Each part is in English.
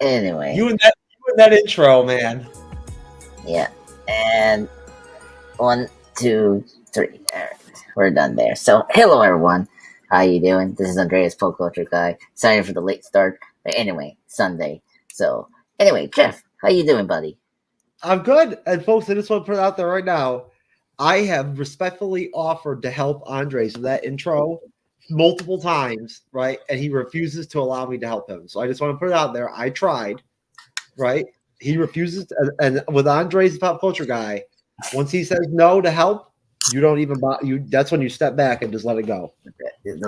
Anyway, you and that intro, man. Yeah, and 1, 2, 3. All right, we're done there. So, hello everyone. How you doing? This is Andreas, Pop Culture Guy. Sorry for the late start, but anyway, Sunday. So, anyway, Jeff, how you doing, buddy? I'm good. And folks, I just want to put it out there right now. I have respectfully offered to help Andres with that intro multiple times, right? And he refuses to allow me to help him. So I just want to put it out there. I tried, right? He refuses to, and with Andres, the Pop Culture Guy, once he says no to help, you don't even that's when you step back and just let it go. You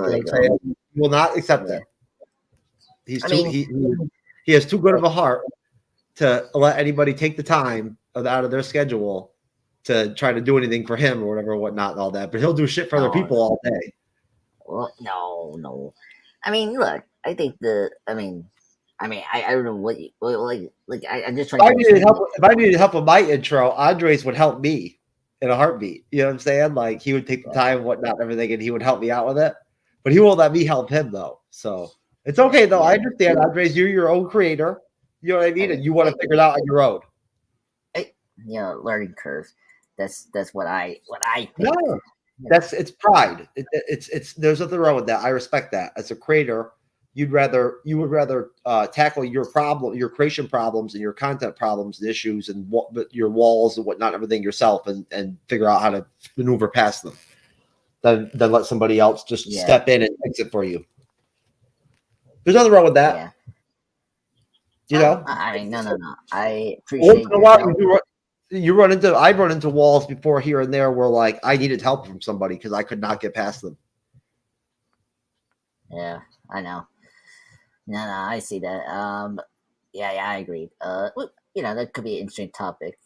will not accept that. He has too good of a heart to let anybody take the time out of their schedule to try to do anything for him or whatever, whatnot, and all that. But he'll do shit for other people all day. Well, no. I mean, look. I think I don't know what you like. I'm just trying. If I needed help with my intro, Andres would help me in a heartbeat. You know what I'm saying? Like he would take the time, whatnot, everything, and he would help me out with it. But he won't let me help him though. So it's okay though. I understand, Andres. You're your own creator. You know what I mean? And you want to figure it out on your own. Learning curve. That's what I think. No, it's pride. It's there's nothing wrong with that. I respect that. As a creator, you would rather tackle your creation problems and your content problems and issues and your walls and whatnot, everything yourself, and figure out how to maneuver past them than let somebody else just step in and fix it for you. There's nothing wrong with that. Yeah. You know? I mean, no. I appreciate I've run into walls before here and there where like I needed help from somebody because I could not get past them. Yeah, I know. No, I see that. Yeah, I agree. That could be an interesting topic.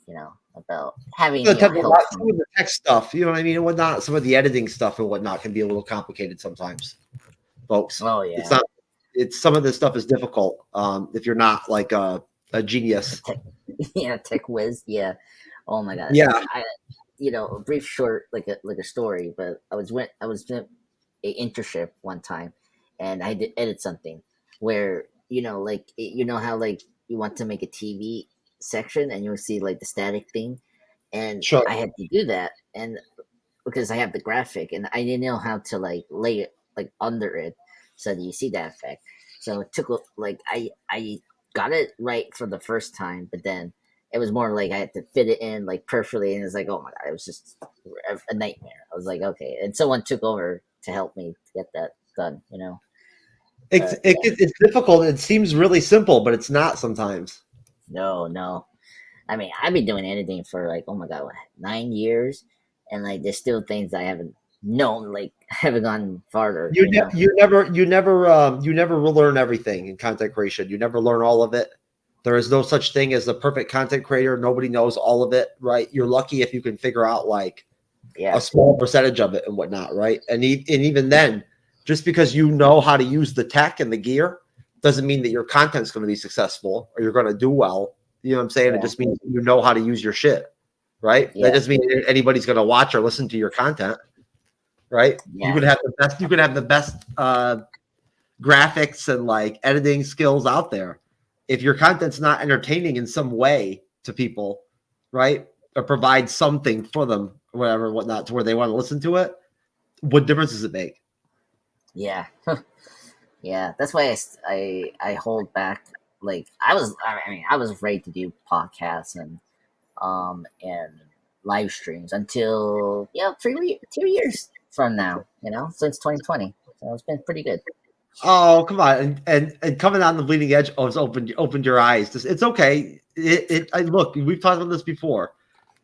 About having some of the tech stuff. You know what I mean, and whatnot. Some of the editing stuff and whatnot can be a little complicated sometimes, folks. Oh yeah. It's some of this stuff is difficult if you're not like a genius. Tech whiz. Yeah. Oh my god. Yeah. A brief short like a story, but I was doing a internship one time, and I did edit something where how like you want to make a TV section and you'll see like the static thing, and sure. I had to do that, and because I have the graphic and I didn't know how to like lay it like under it so that you see that effect. So it took like I got it right for the first time, but then it was more like I had to fit it in like perfectly, and it's like, oh my god, it was just a nightmare. I was like, okay, and someone took over to help me to get that done. It's difficult. It seems really simple, but it's not sometimes. No. I mean, I've been doing anything for like, oh my god, 9 years, and like there's still things I haven't known, like haven't gone farther. You never will learn everything in content creation. You never learn all of it. There is no such thing as a perfect content creator. Nobody knows all of it, right? You're lucky if you can figure out like a small percentage of it and whatnot, right? And even then, just because you know how to use the tech and the gear doesn't mean that your content's going to be successful or you're going to do well. You know what I'm saying? Yeah. It just means you know how to use your shit, right? Yeah. That doesn't mean anybody's going to watch or listen to your content, right? Yeah. You could have the best graphics and like editing skills out there. If your content's not entertaining in some way to people, right, or provide something for them, or whatever, whatnot, to where they want to listen to it, what difference does it make? Yeah, yeah. That's why I hold back. Like I was afraid to do podcasts and live streams until 2 years from now. Since 2020, so it's been pretty good. Oh, come on. And coming on the bleeding edge has opened your eyes. It's okay. Look, we've talked about this before.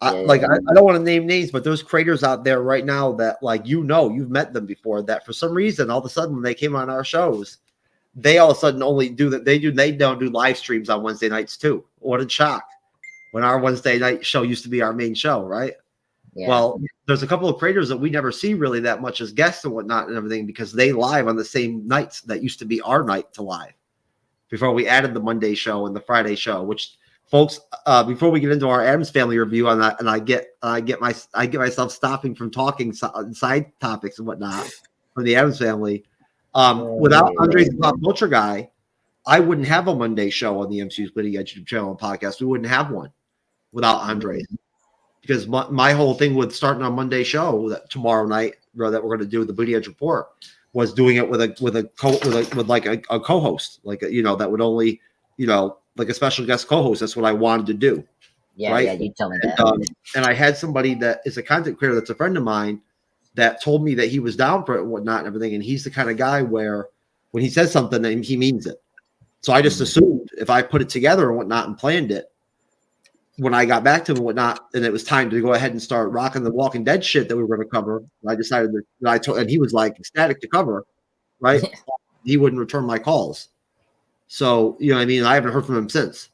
I don't want to name names, but there's creators out there right now that you've met them before that for some reason, all of a sudden when they came on our shows, they all of a sudden only do that. They don't do live streams on Wednesday nights too. What a shock. When our Wednesday night show used to be our main show, right? Yeah. Well, there's a couple of creators that we never see really that much as guests and whatnot and everything because they live on the same nights that used to be our night to live before we added the Monday show and the Friday show, which folks, before we get into our Addams Family review on that, and I get myself stopping from talking side topics and whatnot from the Addams Family. Without Andre's Right. Pop Culture Guy, I wouldn't have a Monday show on the MCU's Bleeding YouTube channel and podcast. We wouldn't have one without Andre. Because my whole thing with starting on Monday show that tomorrow night, that we're going to do the Bleeding Edge report, was doing it with a co-host, like that would only, like a special guest co-host. That's what I wanted to do. Yeah, Right. yeah, you tell me that. And I had somebody that is a content creator that's a friend of mine that told me that he was down for it and whatnot and everything. And he's the kind of guy where when he says something, then he means it. So I just assumed if I put it together and whatnot and planned it, when I got back to him and whatnot, and it was time to go ahead and start rocking the Walking Dead shit that we were going to cover, I decided and he was like ecstatic to cover, right? He wouldn't return my calls. So, I mean, I haven't heard from him since,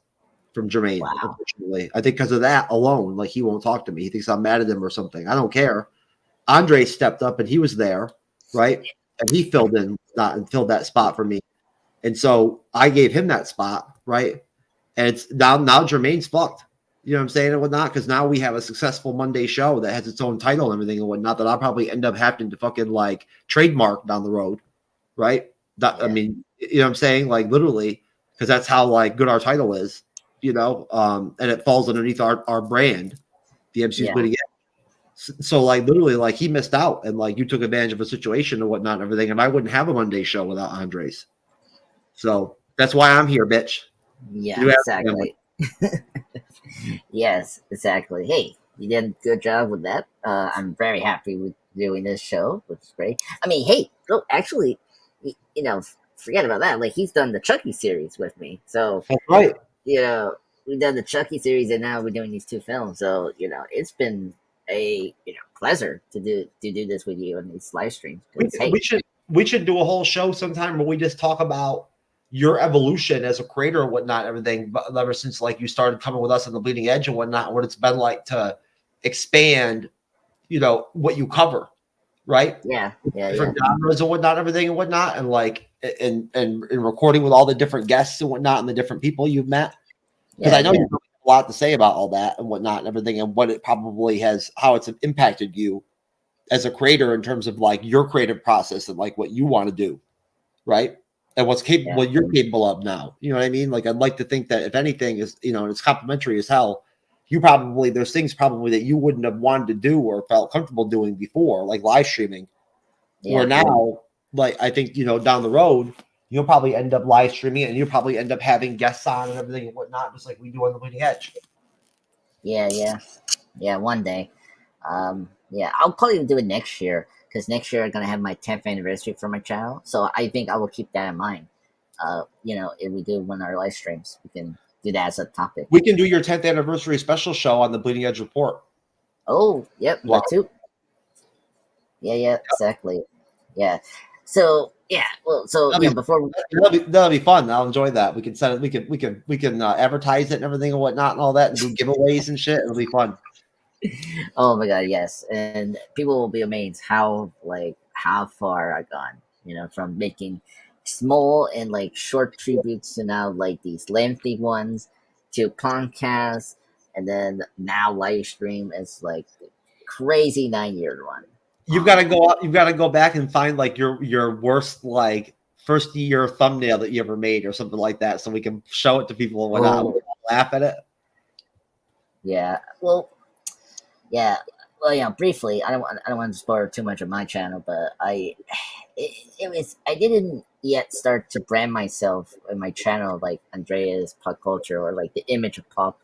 from Jermaine, unfortunately. I think because of that alone, like he won't talk to me. He thinks I'm mad at him or something. I don't care. Andre stepped up and he was there, right? And he filled that spot for me. And so I gave him that spot, right? And it's now Jermaine's fucked. You know what I'm saying and whatnot? Because now we have a successful Monday show that has its own title and everything and whatnot that I'll probably end up having to fucking like trademark down the road, right? I mean, you know what I'm saying? Like literally, because that's how like good our title is, and it falls underneath our brand, the MCU's Bleeding Edge. So like literally, like he missed out and like you took advantage of a situation and whatnot and everything, and I wouldn't have a Monday show without Andres. So that's why I'm here, bitch. Yeah, exactly. Yes, exactly. Hey, you did a good job with that. I'm very happy with doing this show, which is great. I mean, hey, actually, forget about that. Like, he's done the Chucky series with me, so that's right. We've done the Chucky series, and now we're doing these two films. So it's been a pleasure to do this with you on these live streams. We should do a whole show sometime where we just talk about your evolution as a creator and whatnot, everything, but ever since like you started coming with us on the Bleeding Edge and whatnot, what it's been like to expand, what you cover, right? Different genres and whatnot, everything and whatnot, and like and recording with all the different guests and whatnot and the different people you've met. Because I know you have a lot to say about all that and whatnot and everything and what it probably has, how it's impacted you as a creator in terms of like your creative process and like what you want to do, right? And what you're capable of now. You know what I mean? Like, I'd like to think that if anything is, and it's complimentary as hell, there's things probably that you wouldn't have wanted to do or felt comfortable doing before, like live streaming. Where now, like, I think, down the road, you'll probably end up live streaming and you'll probably end up having guests on and everything and whatnot, just like we do on the Bleeding Edge. Yeah, one day. I'll probably do it next year. Because next year I'm gonna have my 10th anniversary for my channel, so I think I will keep that in mind. If we do one of our live streams, we can do that as a topic. We can do your 10th anniversary special show on the Bleeding Edge Report. Oh, yep, that too. Yeah, exactly. Yeah. So before that'll be fun. I'll enjoy that. We can send it. We can advertise it and everything and whatnot and all that, and do giveaways and shit. It'll be fun. Oh my god, yes. And people will be amazed how far I've gone, from making small and like short tributes to now like these lengthy ones to podcasts, and then now live stream is like crazy 9-year run. You've got to go back and find like your worst like first year thumbnail that you ever made or something like that, so we can show it to people and whatnot. Laugh at it. Yeah. Well, briefly, I don't want to spoil too much of my channel, but I didn't yet start to brand myself in my channel like Andrea's Pop Culture or like the image of pop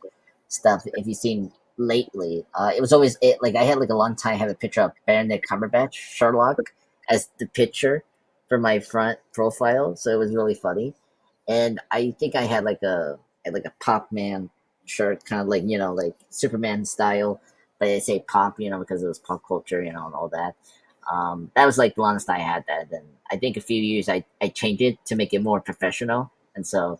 stuff. If you've seen lately, it was always like I had like a long time have a picture of Benedict Cumberbatch Sherlock as the picture for my front profile, so it was really funny. And I think I had like a pop man shirt, kind of like like Superman style. But they say pop, because it was pop culture, and all that. That was like the longest I had that. And I think a few years I changed it to make it more professional. And so,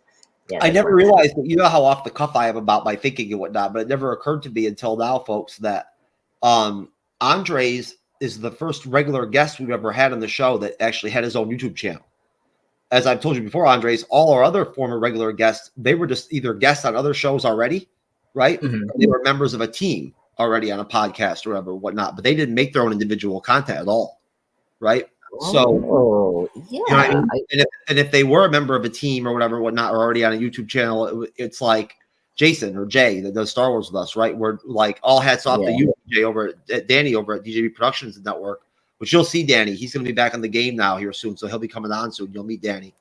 I never realized that, how off the cuff I am about my thinking and whatnot, but it never occurred to me until now, folks, that Andres is the first regular guest we've ever had on the show that actually had his own YouTube channel. As I've told you before, Andres, all our other former regular guests, they were just either guests on other shows already, right? Mm-hmm. They were members of a team already on a podcast or whatever, whatnot, but they didn't make their own individual content at all, right? So Oh, you know what I yeah. mean? And if they were a member of a team or whatever, whatnot, or already on a YouTube channel, it's like Jason or Jay that does Star Wars with us, right? We're like all hats off to Yeah. you, Jay, over at Danny over at DJB Productions Network, which you'll see Danny. He's going to be back in the game now here soon, so he'll be coming on soon. You'll meet Danny.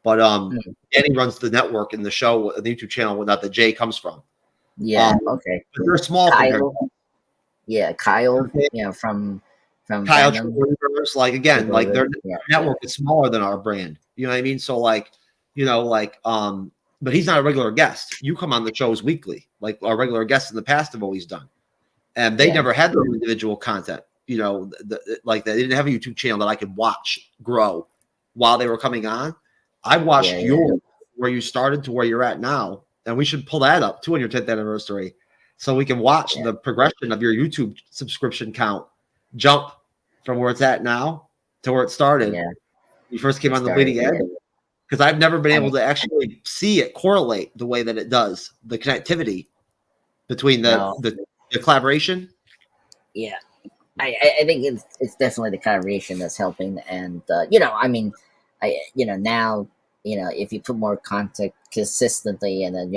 But Mm. Danny runs the network and the show, the YouTube channel, whatnot that Jay comes from. Yeah. Okay. But they're small compared Kyle. to Yeah, Kyle. okay? You know, from Kyle Venom. Troopers, like again, like their Yeah. network is smaller than our brand. You know what I mean? So like, but he's not a regular guest. You come on the shows weekly, like our regular guests in the past have always done, and they Yeah. never had their individual content. You know, like they didn't have a YouTube channel that I could watch grow while they were coming on. I watched yours where you started to where you're at now, and we should pull that up to on your 10th anniversary, so we can watch the progression of your YouTube subscription count jump from where it's at now to where it started. Yeah. You first came on the Bleeding Edge, because I've never been able to actually see it correlate the way that it does, the connectivity between the collaboration. Yeah, I think it's definitely the collaboration that's helping, and I mean, now if you put more content consistently and then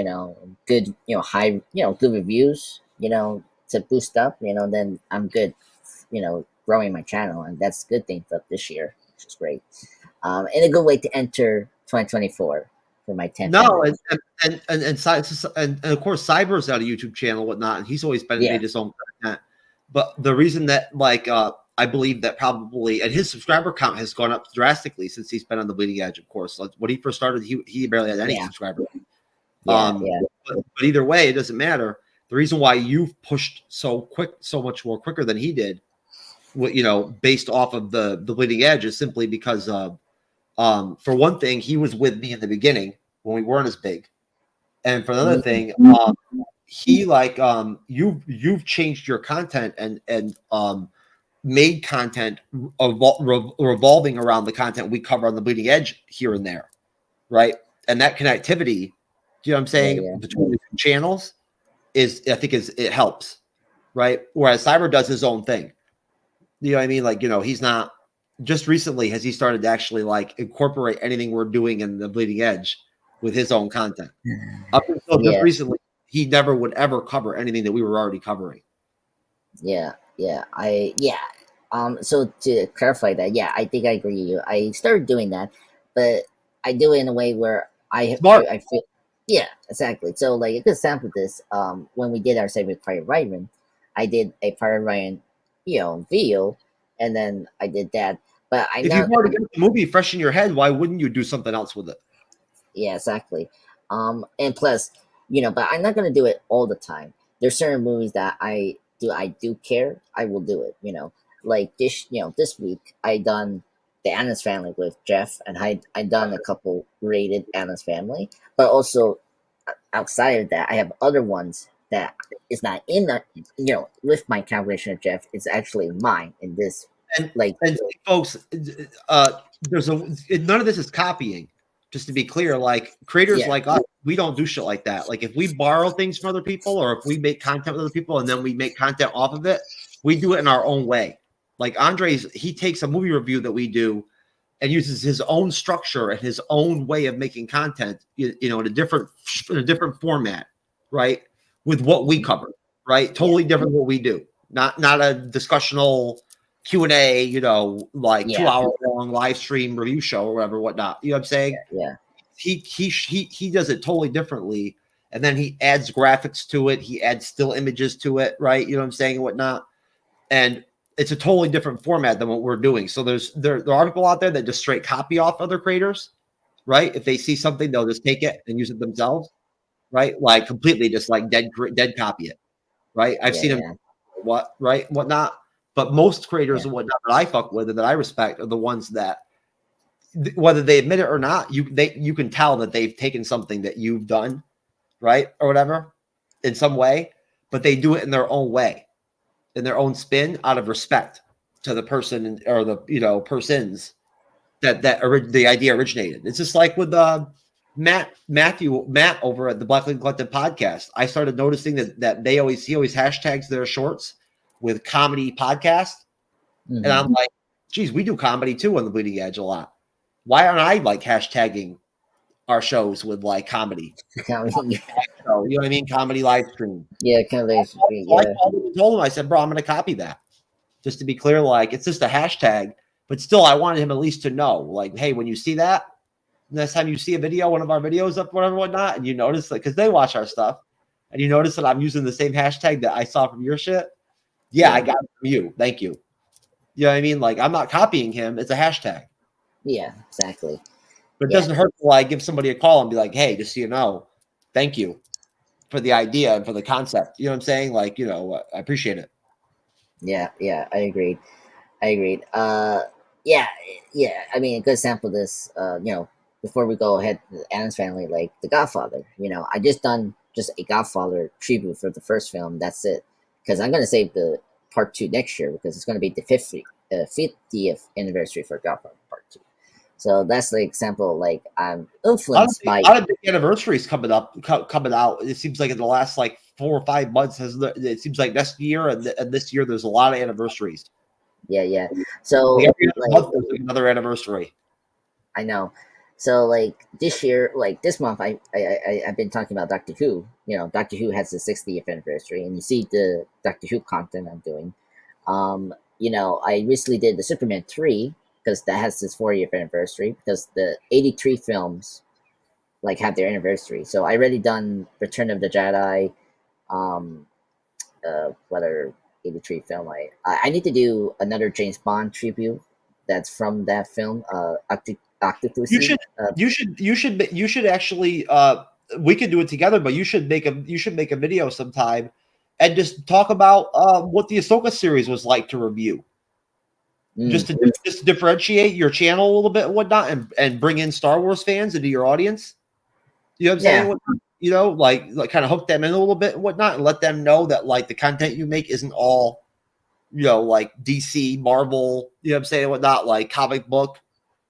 good high good reviews to boost up then I'm good growing my channel, and that's a good thing for this year, which is great. And a good way to enter 2024 for my 10th. No, and of course Cyber's got a YouTube channel and whatnot, and he's always been made his own content. But the reason that I believe that probably, and his subscriber count has gone up drastically since he's been on the Bleeding Edge. Of course, like when he first started, he barely had any subscribers. But either way, it doesn't matter. The reason why you've pushed so much more quicker than he did, based off of the Bleeding Edge, is simply because for one thing, he was with me in the beginning when we weren't as big, and for another thing, he you've changed your content and made content revolving around the content we cover on the Bleeding Edge here and there, right? And that connectivity, you know what I'm saying, between the two channels it helps, right? Whereas Cyber does his own thing. You know what I mean? Like, he's not, just recently has he started to actually like incorporate anything we're doing in the Bleeding Edge with his own content. Up until just recently, he never would ever cover anything that we were already covering. So to clarify that, I think I agree with you. I started doing that, but I do it in a way where I feel, exactly. So like a good example of this, when we did our segment Private Ryan, I did a Private Ryan, video, and then I did that. But if you've already got the movie fresh in your head, why wouldn't you do something else with it? Yeah, exactly. And plus, but I'm not gonna do it all the time. There's certain movies that I do care. I will do it. Like this week I done the Addams Family with Jeff, and I done a couple rated Addams Family, but also outside of that, I have other ones that is not in the with my collaboration with Jeff. It's actually mine in this. And folks, there's none of this is copying. Just to be clear, like creators like us, we don't do shit like that. Like if we borrow things from other people, or if we make content with other people and then we make content off of it, we do it in our own way. Like he takes a movie review that we do and uses his own structure and his own way of making content, in a different format, right? With what we cover, right? Totally different what we do. Not a discussional Q&A, 2-hour long live stream review show or whatever, whatnot. You know what I'm saying? Yeah. He does it totally differently, and then he adds graphics to it. He adds still images to it, right? You know what I'm saying, and whatnot. And it's a totally different format than what we're doing. So there are people out there that just straight copy off other creators, right? If they see something, they'll just take it and use it themselves, right? Like completely just like dead copy it, right? I've seen them whatnot. But most creators and whatnot that I fuck with and that I respect are the ones that, whether they admit it or not, you can tell that they've taken something that you've done, right, or whatever, in some way, but they do it in their own way, in their own spin, out of respect to the person or the persons that the idea originated. It's just like with Matt over at the Black Link Collective podcast. I started noticing that he always hashtags their shorts with comedy podcast. Mm-hmm. And I'm like, geez, we do comedy too on the Bleeding Edge a lot. Why aren't I like hashtagging our shows with like comedy? Comedy, So, you know what I mean? Comedy live stream. yeah, comedy, So I yeah, told him, I said, bro, I'm going to copy that. Just to be clear, like it's just a hashtag, but still, I wanted him at least to know, like, hey, when you see that, next time you see a video, one of our videos up, whatever, whatnot, and you notice that because they watch our stuff, and you notice that I'm using the same hashtag that I saw from your shit. Yeah, I got it from you. Thank you. You know what I mean? Like, I'm not copying him. It's a hashtag. yeah, exactly. But it Yeah, doesn't hurt to like give somebody a call and be like, hey, just so you know, thank you for the idea and for the concept. You know what I'm saying? Like, you know, I appreciate it. yeah, I agreed. I agreed. Yeah, yeah. I mean, a good example of this. Before we go ahead, the Addams Family, like The Godfather. I just done just a Godfather tribute for the first film. That's it, because I'm gonna save the part two next year because it's gonna be the 50th anniversary for Godfather Part Two. So that's the example. Like I'm influenced by. A lot of big anniversaries coming out. It seems like in the last like 4 or 5 months, it seems like next year and this year, there's a lot of anniversaries. Yeah. So Like every other like month, there's like another anniversary. I know. So like this year, like this month, I've been talking about Doctor Who. Doctor Who has the 60th anniversary, and you see the Doctor Who content I'm doing. I recently did the Superman 3 because that has this 40th anniversary because the 83 films like have their anniversary. So I already done Return of the Jedi. Um, whether 83 film. I need to do another James Bond tribute that's from that film. You Octopussy. should, you should actually. We could do it together, but you should make a video sometime, and just talk about what the Ahsoka series was like to review. Just to differentiate your channel a little bit and whatnot, and bring in Star Wars fans into your audience. You know what I'm saying? Yeah. You know, like kind of hook them in a little bit and whatnot, and let them know that like the content you make isn't all, like DC, Marvel, you know what I'm saying, whatnot, like comic book,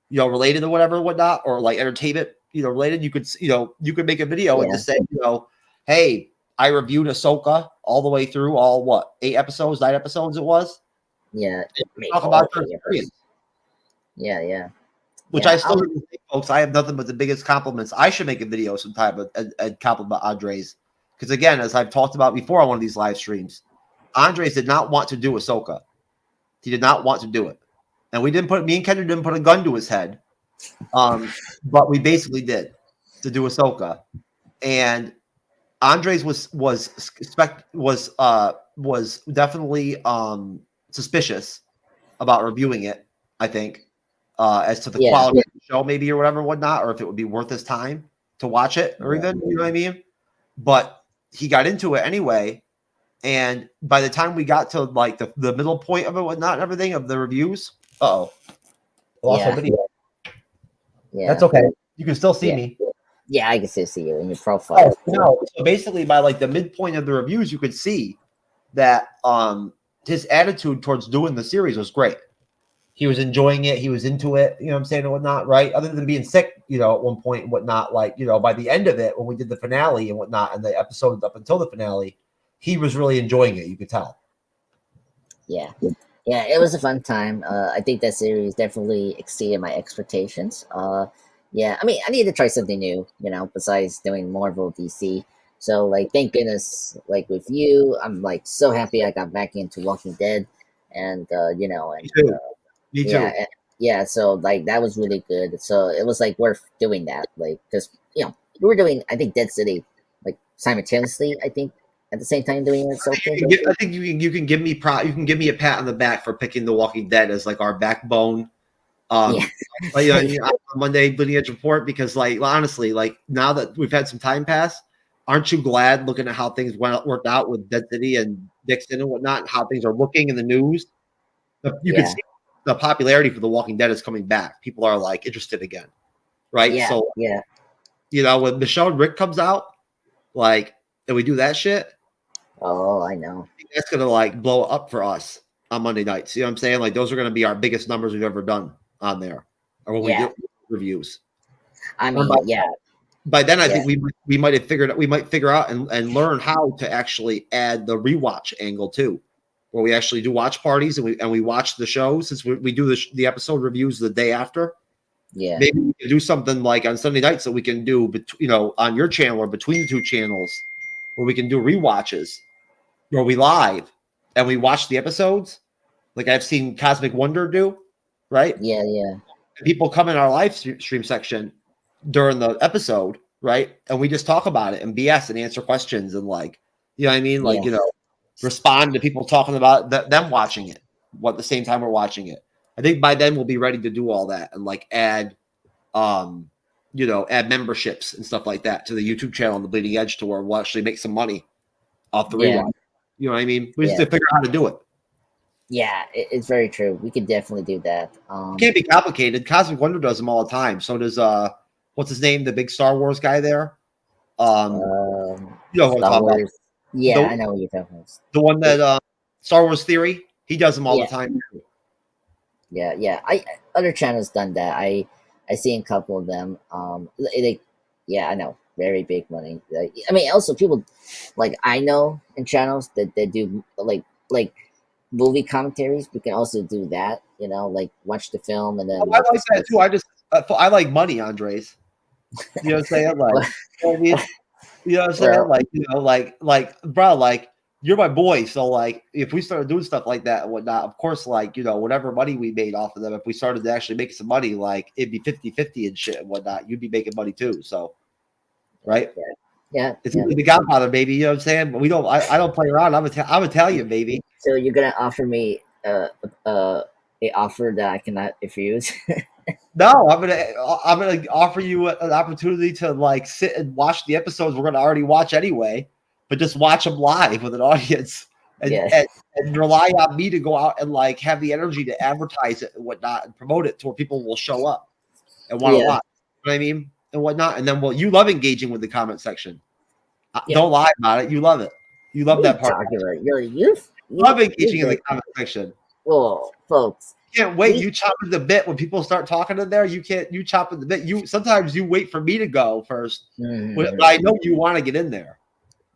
related or whatever, whatnot, or like entertainment, related. You could make a video and Yeah. just say, hey, I reviewed Ahsoka all the way through, all what, 9 episodes it was. Yeah. Talk about your experience. Yeah. Which I still think, folks, I have nothing but the biggest compliments. I should make a video sometime and compliment Andres. Because again, as I've talked about before on one of these live streams, Andres did not want to do Ahsoka. He did not want to do it. And me and Kendra didn't put a gun to his head. But we basically did to do Ahsoka. And Andres was definitely suspicious about reviewing it, I think. As to the quality of the show, maybe, or whatever, whatnot, or if it would be worth his time to watch it, or even, you know what I mean? But he got into it anyway, and by the time we got to like the middle point of it, whatnot, and everything of the reviews, I lost my video. Yeah. That's okay. You can still see me. Yeah, I can still see you in your profile. So basically, by like the midpoint of the reviews, you could see that his attitude towards doing the series was great. He was enjoying it. He was into it, you know what I'm saying, and whatnot, right? Other than being sick, at one point and whatnot, like, by the end of it, when we did the finale and whatnot, and the episodes up until the finale, he was really enjoying it. You could tell. Yeah, it was a fun time. I think that series definitely exceeded my expectations. Yeah, I mean, I need to try something new, besides doing Marvel DC. So, like, thank goodness, like, with you, I'm, like, so happy I got back into Walking Dead. And, Me too. Yeah, so like that was really good. So it was like worth doing that, like because we were doing I think Dead City like simultaneously. I think at the same time doing it. So I think you can give me a pat on the back for picking The Walking Dead as like our backbone. On Monday Bleeding Edge Report, because like honestly, like now that we've had some time pass, aren't you glad looking at how things worked out with Dead City and Dixon and whatnot, and how things are looking in the news? You can see the popularity for The Walking Dead is coming back. People are like interested again, right? When Michelle and Rick comes out, like, and we do that shit. Oh, I know. That's gonna like blow up for us on Monday nights. You know what I'm saying? Like those are gonna be our biggest numbers we've ever done on there, or when we do reviews. I mean, By then, I think we might figure out and learn how to actually add the rewatch angle too. where we actually do watch parties and we watch the show since we do the episode reviews the day after. Yeah. Maybe we can do something like on Sunday nights that we can do, on your channel or between the two channels, where we can do rewatches, where we live and we watch the episodes, like I've seen Cosmic Wonder do, right? Yeah, yeah. People come in our live stream section during the episode, right? And we just talk about it and BS and answer questions and like, you know what I mean? Like, respond to people talking about them watching it at the same time we're watching it. I think by then we'll be ready to do all that and like add memberships and stuff like that to the YouTube channel on the Bleeding Edge to where we'll actually make some money off the rewatch. You know what I mean? We just have to figure out how to do it. Yeah, it's very true. We could definitely do that. It can't be complicated. Cosmic Wonder does them all the time. So does what's his name? The big Star Wars guy there. You know what I'm talking about? Yeah, I know what you're talking about. The one that Star Wars Theory, he does them all the time. Yeah. Other channels done that. I seen a couple of them. I know, very big money. I mean, also people like I know in channels that they do like movie commentaries. We can also do that. Like watch the film and then. I like that too. I like money, Andres. You know what I'm saying? Like, you know what I mean? You know what I'm saying? Like, bro, like, you're my boy. So, like, if we started doing stuff like that and whatnot, of course, like, whatever money we made off of them, if we started to actually make some money, like, it'd be 50-50 and shit and whatnot. You'd be making money too. So, right? Yeah. It's the Godfather, baby. You know what I'm saying? But I don't play around. I'm Italian, baby. So, you're going to offer me an offer that I cannot refuse? No, I'm gonna offer you an opportunity to like sit and watch the episodes we're gonna already watch anyway, but just watch them live with an audience and rely on me to go out and like have the energy to advertise it and whatnot and promote it to where people will show up and want to watch. You know what I mean? And whatnot. And then you love engaging with the comment section. Don't lie about it. You love it. You love that part. You love engaging in the comment section. Well, folks. Can't wait. You chop in the bit when people start talking in there. You chop in the bit. Sometimes you wait for me to go first, but I know you want to get in there.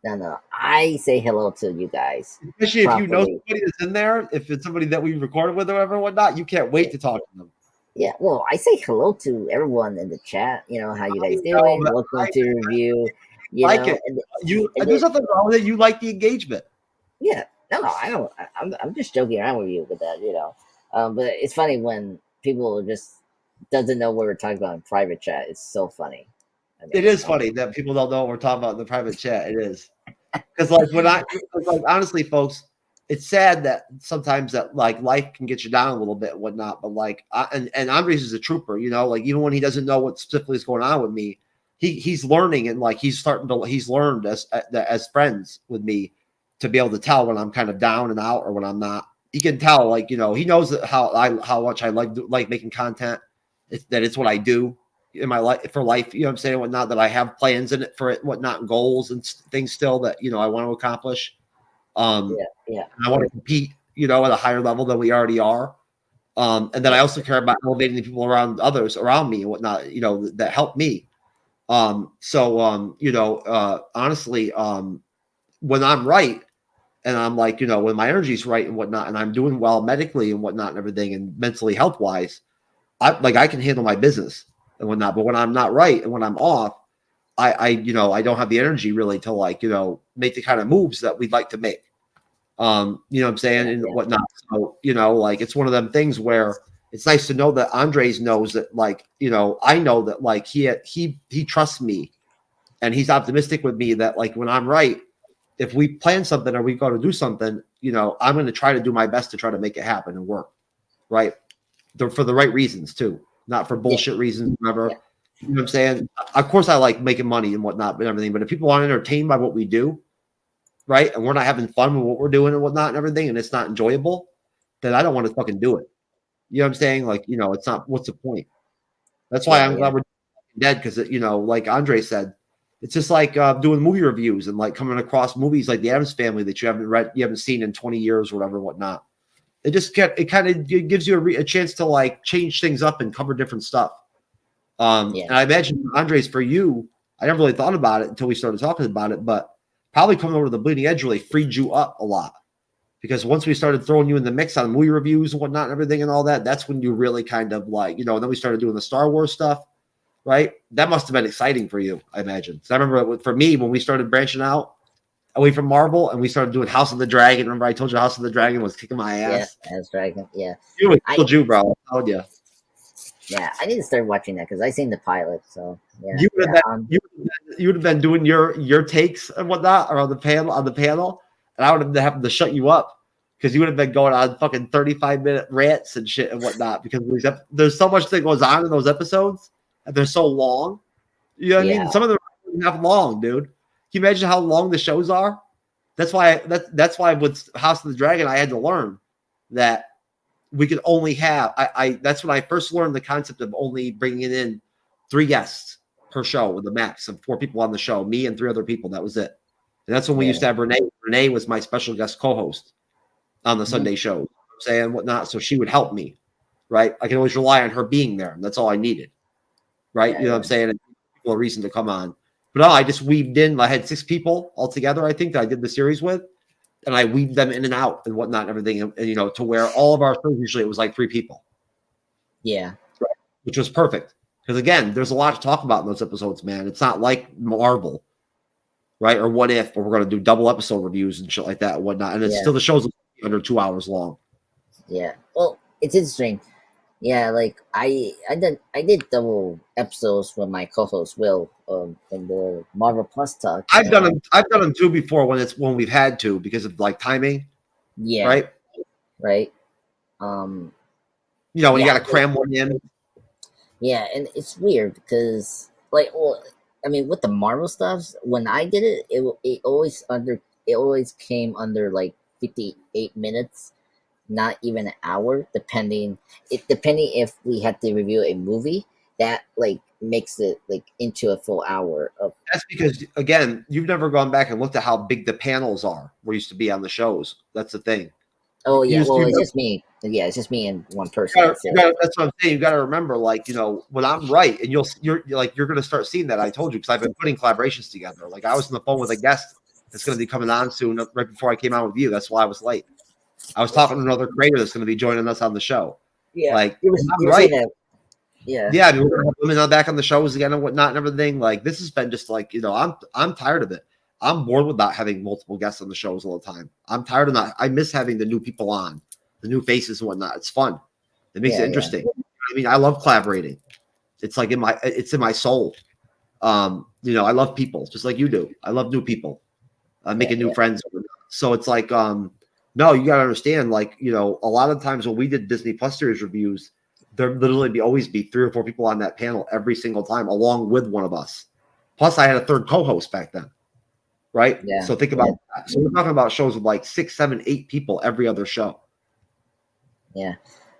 No. I say hello to you guys. Especially if you know somebody that's in there, if it's somebody that we recorded with or whatever and whatnot, you can't wait to talk to them. Yeah, well, I say hello to everyone in the chat. How you guys doing? Welcome to review. There's nothing wrong with it. You like the engagement. Yeah. No, I don't. I'm just joking around with you with that. But it's funny when people just doesn't know what we're talking about in private chat. It's so funny. It is funny that people don't know what we're talking about in the private chat. It is because honestly, folks, it's sad that sometimes that like life can get you down a little bit and whatnot. But like, and Andres is a trooper. Like even when he doesn't know what specifically is going on with me, he's learning and like he's learned as friends with me to be able to tell when I'm kind of down and out or when I'm not. He can tell, like, he knows how much I like making content. It's what I do in my life for life. You know what I'm saying? Whatnot, that I have plans in it for it, whatnot, and goals and things still that, I want to accomplish. And I want to compete, at a higher level than we already are. And then I also care about elevating the people around me and whatnot, that help me. Honestly, when I'm right, and I'm like, when my energy's right and whatnot, and I'm doing well medically and whatnot and everything and mentally health wise, I can handle my business and whatnot. But when I'm not right and when I'm off, I don't have the energy really to like, make the kind of moves that we'd like to make. You know what I'm saying? And whatnot. So, like it's one of them things where it's nice to know that Andres knows that like, I know that like he trusts me and he's optimistic with me that like when I'm right, if we plan something or we go to do something, I'm going to try to do my best to try to make it happen and work, right? For the right reasons too, not for bullshit reasons, whatever. You know what I'm saying? Of course, I like making money and whatnot and everything, but if people aren't entertained by what we do, right, and we're not having fun with what we're doing and whatnot and everything, and it's not enjoyable, then I don't want to fucking do it. You know what I'm saying? Like, it's not. What's the point? That's why I'm glad we're dead because like Andre said. It's just like doing movie reviews and like coming across movies like the Addams Family that you haven't seen in 20 years or whatever, whatnot. It kind of gives you a chance to like change things up and cover different stuff. And I imagine Andres, for you, I never really thought about it until we started talking about it, but probably coming over to the Bleeding Edge really freed you up a lot. Because once we started throwing you in the mix on movie reviews and whatnot and everything and all that, that's when you really kind of like, you know, and then we started doing the Star Wars stuff, right? That must have been exciting for you, I imagine. So I remember for me, when we started branching out away from Marvel and we started doing House of the Dragon. Remember I told you House of the Dragon was kicking my ass? Yeah, as Dragon. Yeah. You killed you, bro. I told you. Yeah, I need to start watching that because I seen the pilot. So yeah, You would yeah, have been, you would have been doing your takes and whatnot or on the panel, and I would have happened to shut you up because you would have been going on fucking 35-minute rants and shit and whatnot because there's so much that goes on in those episodes and they're so long. You know what I yeah, mean? Some of them are not long, dude. Can you imagine how long the shows are? That's why that's why with House of the Dragon I had to learn that we could only have that's when I first learned the concept of only bringing in 3 guests per show with the max of 4 people on the show, me and 3 other people. That was it. And that's when we used to have Renee. Renee was my special guest co-host on the Sunday show. You know what I'm saying whatnot. So she would help me, right? I can always rely on her being there. And that's all I needed. Right. You know what I'm saying? And people a reason to come on. But no, I just weaved in. I had 6 people altogether, I think, that I did the series with. And I weaved them in and out and whatnot and everything, and you know, to where all of our shows usually it was like 3 people. Yeah. Right? Which was perfect. Because again, there's a lot to talk about in those episodes, man. It's not like Marvel, right? Or What If, where we're going to do double episode reviews and shit like that and whatnot. And it's still the show's under 2 hours long. Yeah. Well, it's interesting. Yeah, like I did double episodes with my co-host Will in the Marvel Plus talk. I've done them too before when we've had to because of like timing. Yeah. Right. Right. You know, when you got to cram one in. Yeah, and it's weird because like, well, I mean, with the Marvel stuff, when I did it, it always came under like 58 minutes, not even an hour, depending if we had to review a movie that like makes it like into a full hour of. That's because again, you've never gone back and looked at how big the panels are where used to be on the shows. That's the thing. Oh yeah, well it's just me. Yeah, it's just me and one person. That's what I'm saying. You got to remember, like, you know, when I'm right, and you're going to start seeing that. I told you because I've been putting collaborations together. Like I was on the phone with a guest that's going to be coming on soon, right before I came out with you. That's why I was late. I was talking to another creator that's going to be joining us on the show. Yeah, like I'm right. Yeah, yeah. I mean, we're going to have women back on the shows again and whatnot and everything. Like this has been just like, you know, I'm tired of it. I'm bored with not having multiple guests on the shows all the time. I'm tired of not. I miss having the new people on, the new faces and whatnot. It's fun. It makes it interesting. Yeah. I mean, I love collaborating. It's like in my soul. You know, I love people just like you do. I love new people, making new friends. So it's like, no, you got to understand, like, you know, a lot of times when we did Disney Plus series reviews, there literally always be 3 or 4 people on that panel every single time, along with one of us. Plus, I had a third co-host back then. Right. Yeah. So think about that. So we're talking about shows with like 6, 7, 8 people every other show. Yeah.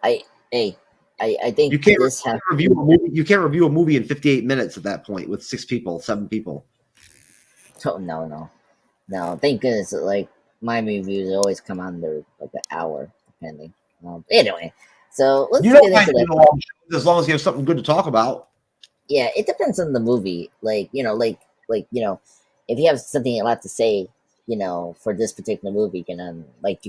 I think you can't review a movie. You can't review a movie in 58 minutes at that point with 6 people, 7 people. Oh no. Thank goodness. Like my reviews always come under like an hour, depending. Anyway, so let's get into that. As long as you have something good to talk about. Yeah, it depends on the movie. Like you know, if you have something a lot to say, you know, for this particular movie, you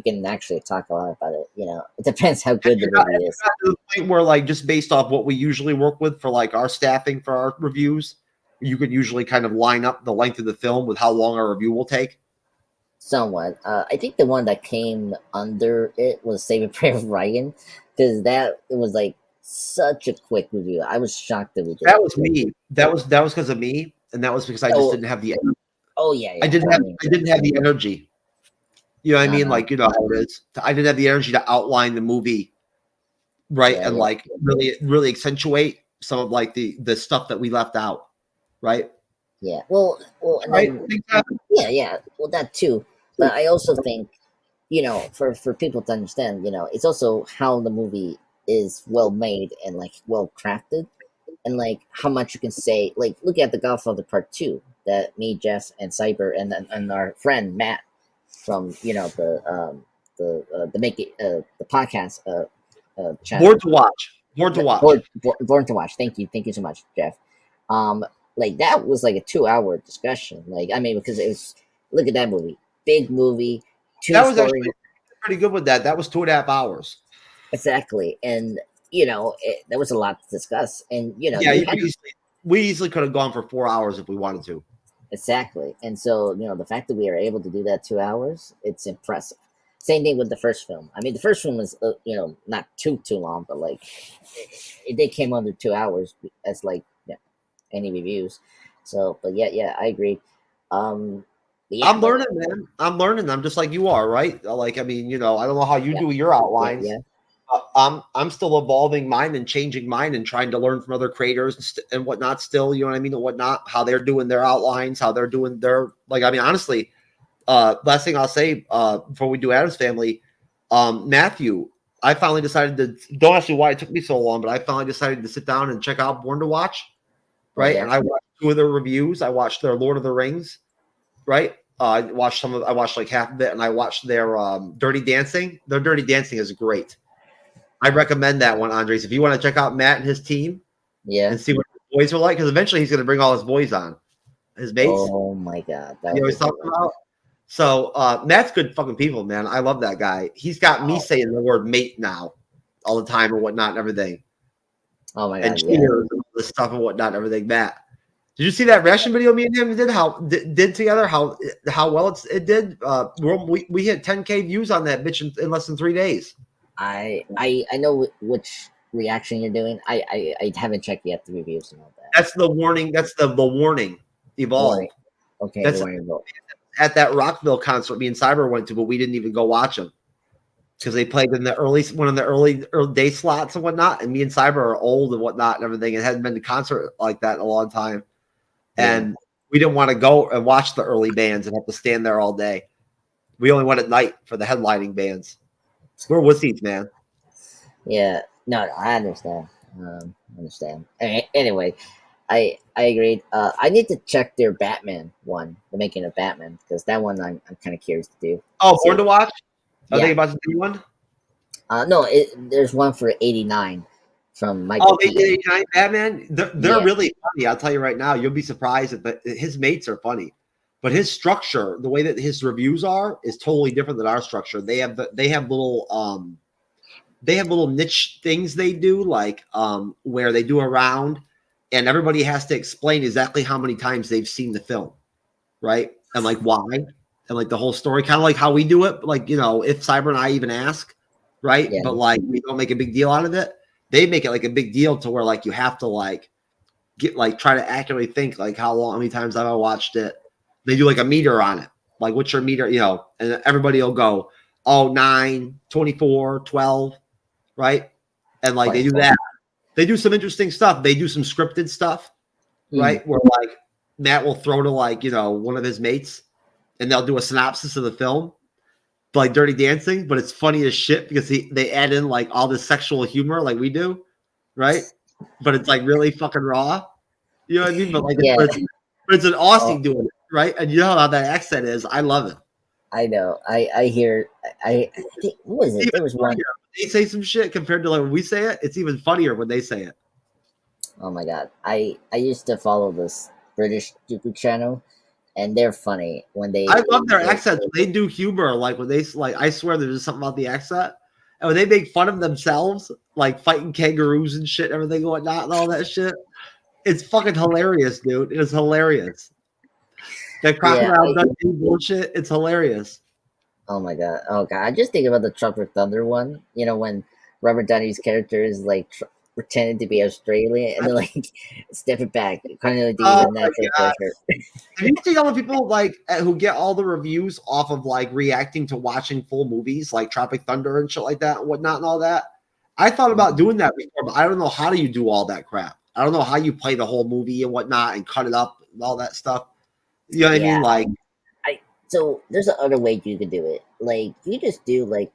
can actually talk a lot about it. You know, it depends how good the movie is. To the point where, like, just based off what we usually work with for like our staffing for our reviews, you could usually kind of line up the length of the film with how long our review will take. Somewhat. I think the one that came under it was Saving Private Ryan, because it was like such a quick review. I was shocked that we did. That was me. That was because of me, and that was because I just didn't have the. Oh yeah. I didn't have the energy. You know what I mean? Like, you know how it is. I didn't have the energy to outline the movie, right? Yeah, and like really accentuate some of like the stuff that we left out, right? Yeah. Well, right. Yeah. Well, that too. But I also think, you know, for people to understand, you know, it's also how the movie is well made and like well crafted, and like how much you can say. Like, look at The Godfather Part 2 that me, Jeff, and Cyber and our friend Matt from, you know, the podcast channel. Born to Watch. Thank you so much, Jeff. Like that was like a 2-hour discussion. Like, I mean, because it was, look at that movie, big movie, 2 story. pretty good with that. That was 2.5 hours. Exactly, and there was a lot to discuss, and Yeah, you had we easily could have gone for 4 hours if we wanted to. exactly, and so the fact that we are able to do that 2 hours, it's impressive. Same thing with the first film. I mean, the first film was not too long, but like it did came under 2 hours as like any reviews. So, but yeah, I agree. Yeah, I'm but learning, man. I'm learning. I'm just like you are, right? Like, I mean, I don't know how you yeah, do your outlines. yeah, I'm still evolving mine and changing mine and trying to learn from other creators and whatnot. Still, you know what I mean, and whatnot. How they're doing their outlines, how they're doing their like. I mean, honestly, last thing I'll say before we do Addams Family, Matthew, I finally decided to. Don't ask me why it took me so long, but I finally decided to sit down and check out Born to Watch, oh right? yeah, And I watched 2 of their reviews. I watched their Lord of the Rings, right? I watched I watched like half of it, and I watched their Dirty Dancing. Their Dirty Dancing is great. I recommend that one, Andres. If you want to check out Matt and his team yeah. and see what his boys are like, because eventually he's going to bring all his boys on, his mates. Oh my god, that You would know be he's a good talking one. about. So Matt's good fucking people, man. I love that guy. He's got me Oh, saying the word mate now all the time and whatnot and everything, oh my and god, yeah. cheers and all this stuff and whatnot and everything. Matt, did you see that reaction video me and him did? How did together? How well it did? We hit 10K views on that bitch in less than 3 days. I know which reaction you're doing. I haven't checked yet the reviews and all that. That's the warning. That's the warning. The Evolve. warning. Okay, the That's warning vote. at that Rockville concert me and Cyber went to, but we didn't even go watch them because they played in the one of the early day slots and whatnot. And me and Cyber are old and whatnot and everything. It hadn't been to concert like that in a long time, Yeah, and we didn't want to go and watch the early bands and have to stand there all day. We only went at night for the headlining bands. We're wussies, man. yeah. No, I understand. Understand. Anyway, I agreed. I need to check their Batman one, the making of Batman, because that one I'm kind of curious to do. Oh, See, Born to Watch. Are they yeah. about to do one? No, there's one for '89 from Michael Oh, they did Keaton. 89 Batman. They're Yeah, really funny. I'll tell you right now. You'll be surprised that his mates are funny, but his structure, the way that his reviews are, is totally different than our structure. They have little niche things they do, like where they do a round, and everybody has to explain exactly how many times they've seen the film, right? And like why, and like the whole story, kind of like how we do it. Like if Cyber and I even ask, right? yeah, But like we don't make a big deal out of it. They make it like a big deal to where like you have to like get like try to accurately think like how many times have I watched it. They do like a meter on it, like what's your meter, and everybody will go, oh, 9, 24, 12, right? And like they quite do funny. that. They do some interesting stuff. They do some scripted stuff, Mm, right? Where like Matt will throw to like, one of his mates and they'll do a synopsis of the film, like Dirty Dancing, but it's funny as shit because they add in like all this sexual humor like we do, right? But it's like really fucking raw. You know what I mean? But like yeah. it's an Oh, Aussie doing it, right? And you know how that accent is. I love it. I know. I hear. I think what was It's it? even There was one. funnier when they say some shit compared to like when we say it. It's even funnier when they say it. Oh my god. I used to follow this British YouTube channel, and they're funny when I love their they accents. When they do humor, like when they like, I swear there's just something about the accent. And when they make fun of themselves, like fighting kangaroos and shit, everything and whatnot, and all that shit, it's fucking hilarious, dude. It is hilarious. That yeah. crocodile Dundee bullshit, it's hilarious. Oh my god. Oh god. I just think about the Tropic Thunder one. When Robert Downey's character is like pretending to be Australian and then like step it back, kind of the Oh my natural god! character. Have you seen all the people like who get all the reviews off of like reacting to watching full movies, like Tropic Thunder and shit like that, and whatnot, and all that? I thought about doing that before, but I don't know how do you do all that crap. I don't know how you play the whole movie and whatnot and cut it up and all that stuff. You know what I Yeah. mean? Like, I so there's another way you could do it. Like you just do like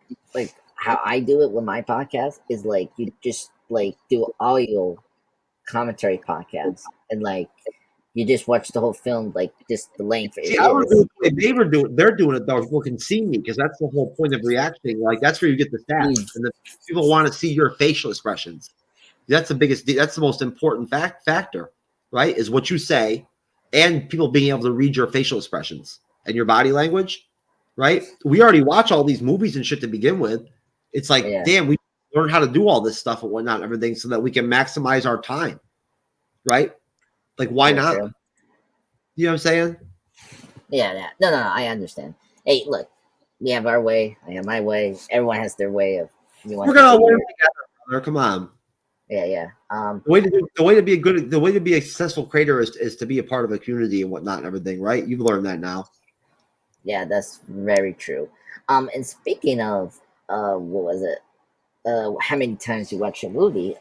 how I do it with my podcast is like you just like do audio commentary podcast and like you just watch the whole film like just the length it see, I don't do is. it the way they were doing. They're doing it though. People can see me because that's the whole point of reacting. Like that's where you get the Mm, stats, and the people want to see your facial expressions. That's the biggest. That's the most important factor, right? Is what you say, and people being able to read your facial expressions and your body language. right? We already watch all these movies and shit to begin with. It's like, Yeah, damn, we learn how to do all this stuff and whatnot and everything so that we can maximize our time, right? Like, why yeah, not? true. You know what I'm saying? Yeah, yeah. No, no, no, I understand. Hey, look, we have our way. I have my way. Everyone has their way of you We're want to gonna do learn your. together, brother. Come on. Yeah, yeah. The way to be a successful creator is to be a part of a community and whatnot and everything, right? You've learned that now. Yeah, that's very true. And speaking of, what was it? How many times you watch a movie?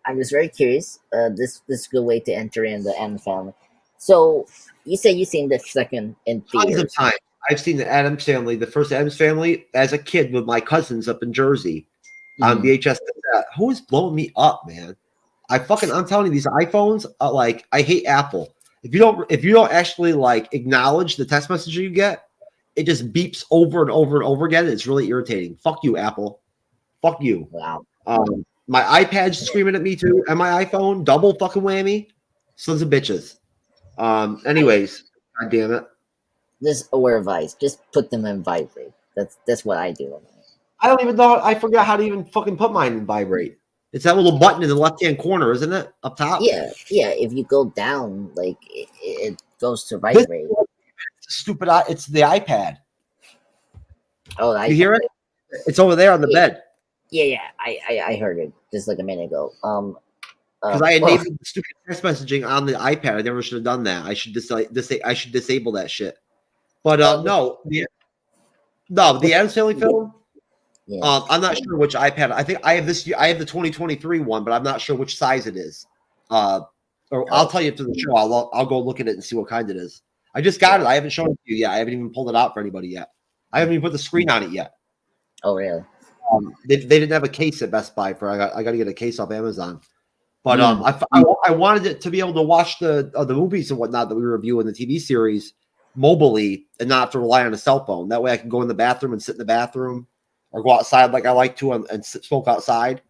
I was very curious. This is a good way to enter in the Addams family. So you say you seen the second in Tons of theaters. times. I've seen the Addams Family, the first Addams Family, as a kid with my cousins up in Jersey on Hmm. VHS. Who is blowing me up, man? I'm telling you, these iPhones, like, I hate Apple. If you don't actually like acknowledge the text message you get, it just beeps over and over and over again. It's really irritating. Fuck you, Apple. Fuck you. Wow. My iPad's screaming at me too, and my iPhone, double fucking whammy. Sons of bitches. I Anyways, god damn it. just aware advice. Just put them in vibrate. That's what I do. I don't even know. I forgot how to even fucking put mine in vibrate. It's that little button in the left hand corner, isn't it? Up top. Yeah, yeah. If you go down, like it goes to This vibrate. stupid. It's the iPad. Oh, the You hear iPad. it? It's over there on the Yeah, bed yeah, yeah. I heard it just like a minute ago. because I Well, enabled the stupid text messaging on the iPad. I never should have done that. I should I should disable that shit. But with, no, no, the with Addams Family film. yeah. I'm not sure which iPad. I think I have this. I have the 2023 one, but I'm not sure which size it is. Uh, or I'll Oh, tell you after the show. I'll go look at it and see what kind it is. I just got yeah. it. I haven't shown it to you yet. I haven't even pulled it out for anybody yet. I haven't even put the screen on it yet. Oh, really? They didn't have a case at Best Buy for. I got to get a case off Amazon. But Mm. I wanted it to be able to watch the movies and whatnot that we review in the TV series mobily and not have to rely on a cell phone. That way I can go in the bathroom and sit in the bathroom or go outside like I like to and smoke outside,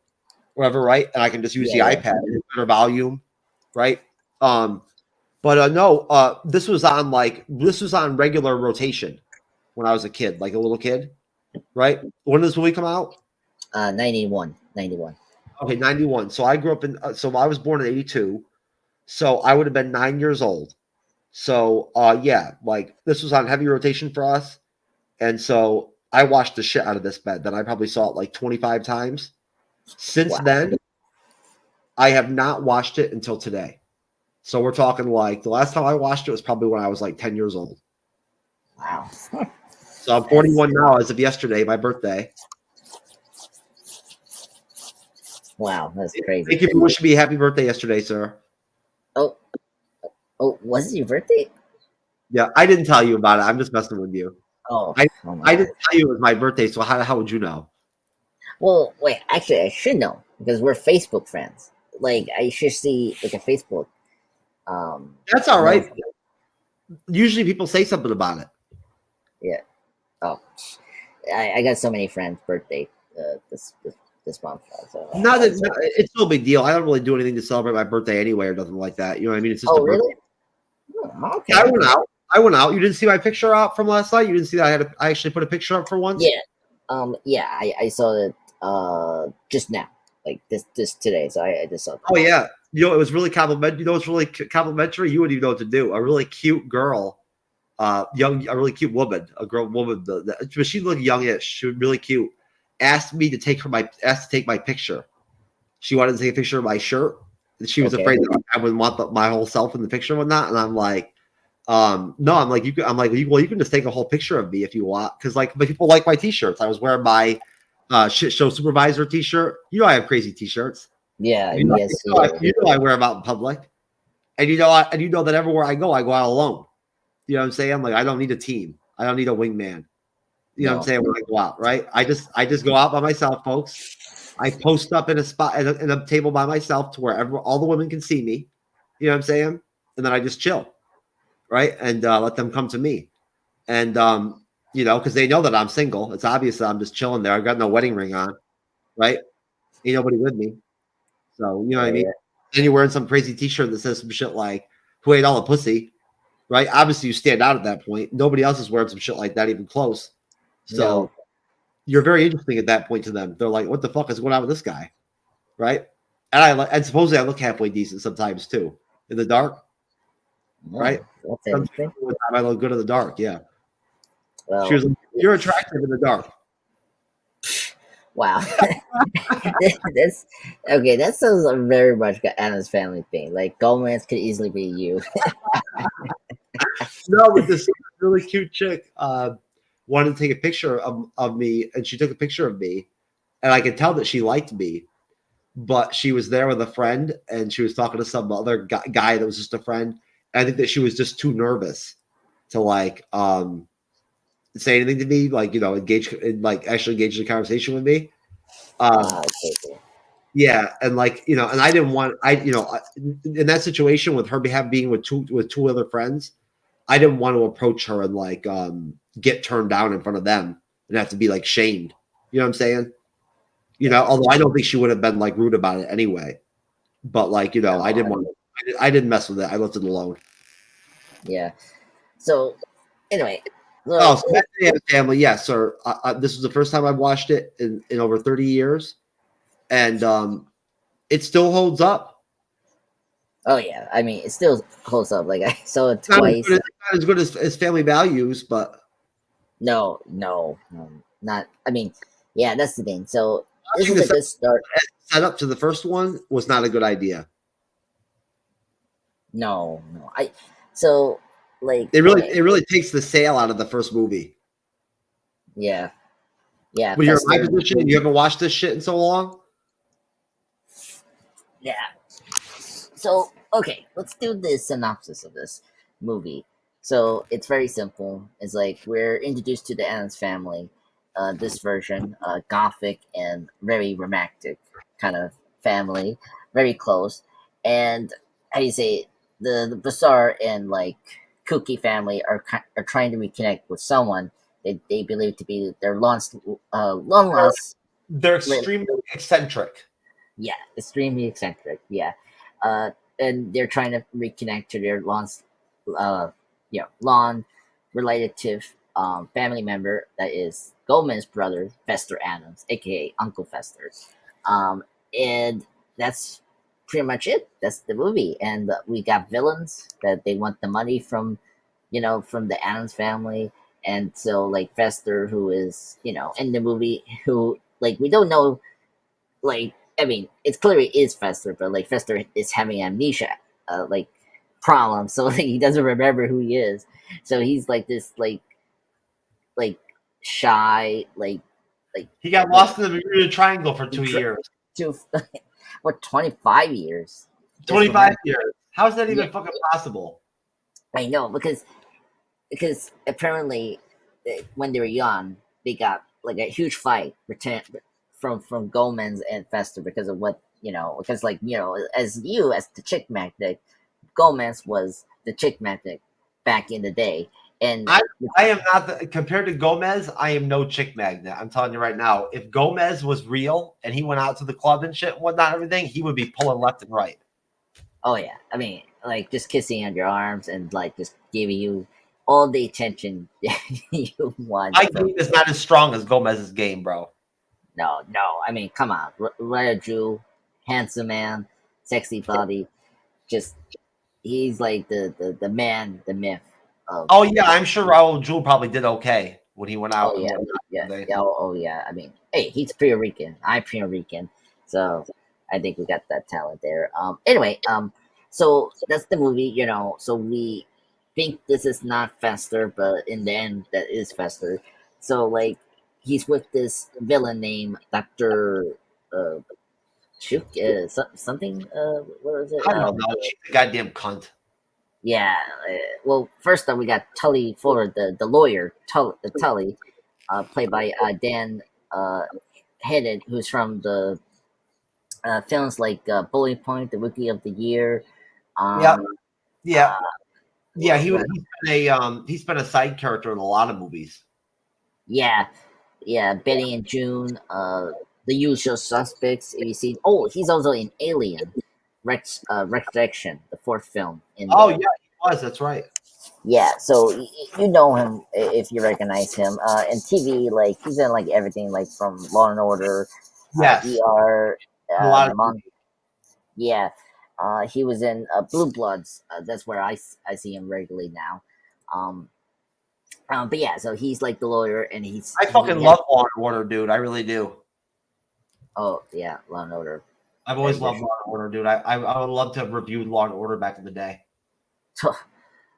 wherever, right? And I can just use the Yeah, yeah. iPad at better volume, right? Um, but no, this was on regular rotation when I was a kid, like a little kid, right? When did this movie come out? 91, 91. Okay, 91. So I grew up so I was born in 82. So I would have been 9 years old. So yeah, like this was on heavy rotation for us. And so I watched the shit out of this bed. Then I probably saw it like 25 times. Since Wow, then, I have not watched it until today. So we're talking like the last time I watched it was probably when I was like 10 years old. wow. So I'm That's 41 now as of yesterday, my birthday. wow. That's crazy. Thank you for wishing me a happy birthday yesterday, sir. Oh, oh, was it your birthday? Yeah, I didn't tell you about it. I'm just messing with you. Oh, I oh my I god. didn't tell you it was my birthday, so how would you know? Well, wait. Actually, I should know because we're Facebook friends. Like, I should see like a Facebook. That's all No, right. Usually people say something about it. yeah. Oh, I got so many friends' birthday this month. So Not I that was no, like, it's no big deal. I don't really do anything to celebrate my birthday anyway or nothing like that. You know what I mean? It's just a oh, birthday. really? Oh, I okay, went okay. out. I went out. You didn't see my picture out from last night. You didn't see that I actually put a picture up for once. Yeah. Yeah. I saw it. Just now, like this today. So I just saw Oh that. yeah. You know, it was really complimentary. You know, it's really complimentary. You wouldn't even know what to do. A really cute girl, a really cute woman, woman. But she looked youngish. She was really cute. Asked to take my picture. She wanted to take a picture of my shirt. She was Okay. afraid that I wouldn't want my whole self in the picture and whatnot. And I'm like, no, I'm like, you can just take a whole picture of me if you want. Cause like, but people like my t-shirts. I was wearing my shit show supervisor t-shirt. You know, I have crazy t-shirts. Yeah. Yes, you do. You know I wear them out in public. And you know that everywhere I go out alone. You know what I'm saying? Like, I don't need a team. I don't need a wingman. You know what I'm No. saying? When I go out, right? I just go out by myself, folks. I post up in a spot in a table by myself to where all the women can see me. You know what I'm saying? And then I just chill, right? And let them come to me. And you know, because they know that I'm single. It's obvious that I'm just chilling there. I've got no wedding ring on, right? Ain't nobody with me. So you know what I Yeah. mean? Yeah. Then you're wearing some crazy t-shirt that says some shit like "Who ate all the pussy?" Right? Obviously, you stand out at that point. Nobody else is wearing some shit like that, even close. So No. you're very interesting at that point to them. They're like, "What the fuck is going on with this guy?" Right? And supposedly I look halfway decent sometimes too in the dark. Right? No, that's Sometimes interesting. I look good in the dark. Yeah. She Well, was like, "You're attractive in the dark." wow. That's okay. That sounds very much like Addams Family thing. Like Gomez could easily be you. No, but this really cute chick wanted to take a picture of me, and she took a picture of me, and I could tell that she liked me, but she was there with a friend, and she was talking to some other guy that was just a friend. And I think that she was just too nervous to like say anything to me, like actually engage in a conversation with me. Okay, okay. Yeah, and and I didn't want in that situation with her being with two other friends, I didn't want to approach her and get turned down in front of them and have to be like shamed. You know what I'm saying? Yeah. Although I don't think she would have been like rude about it anyway. But No, I didn't want. I didn't mess with it. I left it alone. yeah. So anyway, Oh, so so that's the Addams Family. Yes, sir. This was the first time I've watched it in over 30 years, and it still holds up. oh yeah, I mean it still holds up. Like I saw it It's not as twice. good as Family Values, but No, no, no, not. I mean, yeah, that's the thing. So this watching is the a good start. setup to the first one was not a good idea. No, no. So like It really takes the sale out of the first movie. yeah, yeah, When you're in my Fester. position and you haven't watched this shit in so long, Yeah. So okay, let's do the synopsis of this movie. So it's very simple. It's like we're introduced to the Addams family. This version, gothic and very romantic kind of family, very close. And how do you say the bizarre and like kooky family are trying to reconnect with someone they believe to be their long lost. they're extremely eccentric. Yeah, extremely eccentric. Yeah, and they're trying to reconnect to their uh, long relative family member that is Gomez's brother, Fester Addams, aka Uncle Fester. And that's pretty much it. That's the movie, and we got villains that they want the money from, from the Addams family. And so, like Fester, who is in the movie, who like we don't know, like I mean, it's clearly is Fester, but like Fester is having amnesia, like problem, so like, he doesn't remember who he is. So he's like this, like shy, like He got what lost in the Bermuda Triangle for 2 years. two, what 25 years? Just 25 remember, years. How is that yeah, even fucking possible? I know because apparently when they were young, they got like a huge fight from Gomez and Fester because of what because like as the chick magnet, Gomez was the chick magnet back in the day, and I I am not compared to Gomez. I am no chick magnet. I'm telling you right now. If Gomez was real and he went out to the club and shit and whatnot, everything, he would be pulling left and right. oh yeah, I mean like just kissing on your arms and like just giving you all the attention you want My from. game is not as strong as Gomez's game, bro. No, I mean come on, Raul, handsome man, sexy body, just he's like the man, the myth of. Oh yeah, I'm sure Raul Julia probably did okay when he went Oh out and yeah, whatnot. yeah, They- yeah. Oh yeah. I mean, hey, he's Puerto Rican. I'm Puerto Rican, so I think we got that talent there. Anyway, so that's the movie. So we think this is not Fester, but in the end, that is Fester. So like, he's with this villain named Doctor. Uh, Shoot, something. What was it? I don't know. She's a goddamn cunt. Yeah. Well, first up, we got Tully Ford, the lawyer, Tully, played by Dan Headed, who's from the films like Bully Point, The Rookie of the Year. Yeah, Um, yeah, uh, yeah. He was. what? He's been a side character in a lot of movies. Yeah, yeah. Betty and June. The Usual Suspects. If you see, oh, he's also in Alien, Resurrection, the fourth film in Oh yeah, the. he was. That's right. Yeah, so you know him if you recognize him. In TV, like he's in like everything, like from Law and Order, Yes, ER, a lot the of Mon. Yeah, he was in Blue Bloods. That's where I see him regularly now. Um, but yeah, so he's like the lawyer, and I fucking he has. love Law and Order, dude. I really do. Oh yeah, Law and Order, I've very always good. loved Law and Order, dude. I would love to have reviewed Law and Order back in the day.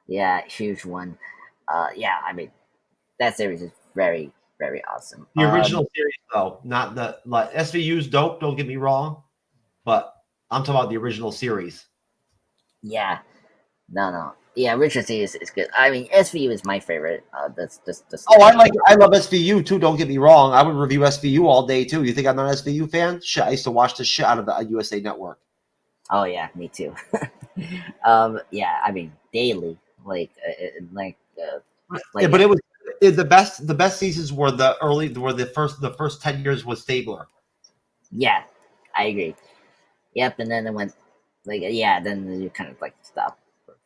Yeah, huge one. Yeah, I mean that series is very awesome. The original series, though, not the like SVU's dope. Don't get me wrong, but I'm talking about the original series. Yeah, no. Yeah, Richard C is good. I mean, SVU is my favorite. That's just Oh, like you know. I love SVU too. Don't get me wrong. I would review SVU all day too. You think I'm not an SVU fan? Shit, I used to watch the shit out of the USA Network. Oh yeah, me too. Yeah, I mean daily, Yeah, like but yeah, it was the best seasons were the first 10 years was Stabler. yeah, I agree. Yep, and then it went like yeah, then you kind of like stop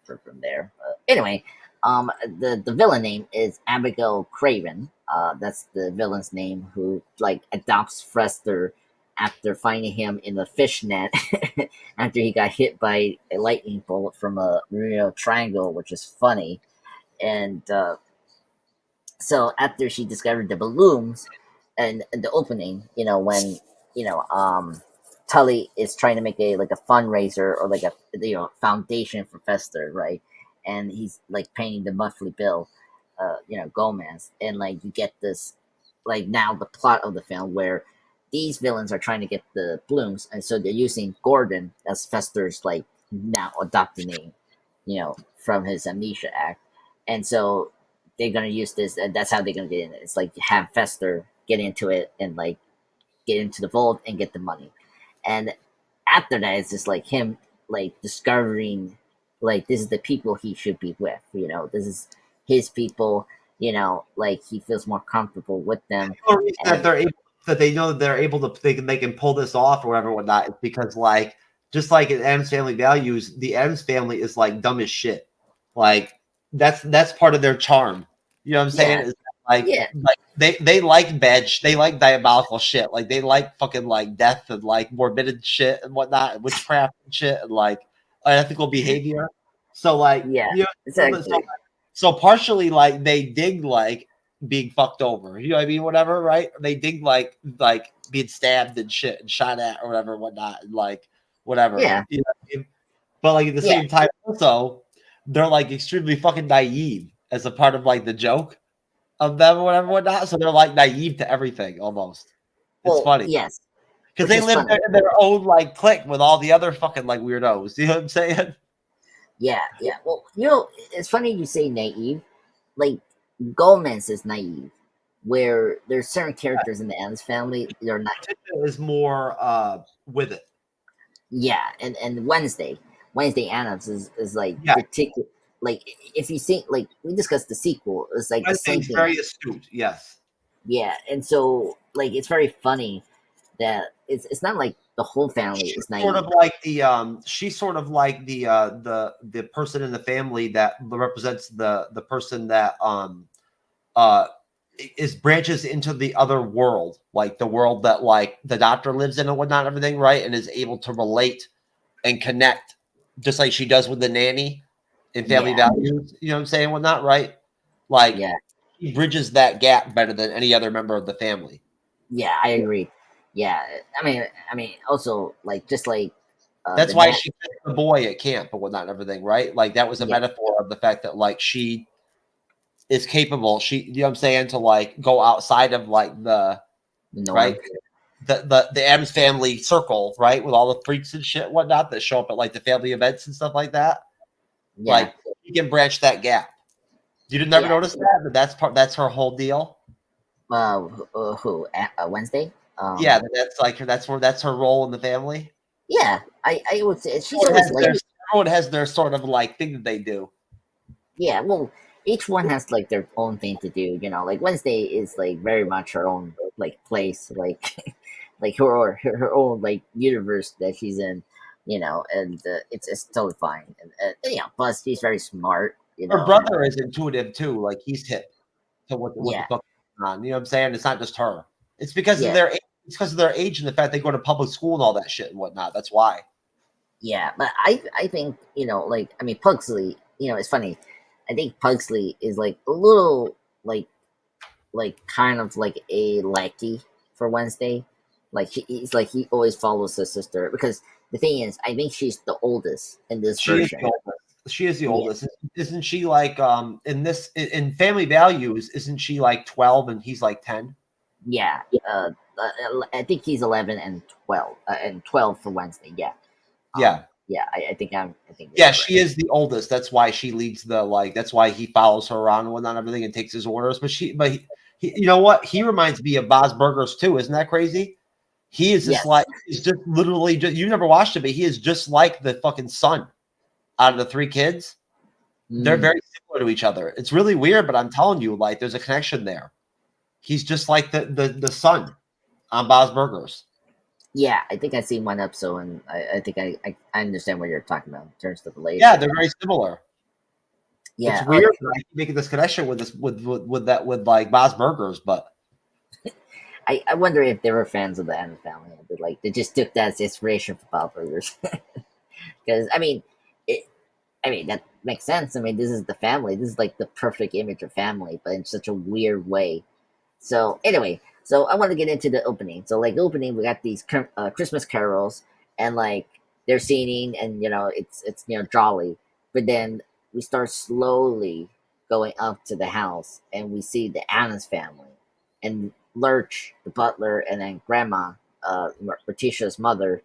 from there. Anyway, the villain name is Abigail Craven. That's the villain's name who like adopts Fester after finding him in the fishnet after he got hit by a lightning bolt from a Bermuda Triangle, which is funny. And so after she discovered the balloons and the opening, when Tully is trying to make a like a fundraiser or like a foundation for Fester, right? And he's like painting the monthly bill, Gomez, and like you get this like now the plot of the film where these villains are trying to get the blooms, and so they're using Gordon as Fester's like now adopted name, from his Amnesia Act, and so they're gonna use this, and that's how they're gonna get in it. It's like have Fester get into it and like get into the vault and get the money, and after that, it's just like him like discovering like this is the people he should be with. This is his people. Like he feels more comfortable with them, The reason that and they know that they're able to they can pull this off or whatever whatnot is because like just like in Adams Family Values, the Adams family is like dumb as shit. Like that's part of their charm. You know what I'm saying? yeah, Is like yeah, they like they like diabolical shit. Like they like fucking like death and like morbid shit and whatnot, and witchcraft and shit and like unethical behavior. So like yeah, so, exactly. so partially like they dig like being fucked over. You know what I mean? Whatever, right? They dig like being stabbed and shit and shot at or whatever, whatnot, and like whatever. Yeah, You know what I mean? But like at the yeah, same time, also they're like extremely fucking naive as a part of like the joke of them or whatever, whatnot. So they're like naive to everything almost. It's well, funny yes, because which they is live funny. in their own like clique with all the other fucking like weirdos. You know what I'm saying? Yeah. Well, it's funny you say naive. Like Gomez is naive, where there's certain characters in the Addams family they're not. Morticia is more with it. Yeah, and Wednesday Addams is like Yeah, particular. Like if you think like we discussed the sequel, it's like the same Wednesday's thing. very astute. Yes. Yeah, and so like it's very funny that it's not like the whole family She's is sort of naive. like she's sort of like the person in the family that represents the person that uh is branches into the other world, like the world that like the doctor lives in and whatnot, everything, right? And is able to relate and connect just like she does with the nanny in Family Yeah, Values, you know what I'm saying, whatnot, right? Like yeah, he bridges that gap better than any other member of the family. yeah. I agree. Yeah, I mean, also like just like That's the why nat. she picked the boy at camp and whatnot and everything, right? Like that was a Yeah, metaphor of the fact that like she is capable, you know what I'm saying, to like go outside of like the the right norm. the Addams family circle, right? With all the freaks and shit, whatnot, that show up at like the family events and stuff like that. Yeah, Like you can branch that gap. You did never yeah. notice that? That's her whole deal. Who? Wednesday? Yeah, that's like that's her role in the family. Yeah, I would say she's Everyone always has like. their everyone has their sort of like thing that they do. Yeah, well, each one has like their own thing to do. Like Wednesday is like very much her own like place, like like her own like universe that she's in. And it's totally fine. And plus she's very smart. Her brother is intuitive too. Like he's hip to what the Yeah, fuck is going on. You know what I'm saying? It's not just her. It's because of yeah, their it's because of their age and the fact they go to public school and all that shit and whatnot. That's why. yeah. But I think like I mean Pugsley. It's funny. I think Pugsley is like a little kind of like a lackey for Wednesday. Like he's like he always follows his sister because the thing is, I think she's the oldest in this She is version. the oldest. She is the Yeah, oldest. Isn't she like in Family Values? Isn't she like 12 and he's like 10? yeah. I think he's 11 and 12, and 12 for Wednesday. Yeah, Yeah. yeah. I think you're Yeah, correct. she is the oldest. That's why she leads the that's why he follows her around and whatnot, everything and takes his orders. But he you know what? He reminds me of Boz Burgers too. Isn't that crazy? He is just like Yes. he's just literally you never watched it, but he is just like the fucking son out of the three kids. They're Mm, very similar to each other. It's really weird, but I'm telling you, like there's a connection there. He's just like the son on Bob's Burgers. yeah, I think I seen one episode, and I think I understand what you're talking about in terms of the Yeah, relationship. they're very similar. It's Yeah. Oh, weird that I keep making this connection with this with like Bob's Burgers, but I wonder if they were fans of the Addams Family. They just took that as inspiration for Bob Burgers. Because it, that makes sense. I mean, this is the family. This is like the perfect image of family, but in such a weird way. So anyway, so I want to get into the opening. So like opening, we got these Christmas carols, and like they're singing, and it's jolly. But then we start slowly going up to the house, and we see the Addams family, and Lurch, the butler, and then Grandma, Morticia's mother,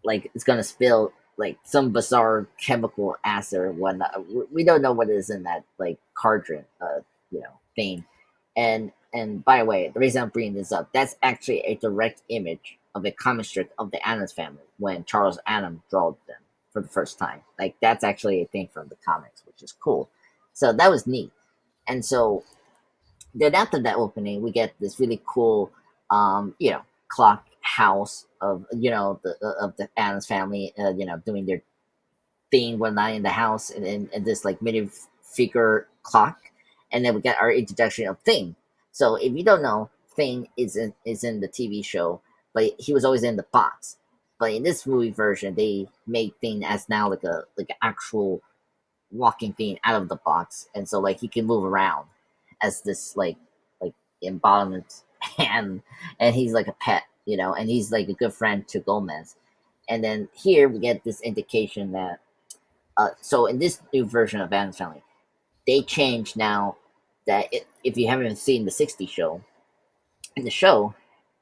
like it's gonna spill like some bizarre chemical acid or whatnot. We don't know what is in that like cauldron, thing. And by the way, the reason I'm bringing this up, that's actually a direct image of a comic strip of the Addams family when Charles Addams drew them for the first time. Like that's actually a thing from the comics, which is cool. So that was neat. And so then after that opening, we get this really cool, clock house of of the Addams family, doing their thing one night in the house, and this like mini figure clock, and then we get our introduction of Thing. So if you don't know, Thing is in the TV show, but he was always in the box. But in this movie version, they made Thing as now like an actual walking Thing out of the box, and so like he can move around as this like embodiment, and he's like a pet, and he's like a good friend to Gomez. And then here we get this indication that so in this new version of Addams Family, they changed now that if you haven't seen the '60s show, in the show,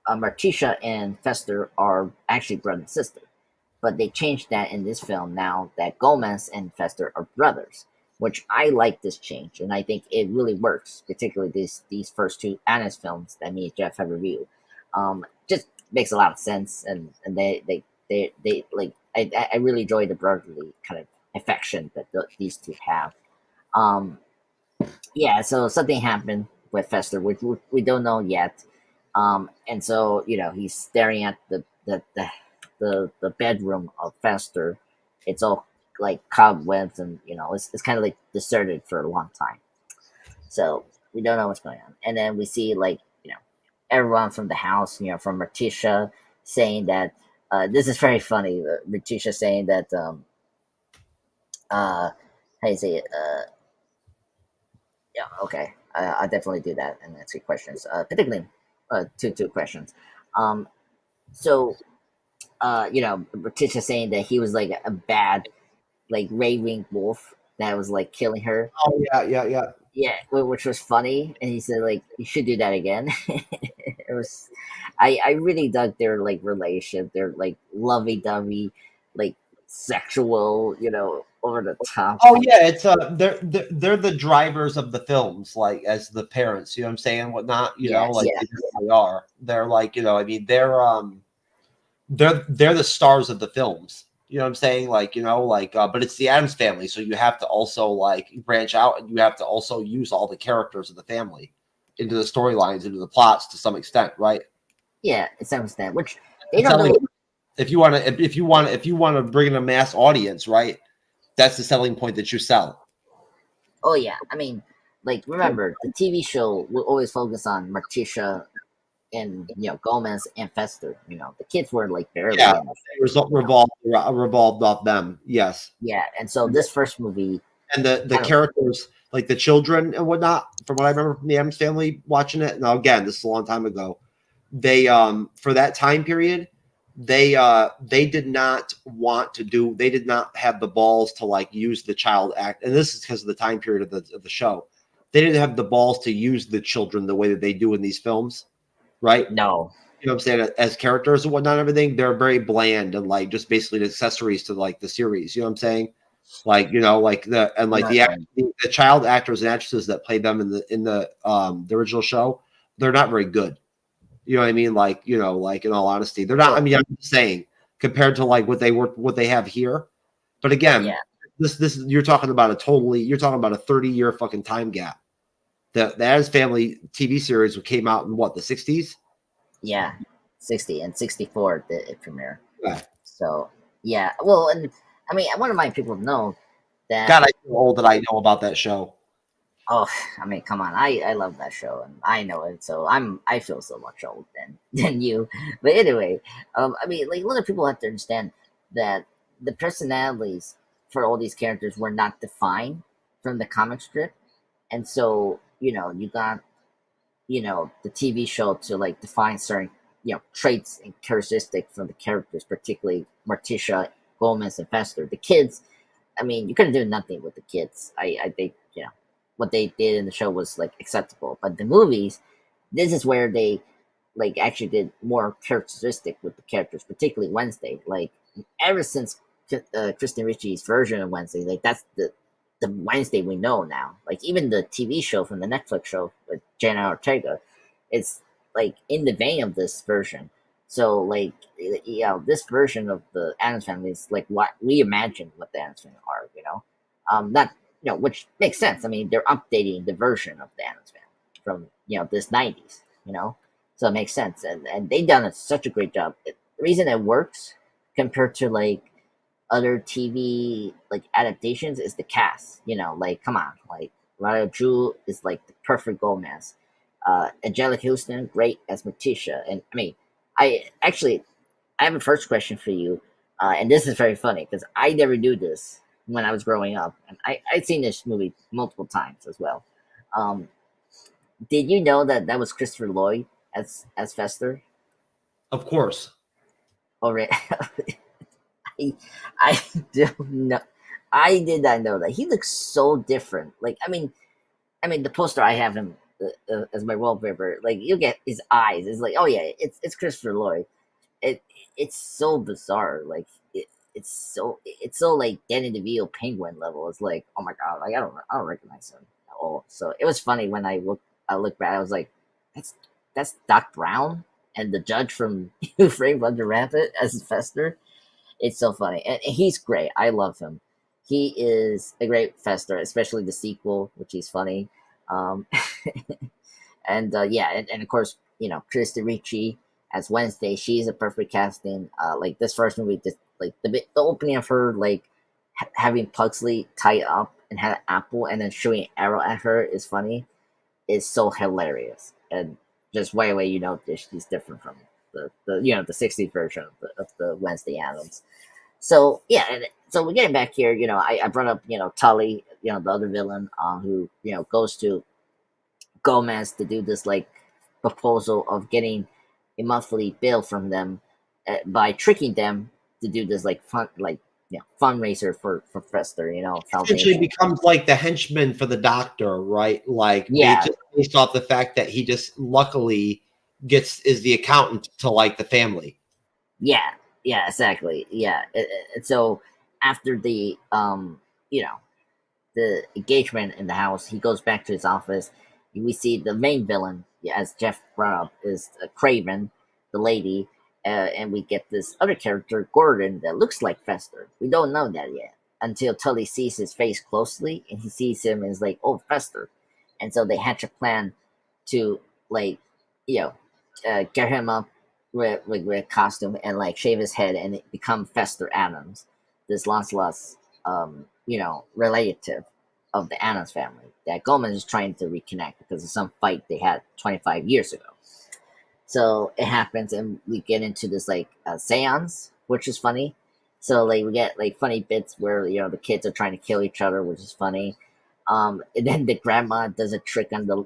Morticia and Fester are actually brother and sister, but they changed that in this film now that Gomez and Fester are brothers, which I like this change, and I think it really works, particularly these first two Addams films that me and Jeff have reviewed. Just makes a lot of sense, and they like I really enjoy the brotherly kind of affection that these two have. Um, yeah, so something happened with Fester, which we don't know yet. And so he's staring at the bedroom of Fester. It's all like cobwebs, and it's kind of like deserted for a long time. So we don't know what's going on. And then we see like everyone from the house, from Morticia saying that this is very funny. Morticia saying that how do you say it? Yeah, okay. I'll definitely do that and answer questions. Particularly two questions. Um, so Morticia saying that he was like a bad, like raving wolf that was like killing her. oh yeah. Yeah, which was funny, and he said like you should do that again. It was, I really dug their like relationship, their like lovey dovey, like sexual, over the top. Oh yeah, it's they're the drivers of the films, like as the parents, you know what I'm saying, whatnot, Yes, like they are. They're like, I mean, they're the stars of the films. You know what I'm saying? Like, but it's the Addams family, so you have to also like branch out and you have to also use all the characters of the family into the storylines, into the plots to some extent, right? yeah, it's understand. Which they It's don't selling really. if you want to bring in a mass audience, right? That's the selling point that you sell. Oh yeah, I mean, like remember the TV show will always focus on Morticia and Gomez and Fester. The kids were like Yeah, barely in the show. result revolved off them. Yes, Yeah, and so this first movie and the kind of characters, like the children and whatnot, from what I remember from the Addams Family watching it. Now again, this is a long time ago. They for that time period, they did not want to do. They did not have the balls to like use the child act, and this is because of the time period of the show. They didn't have the balls to use the children the way that they do in these films, right? no, You know what I'm saying? As characters and whatnot, everything, they're very bland and like just basically accessories to like the series. You know what I'm saying? Like, like you know what I'm saying? the child actors and actresses that played them in the original show, they're not very good. You know what I mean? Like, like in all honesty, they're not. I Well, mean, I'm just saying compared to like what they have here. But yeah, again, this you're talking about a 30-year fucking time gap. The Addams Family TV series came out in what, the 60s? yeah, 60 and 64 the premiere. Yeah. So yeah, well, and I mean, I want to mind people know that. God, I feel old that I know about that show. Oh, I mean, come on, I love that show and I know it, so I feel so much old than than you. But anyway, I mean, like a lot of people have to understand that the personalities for all these characters were not defined from the comic strip, and so you got the TV show to like define certain traits and characteristics from the characters, particularly Morticia, Gomez, and Fester. The kids, I mean, you couldn't do nothing with the kids. I think what they did in the show was like acceptable, but the movies, this is where they like actually did more characteristic with the characters, particularly Wednesday. Like ever since Kristen Ritchie's version of Wednesday, like that's the Wednesday we know now. Like even the TV show from the Netflix show with Jenna Ortega, it's like in the vein of this version. So like this version of the Addams Family is like what we imagine what the Addams Family are. Not which makes sense. I mean, they're updating the version of the Addams Family from this '90s. So it makes sense, and they done such a great job. The reason it works compared to like other TV like adaptations is the cast. Like come on, like Raul Julia is like the perfect Gomez. Anjelica Huston, great as Morticia, and I mean, I have a first question for you, and this is very funny because I never knew this when I was growing up, and I'd seen this movie multiple times as well. Um, did you know that that was Christopher Lloyd as Fester? Of course. Already, I, I don't know. I did not know that he looks so different. Like I mean, the poster I have him as my wallpaper. Like you get his eyes. It's like, oh yeah, it's Christopher Lloyd. It it's so bizarre. Like it's so like Danny DeVito Penguin level. It's like, oh my god, like I don't recognize him at all. So it was funny when I looked back. I was like, that's Doc Brown and the judge from Who Framed Roger Rabbit as Fester. It's so funny, and he's great. I love him. He is a great Fester, especially the sequel, which is funny. Um, and yeah, and of course, Krista Ricci as Wednesday. She's a perfect casting. Like this first movie, like the opening of her like having Pugsley tied up and had an apple, and then shooting an arrow at her is funny. Is so hilarious, and just right away she's different from the '60s version of the Wednesday Addams. So yeah, and so we're getting back here. I brought up Tully, the other villain, who goes to Gomez to do this like proposal of getting a monthly bill from them by tricking them to do this like fundraiser for Fester, Essentially foundation. becomes like the henchman for the doctor, right? Like Yeah, based off the fact that he just luckily is the accountant to like the family. yeah, yeah, exactly. Yeah, and so after you know the engagement in the house, he goes back to his office. We see the main villain, yeah, as Jeff brought up, is Craven, the lady, and we get this other character, Gordon, that looks like Fester. We don't know that yet until Tully sees his face closely, and he sees him and is like, "Oh, Fester," and so they hatch a plan to like, you know, get him up with a costume and like shave his head and become Fester Addams, this Lancelot's relative. of the Addams family that Gomez is trying to reconnect because of some fight they had 25 years ago. So it happens, and we get into this like seance, which is funny. So like we get like funny bits where the kids are trying to kill each other, which is funny. And then the grandma does a trick on the,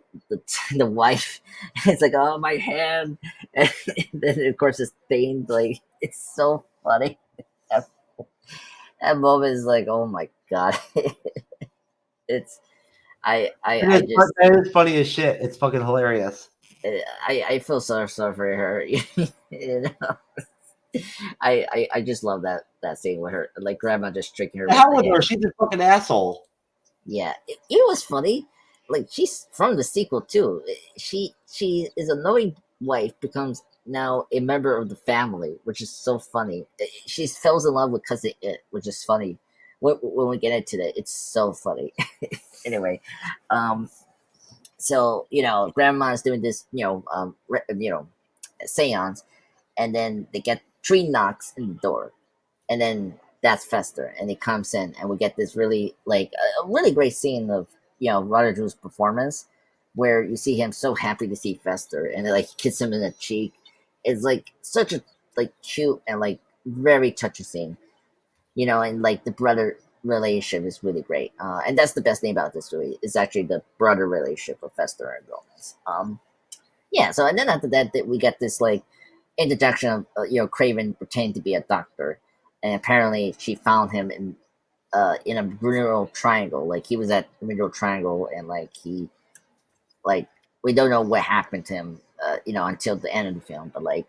the wife. It's like, oh, my hand, and then of course it's stained. Like it's so funny. That, that moment is like, oh my god, it's I just That is funny as shit. It's fucking hilarious. I feel so sorry for her. you know? I just love that scene with her, like grandma just tricking her The with hell the with her. hand. She's a fucking asshole. Yeah, it was funny. Like she's from the sequel too. She is a knowing wife becomes now a member of the family, which is so funny. She falls in love with cousin It, which is funny. When we get into that, it's so funny. Anyway, um, so grandma's doing this, seance, and then they get three knocks in the door, and then that's Fester, and he comes in, and we get this really like a really great scene of Roger Drew's performance, where you see him so happy to see Fester, and like he kisses him in the cheek. It's like such a like cute and like very touching scene, and like the brother relationship is really great, and that's the best thing about this movie is actually the brother relationship of Fester and Gomez. Yeah, so and then after that, we get this like introduction of Craven pretending to be a doctor, and apparently she found him in a Bermuda Triangle. Like he was at Bermuda Triangle, and like he like we don't know what happened to him, until the end of the film. But like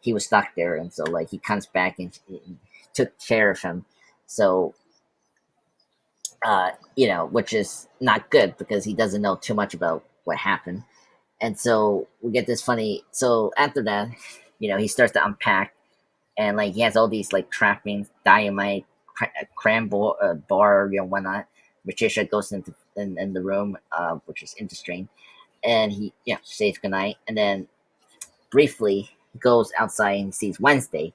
he was stuck there, and so like he comes back and took care of him. So which is not good because he doesn't know too much about what happened. And so we get this funny. So after that, he starts to unpack, and like he has all these like trappings, dynamite, cram bar, whatnot. Morticia goes in the room, which is interesting, and he says goodnight, and then briefly he goes outside and sees Wednesday,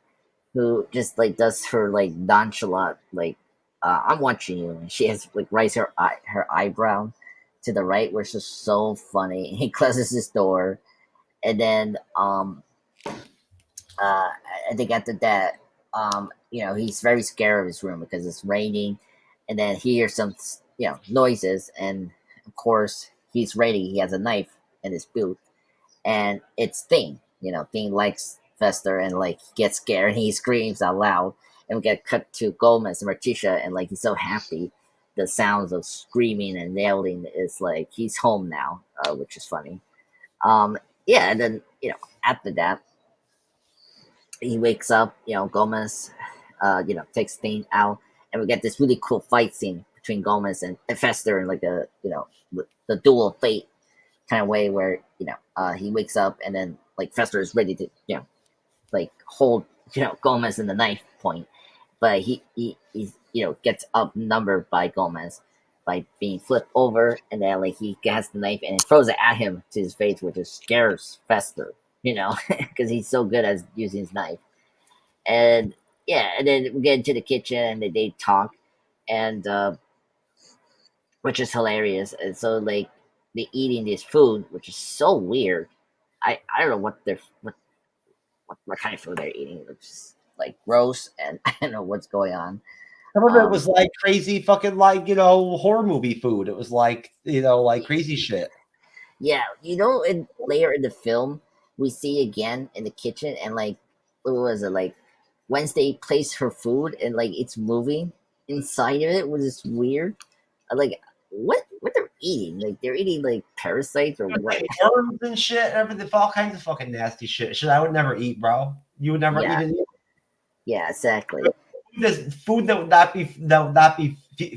who just like does her like nonchalant like I'm watching you, and she has like raised her eyebrow to the right, which is so funny. He closes his door, and then uh, I think after that, he's very scared of his room because it's raining, and then he hears some, noises, and of course he's ready. He has a knife in his boot, and it's Thing. Thing likes Fester, and like he gets scared, and he screams out loud, and we get cut to Gomez and Morticia, and like he's so happy. The sounds of screaming and yelling is like he's home now, which is funny. Yeah, and then after that he wakes up, Gomez, takes Thing out, and we get this really cool fight scene between Gomez and Fester in like a, the duel of fate kind of way where, he wakes up, and then like Fester is ready to, like hold, Gomez in the knife point, but he's, gets outnumbered by Gomez by being flipped over, and then like he gets the knife and throws it at him to his face, which just scares Fester, because he's so good at using his knife. And yeah, and then we get into the kitchen, and they talk, and which is hilarious. And so like they're eating this food, which is so weird. I don't know what kind of food they're eating. It's just like gross, and I don't know what's going on. Some of it Um, was like crazy fucking like, horror movie food. It was like, like crazy shit. yeah, in later in the film, we see again in the kitchen, and like what was it like? Wednesday placed her food, and like it's moving inside of it, which is weird. Like what they're eating? Like they're eating like parasites or what? Worms and shit, everything, all kinds of fucking nasty shit. I would never eat, bro. You would never eat Yeah, it. yeah, exactly. There's food that would not be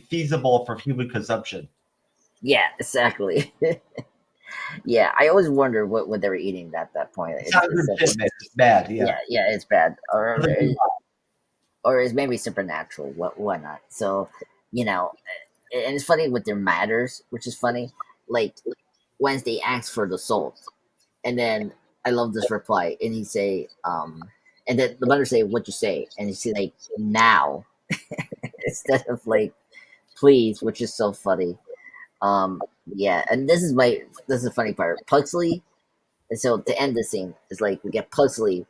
feasible for human consumption. Yeah, exactly. Yeah, I always wonder what they were eating at that point. It's not It's good such shit, man. It's bad. Yeah. yeah, yeah, it's bad, or it's maybe supernatural, whatnot. So, you know, and it's funny with their matters, which is funny. Like Wednesday asks for the salt, and then I love this reply, and he say, and then the mother say, "What you say?" And he say like, "Now," instead of like, "Please," which is so funny. Yeah, and this is the funny part. Pugsley, and so to end the scene is like we get Pugsley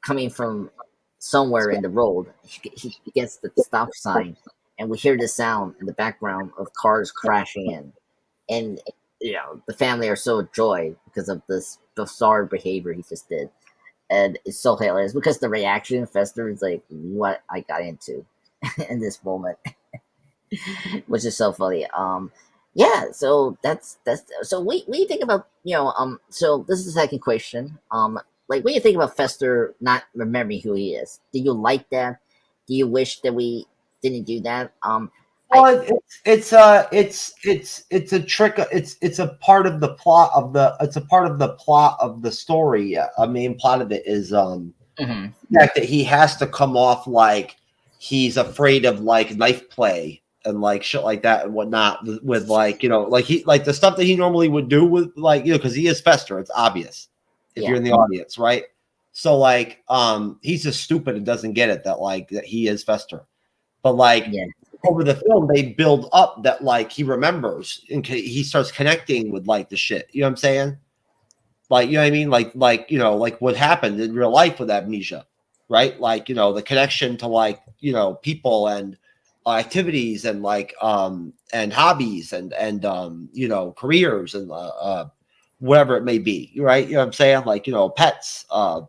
coming from somewhere in the road. He gets the stop sign, and we hear the sound in the background of cars crashing in, and the family are so joyed because of this bizarre behavior he just did, and it's so hilarious because the reaction Fester is like, "What I got into in this moment," which is so funny. Yeah, so that's so we think about so this is the second question. Like when you think about Fester not remembering who he is, do you like that? Do you wish that we didn't do that? I Well, it's a trick. It's a part of the plot of the. It's a part of the plot of the story. A main plot of it is Mhm. the fact that he has to come off like he's afraid of like knife play and like shit like that and whatnot with like like he like the stuff that he normally would do with like because he is Fester. It's obvious if Yeah, you're in the audience, right? So like he's just stupid and doesn't get it that like that he is Fester, but like yeah, over the film they build up that like he remembers and he starts connecting with like the shit. You know what I'm saying? Like, you know what I mean? Like what happened in real life with amnesia, right? Like, the connection to like, people and activities and like and hobbies and careers and whatever it may be, right? You know what I'm saying? Like, pets,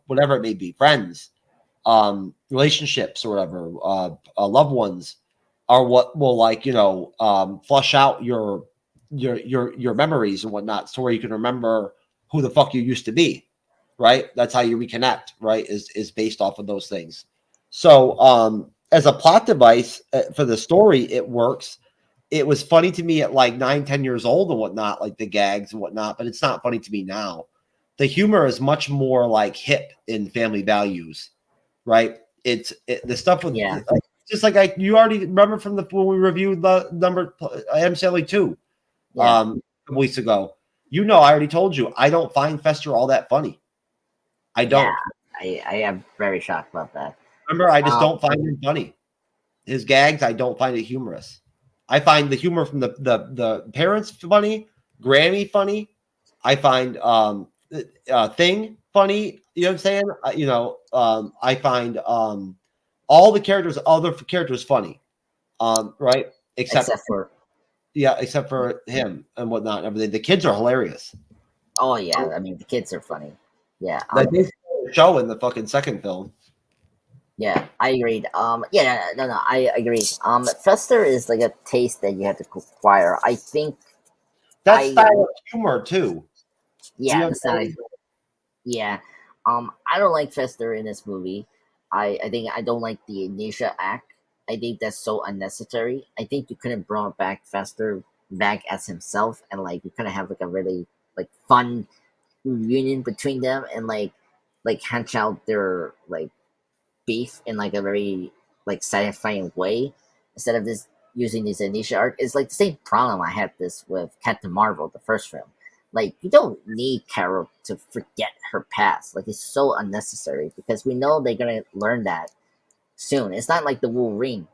whatever it may be, friends, relationships or whatever, loved ones are what will like, flush out your memories and whatnot, so where you can remember who the fuck you used to be, right? That's how you reconnect, right? Is based off of those things. So, as a plot device for the story, it works. It was funny to me at like 9, 10 years old and whatnot, like the gags and whatnot, but it's not funny to me now. The humor is much more like hip in Family Values, right? The stuff with yeah, just like you already remember from the when we reviewed the number MCU 2 yeah, weeks ago. I already told you I don't find Fester all that funny. I yeah. don't. I am very shocked about that. Remember, I just Um, don't find him funny. His gags, I don't find it humorous. I find the humor from the parents funny, Grammy funny. I find Thing funny. You know what I'm saying? I find all the characters, other characters funny. Right? Except except for except for him and whatnot and everything. The kids are hilarious. oh yeah, I mean the kids are funny. Yeah, Like they show in the fucking second film. yeah, I agreed. Yeah, no, I agree. Fester is like a taste that you have to acquire. I think That I, style of humor too. You yeah, know what that's I'm not, saying? yeah. I don't like Fester in this movie. I think I don't like the Anisha act. I think that's so unnecessary. I think you couldn't bring back Fester back as himself, and like you couldn't have like a really like fun reunion between them, and like hatch out their like beef in like a very like satisfying way instead of this using this initial arc. It's like the same problem I had this with Captain Marvel, the first film. Like you don't need Carol to forget her past. Like it's so unnecessary because we know they're gonna learn that soon. It's not like the Wolverine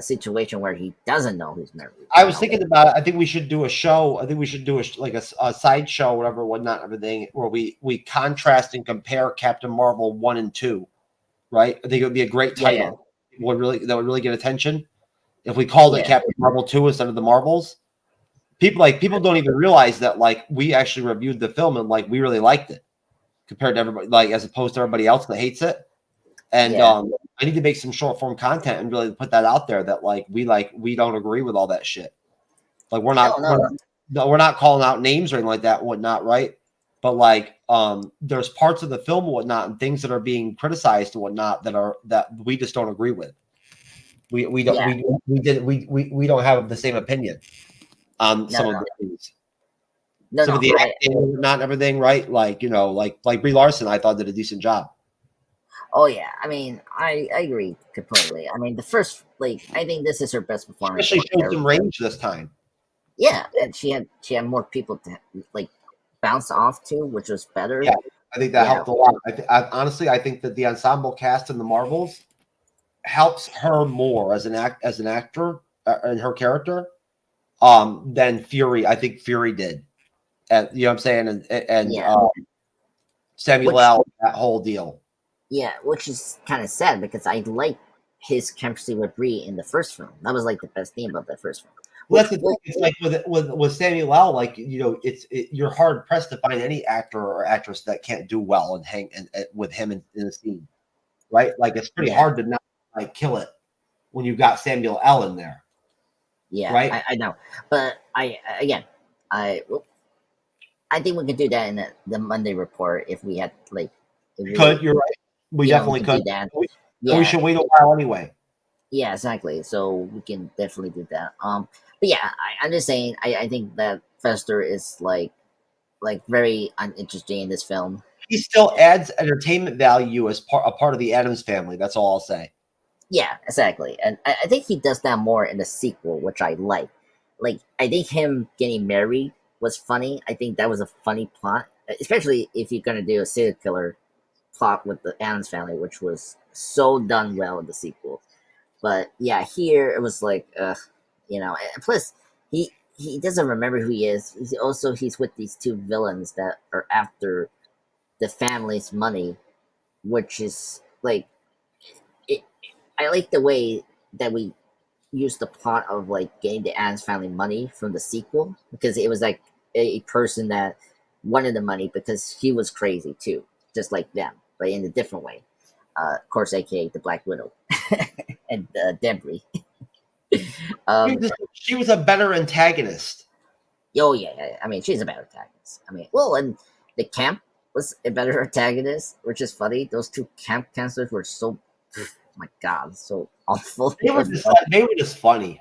situation where he doesn't know his memories. I was thinking about it. I think we should do a show. I think we should do a side show, whatever, whatnot, everything, where we contrast and compare Captain Marvel 1 and 2. Right? I think it would be a great Yeah, yeah, title. That would really get attention if we called it yeah. Captain Marvel 2 instead of the Marvels. People don't even realize that like we actually reviewed the film and like we really liked it compared to everybody, like as opposed to everybody else that hates it. And Yeah. I need to make some short form content and really put that out there that we don't agree with all that shit. Like No, no, no. we're not calling out names or anything like that and whatnot, right? But like there's parts of the film and whatnot and things that are being criticized and whatnot that we just don't agree with. We don't Yeah. we don't have the same opinion on No, some of no, the things. no, Some no. of the I acting, not everything, right? Like like Brie Larson, I thought did a decent job. oh yeah. I mean, I agree completely. I mean, the first like I think this is her best performance Especially for showed Carol. some range this time. Yeah, and she had more people to like bounce off to, which was better. Yeah, I think that Yeah, helped a lot. Honestly, I think that the ensemble cast in the Marvels helps her more as an actor and her character than Fury. I think Fury did. And you know what I'm saying? And Yeah, Samuel which L. That whole deal. yeah, which is kind of sad because I like his chemistry with Brie in the first film. That was like the best thing about the first film. Well, Which that's the thing. well, It's like with Samuel L. Like you're hard pressed to find any actor or actress that can't do well and hang with him in the scene, right? Like it's pretty yeah, hard to not like kill it when you've got Samuel L. in there, yeah, right? I know, but again, well, I think we could do that in the Monday report if we had like if You could. we You're right. We we definitely could could. do that. We Yeah, should wait a while anyway. yeah, exactly. So we can definitely do that. But yeah, I'm just saying. I think that Fester is like very uninteresting in this film. He still adds entertainment value as a part of the Addams family. That's all I'll say. Yeah, exactly. And I think he does that more in the sequel, which I like. Like, I think him getting married was funny. I think that was a funny plot, especially if you're going to do a serial killer plot with the Addams family, which was so done well in the sequel. But yeah, here it was like, and plus, he doesn't remember who he is. He's with these two villains that are after the family's money, which is like, it, I like the way that we used the plot of like getting the Addams family money from the sequel because it was like a person that wanted the money because he was crazy too, just like them, but in a different way. Of course, aka the Black Widow and Debris. um, She was a better antagonist. oh yeah, I mean she's a better antagonist. I mean, well, and the camp was a better antagonist, which is funny. Those two camp counselors were so, my god, so awful. They were just funny.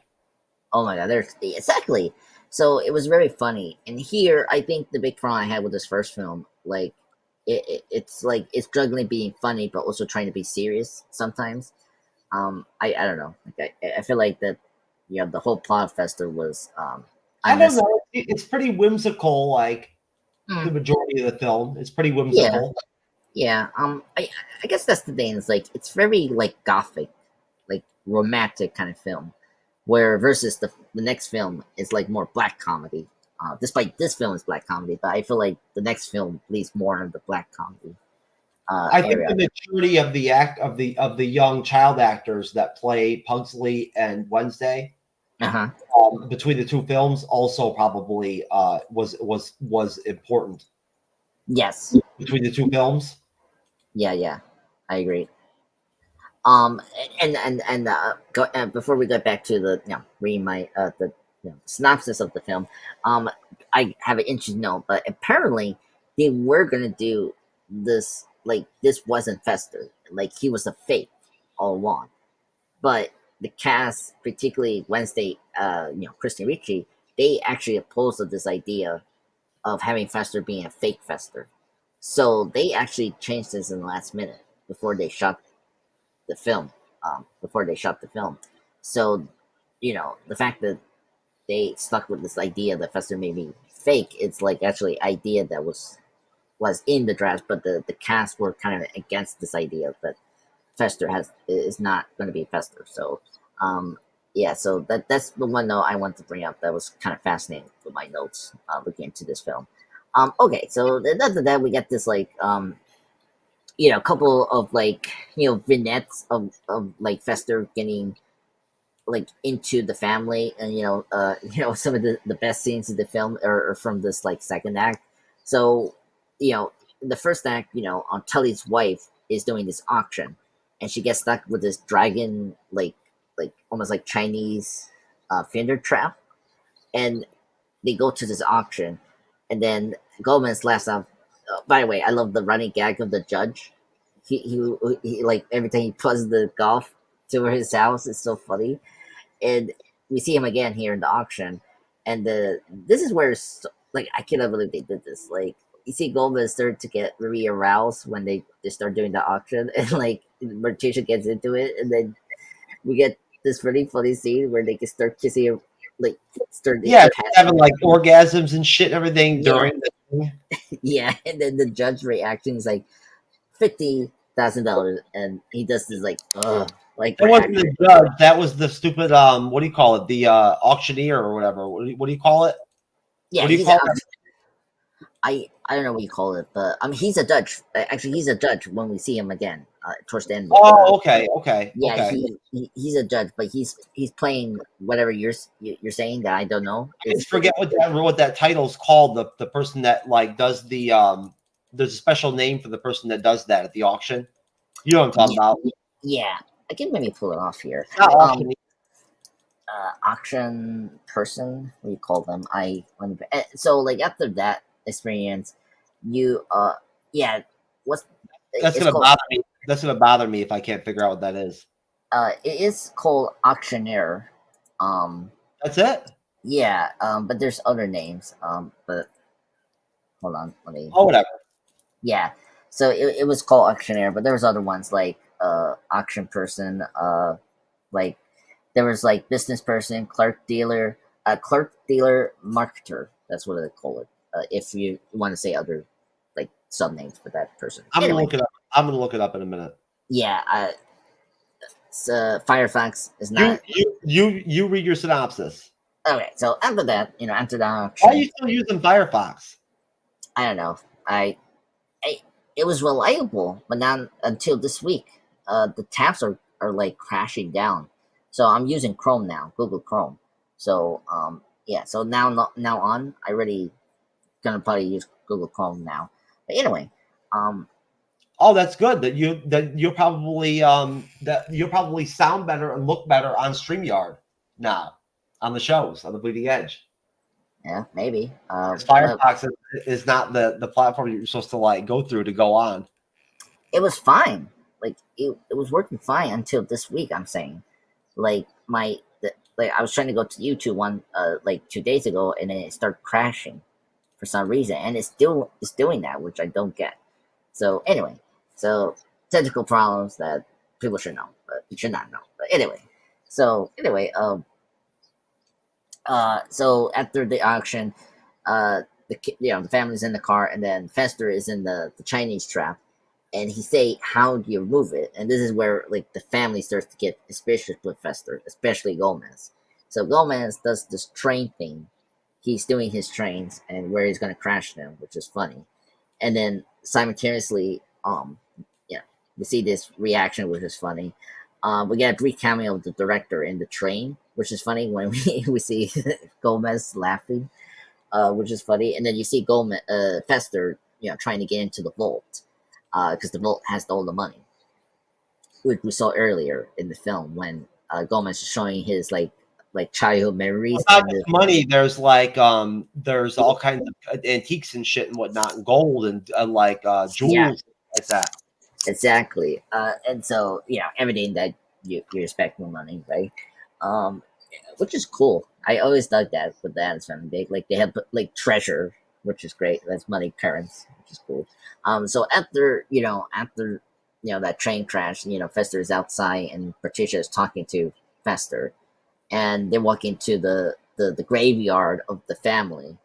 Oh my god, there's exactly. So it was very funny. And here, I think the big problem I had with this first film, like, it's like it's struggling being funny, but also trying to be serious sometimes. I don't know. Like, I feel like that, the whole plot of Fester was I don't unnecessary. know. It's pretty whimsical. Like the Mm, majority of the film, it's pretty yeah, whimsical. yeah. I guess that's the thing. It's like it's very like gothic, like romantic kind of film, where versus the next film is like more black comedy. Despite this film is black comedy, but I feel like the next film leads more on the black comedy I think area. the majority of the young child actors that play Pugsley and Wednesday Uh huh. between the two films also probably was important Yes. between the two films. Yeah. Yeah. I agree. Before we get back to the reading my the synopsis of the film, I have an interesting note, but apparently they were gonna do this like this wasn't Fester, like he was a fake all along, but the cast, particularly Wednesday, Christian Ricci, they actually opposed to this idea of having Fester being a fake Fester, so they actually changed this in the last minute before they shot the film before they shot the film. So, the fact that they stuck with this idea that Fester may be fake, it's like actually idea that was in the draft, but the cast were kind of against this idea that Fester is not going to be Fester. So, yeah, so that's the one note I wanted to bring up that was kind of fascinating with my notes looking into this film. Okay, so after that we get this like a couple of like vignettes of like Fester getting like into the family, and some of the best scenes of the film are from this like second act. So the first act, on Tully's wife is doing this auction, and she gets stuck with this dragon like almost like Chinese fender trap, and they go to this auction, and then Gomez laughs out. By the way, I love the running gag of the judge. He like every time he puts the golf to his house, it's so funny. And we see him again here in the auction, and this is where like I cannot believe they did this. Like you see Gomez start to get really aroused when they start doing the auction, and like Morticia gets into it, and then we get this really funny scene where they can start kissing, like start Yeah, having passing. like orgasms and shit and everything Yeah, during the thing. yeah, and then the judge reaction is like $50,000, and he does this like, ugh. like That we're wasn't actually. the judge. That was the stupid what do you call it? The auctioneer or whatever. What do you call it? Yeah, What do you he's a, call that? I don't know what you call it, but he's a judge. Actually, he's a judge when we see him again towards the end of the. Oh, okay, okay, Yeah, okay. he's a judge, but he's playing whatever you're saying that I don't know. I forget what that title's called. The person that like does the there's a special name for the person that does that at the auction. You know what I'm talking Yeah, about? yeah. I can maybe pull it off here. It's not auction. Auction person. What do you call them? So like after that experience, you yeah. What's That's it's gonna called? bother me. That's gonna bother me if I can't figure out what that is. It is called auctioneer. Um, That's it. yeah. But there's other names. But hold on, let me. Oh, whatever. Yeah. So it was called auctioneer, but there was other ones like auction person. Like there was like business person, clerk dealer, marketer. That's what they call it. If you want to say other like sub names for that person. I'm gonna Anyway, look it up. I'm gonna look it up in a minute. yeah. Firefox is You not you you read your synopsis. okay. So after that, after the Why are auction, you still using Firefox? I don't know. I it was reliable, but not until this week. The tabs are like crashing down. So I'm using Chrome now, Google Chrome. So yeah, so now on, I really gonna probably use Google Chrome now. But anyway, um Oh, that's good. That you'll probably sound better and look better on StreamYard now on the shows on the Bleeding Edge. yeah, maybe. Because But Firefox is not the platform you're supposed to like go through to go on. it was fine. Like it was working fine until this week. I'm saying, like like I was trying to go to YouTube like 2 days ago, and then it started crashing for some reason, and it's doing that, which I don't get. So anyway, so technical problems that people should know, but should not know. But anyway, so after the auction, the family's in the car, and then Fester is in the Chinese trap, and he say, "How do you remove it?" And this is where like the family starts to get suspicious with Fester, especially Gomez. So Gomez does this train thing. He's doing his trains and where he's gonna crash them, which is funny. And then simultaneously, yeah, we see this reaction, which is funny. We get a brief cameo of the director in the train, which is funny when we see Gomez laughing, which is funny. And then you see Gomez, Fester, trying to get into the vault, because the vault has all the money, which we saw earlier in the film when Gomez is showing his like childhood memories Without and just money, there's like there's all kinds of antiques and shit and whatnot, and gold and yeah, jewels like that. exactly. And so everything that you expect from money, right? Um, which is cool. I always dug that with the Addams Family. They have like treasure, which is great. That's money currents, which is cool. So after that train crash, Fester is outside and Patricia is talking to Fester, and they walk into the graveyard of the family.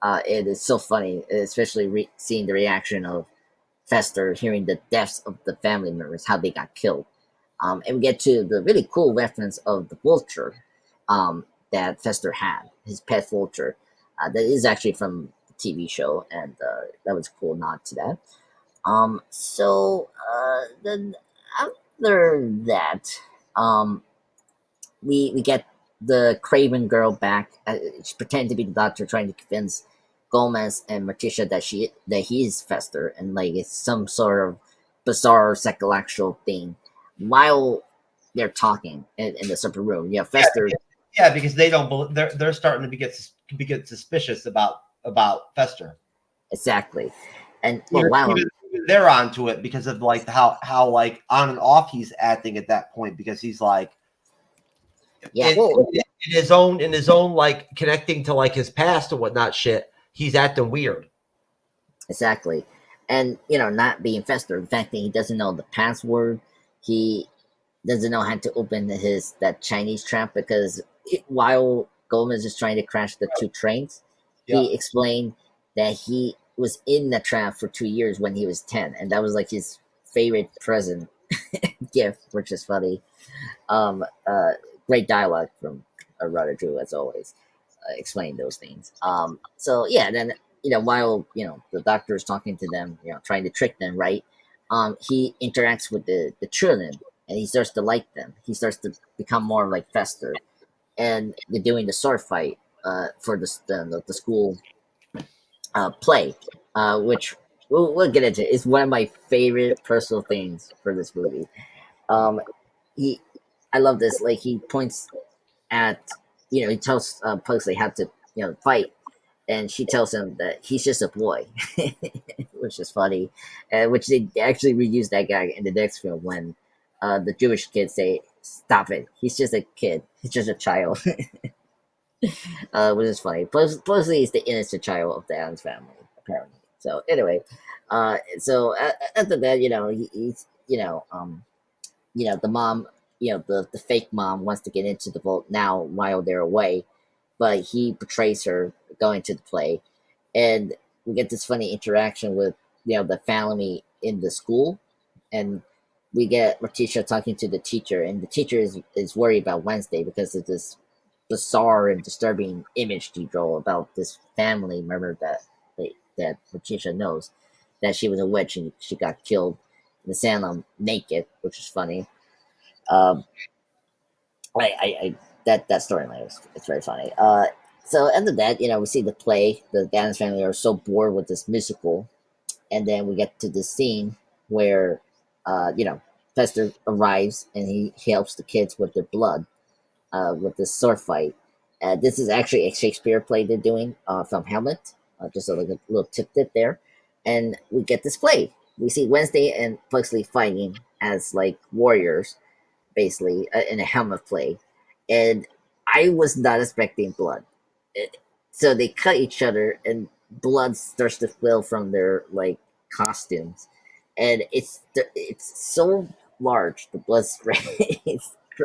It is so funny, especially seeing the reaction of Fester hearing the deaths of the family members, how they got killed. And we get to the really cool reference of the vulture that Fester had, his pet vulture. That is actually from the TV show, and that was a cool nod to that. Then after that, um, we get the Craven girl back. She pretending to be the doctor, trying to convince Gomez and Morticia that he is Fester, and like it's some sort of bizarre psychological thing. While they're talking in the separate room, Yeah, Fester because they don't believe they're starting to get suspicious about Fester. exactly, and well, Even they're onto it because of like how like on and off he's acting at that point because he's like yeah, well, in his own like connecting to like his past and whatnot shit. He's acting weird. exactly, and not being Fester, the fact that he doesn't know the password, he doesn't know how to open that Chinese trap because while Gomez is trying to crash the two trains, Yeah. he explained that he was in the trap for 2 years when he was 10, and that was like his favorite present gift, which is funny. Um, uh, Great dialogue from Raul Julia as always, explaining those things. So yeah, then while the doctor is talking to them, trying to trick them, right? He interacts with the children, and he starts to like them. He starts to become more like Fester, and they're doing the sword fight for the school play, which we'll get into. It's one of my favorite personal things for this movie. Um, he, I love this. Like he points at, he tells Pugsley how to fight, and she tells him that he's just a boy, which is funny, which they actually reuse that guy in the next film when the Jewish kids say, "Stop it! He's just a kid. He's just a child," which is funny. Pugsley is the innocent child of the Addams family, apparently. So anyway, after that, the mom, the fake mom wants to get into the vault now while they're away, but he betrays her going to the play, and we get this funny interaction with the family in the school, and we get Morticia talking to the teacher, and the teacher is worried about Wednesday because of this bizarre and disturbing image she drew about this family member that Morticia knows that she was a witch and she got killed in the Salem naked, which is funny. Um, I that storyline is it's very funny. So after that, we see the play. The Addams family are so bored with this musical, and then we get to this scene where, Fester arrives and he helps the kids with their blood, with this sword fight. This is actually a Shakespeare play they're doing from Hamlet. Just like a little tip there, and we get this play. We see Wednesday and Pugsley fighting as like warriors, basically in a helmet play, and I was not expecting blood. It- so they cut each other, and blood starts to spill from their like costumes, and it's so large. The blood spray,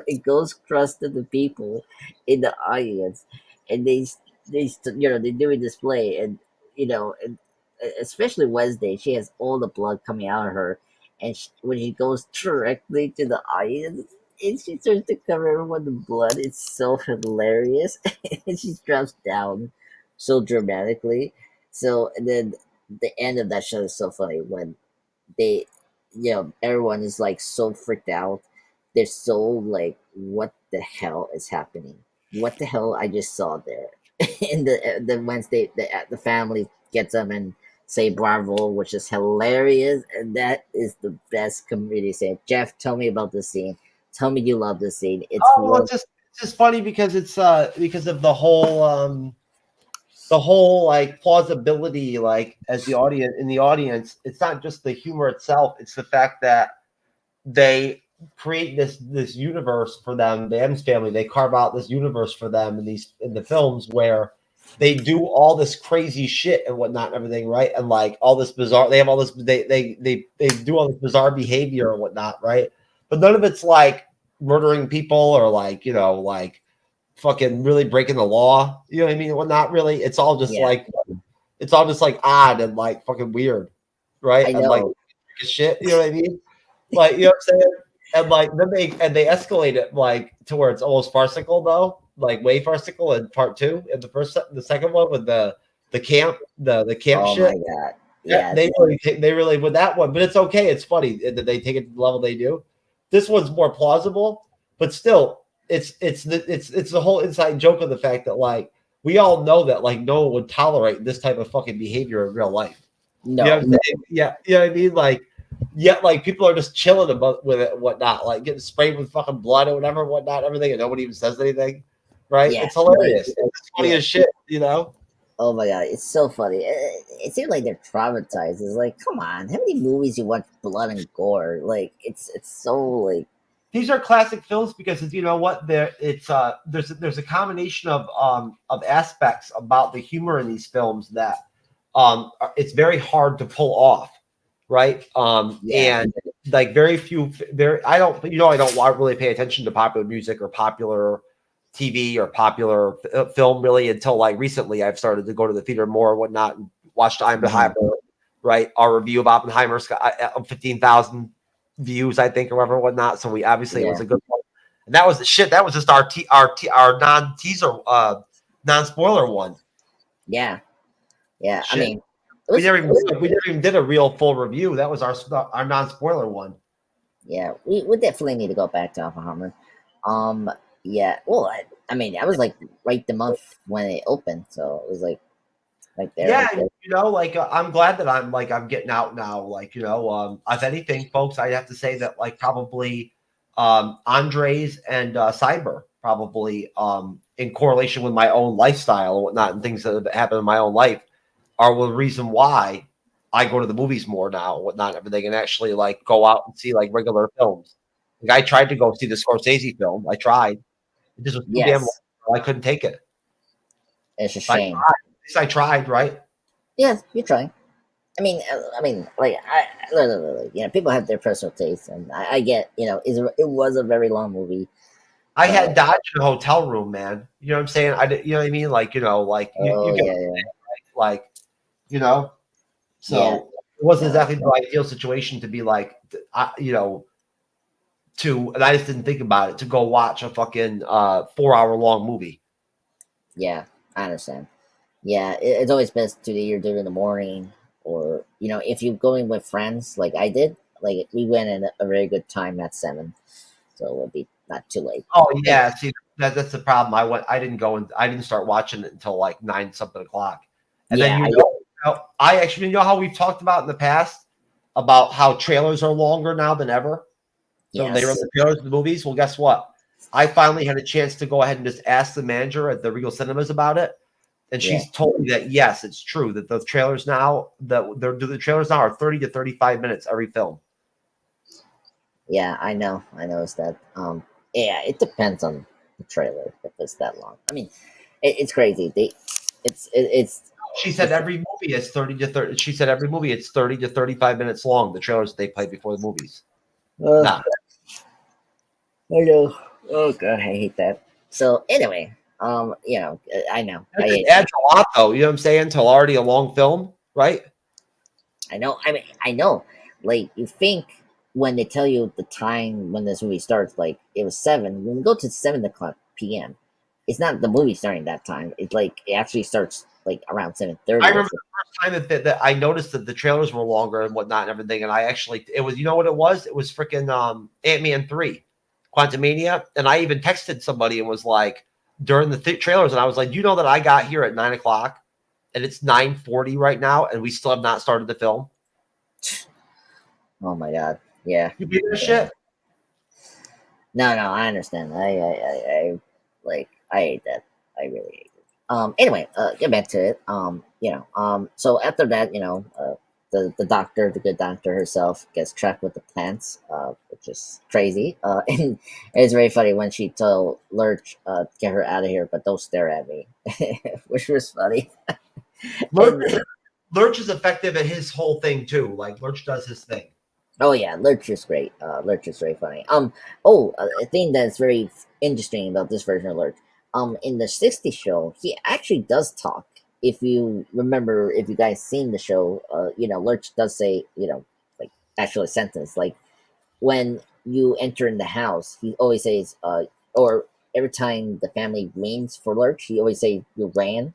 it goes across to the people in the audience, and they're doing display, and and especially Wednesday, she has all the blood coming out of her, and when she goes directly to the audience, and she starts to cover everyone with blood. It's so hilarious, and she drops down so dramatically. So and then the end of that show is so funny when they, everyone is like so freaked out. They're so like, what the hell is happening? What the hell I just saw there? And the Wednesday the family gets them and say bravo, which is hilarious, and that is the best comedy scene. Jeff, tell me about this scene. Tell me you love this scene. It's Oh, well, one. it's just funny because it's because of the whole like plausibility, like as the audience in the audience. It's not just the humor itself, it's the fact that they create this universe for them. The Addams family, they carve out this universe for them in the films where they do all this crazy shit and whatnot and everything, right? And like all this bizarre, they have all this, they do all this bizarre behavior and whatnot, right? But none of it's like murdering people or like like fucking really breaking the law. You know what I mean? Well, not really. Yeah, It's all just like odd and like fucking weird, right? I And like know. shit. You know what I mean? Like, you know what I'm saying? And like then they escalate it like to where it's almost farcical though, like way farcical in part two. And the second one with the camp, the camp Oh shit. my god. Yeah, Yes. they really with that one, but it's okay. It's funny that they take it to the level they do. This one's more plausible, but still, it's the whole inside joke of the fact that like we all know that like no one would tolerate this type of fucking behavior in real life. You know what No. I'm saying? Yeah, you know what I mean? Like, yeah, like people are just chilling about with it and whatnot, like getting sprayed with fucking blood or whatever, whatnot, everything, and nobody even says anything. Right? Yeah. It's Like, hilarious. It's funny yeah. as shit, you know? Oh my god, it's so funny. It seems like they're traumatized. It's like, come on, how many movies you watch blood and gore? Like, it's so like, These are classic films because you know what there's a combination of aspects about the humor in these films that it's very hard to pull off, right? yeah, And like very few very I don't I don't really pay attention to popular music or popular TV or popular film really until like recently. I've started to go to the theater more and whatnot and watched mhm, Oppenheimer, right? Our review of Oppenheimer's got 15,000 views, I think, or whatever, whatnot. So we obviously it Yeah. was a good one. And that was the shit. That was just our non teaser, non spoiler one. Yeah. Yeah. I Shit, mean, it was we never even did a real full review. That was our non spoiler one. yeah. We definitely need to go back to Oppenheimer. Um. Yeah. Well, I mean, that was like right the month when it opened, so it was like there, Yeah, right there. like I'm glad that I'm getting out now. Like if anything, folks, I have to say that like probably Andres and Cyber probably in correlation with my own lifestyle and whatnot and things that have happened in my own life are the reason why I go to the movies more now, and whatnot, and everything, and actually like go out and see like regular films. Like I tried to go see the Scorsese film. I tried. It just was too damn long. Yes, I couldn't take it. it's a But I shame. tried. At least I tried, right? Yes, you're trying. I mean, like look, you know, people have their personal tastes, and I get, you know, it was a very long movie. I Uh, had Dodge in a hotel room, man. You know what I'm saying? You know what I mean? Like, like you oh get yeah, yeah, like, you know, yeah. so it wasn't No, exactly the ideal situation to be like, and I just didn't think about it to go watch a fucking 4 hour long movie. yeah, I understand. Yeah, it's always best to either do it in the morning, or you know, if you're going with friends, like I did, like we went in a very good time at 7, so it would be not too late. Oh Anyway, yeah, see that's the problem. I didn't start watching it until like 9 something o'clock. And then yeah, I actually how we've talked about in the past about how trailers are longer now than ever. They run yes, the trailers of the movies. Well, guess what? I finally had a chance to go ahead and just ask the manager at the Regal Cinemas about it, and yeah, she's told me that yes, it's true that the trailers now the trailers now are 30 to 35 minutes every film. yeah. I noticed that. Yeah, it depends on the trailer if it's that long. I mean, it's crazy. It's She said it's every movie is 30 to 30. She said every movie it's 30 to 35 minutes long. The trailers they play before the movies. uh, Nah, I know. Oh god, I hate that. So anyway, you know, I know that I just hate that. adds a lot, though. You know what I'm saying? To already a long film, right? I know. I mean, I know. Like you think when they tell you the time when this movie starts, like it was 7. When we go to 7 o'clock p.m., it's not the movie starting that time. It's like it actually starts like around seven I thirty or remember so. the first time that I noticed that the trailers were longer and whatnot and everything, and I actually it was you know what it was? It was freaking Ant-Man 3, Quantumania, and I even texted somebody and was like during the trailers, and I was like, you know that I got here at 9 o'clock and it's 9:40 right now, and we still have not started the film. Oh my god. Yeah. You believe this Yeah. shit? No, no, I understand. I like I hate that. I really hate it. Anyway, get back to it. You know, so after that, you know, the doctor, the good doctor herself, gets trapped with the plants, which is crazy. And it's very funny when she told Lurch, get her out of here, but don't stare at me, which was funny. Lurch, And Lurch is effective at his whole thing too. Like Lurch does his thing. oh yeah, Lurch is great. Lurch is very funny. Oh, a thing that's very interesting about this version of Lurch. In the '60s show, he actually does talk. If you remember, if you guys seen the show, you know, Lurch does say, you know, like actual sentence, like when you enter in the house, he always says, or every time the family waits for Lurch, he always say you ran,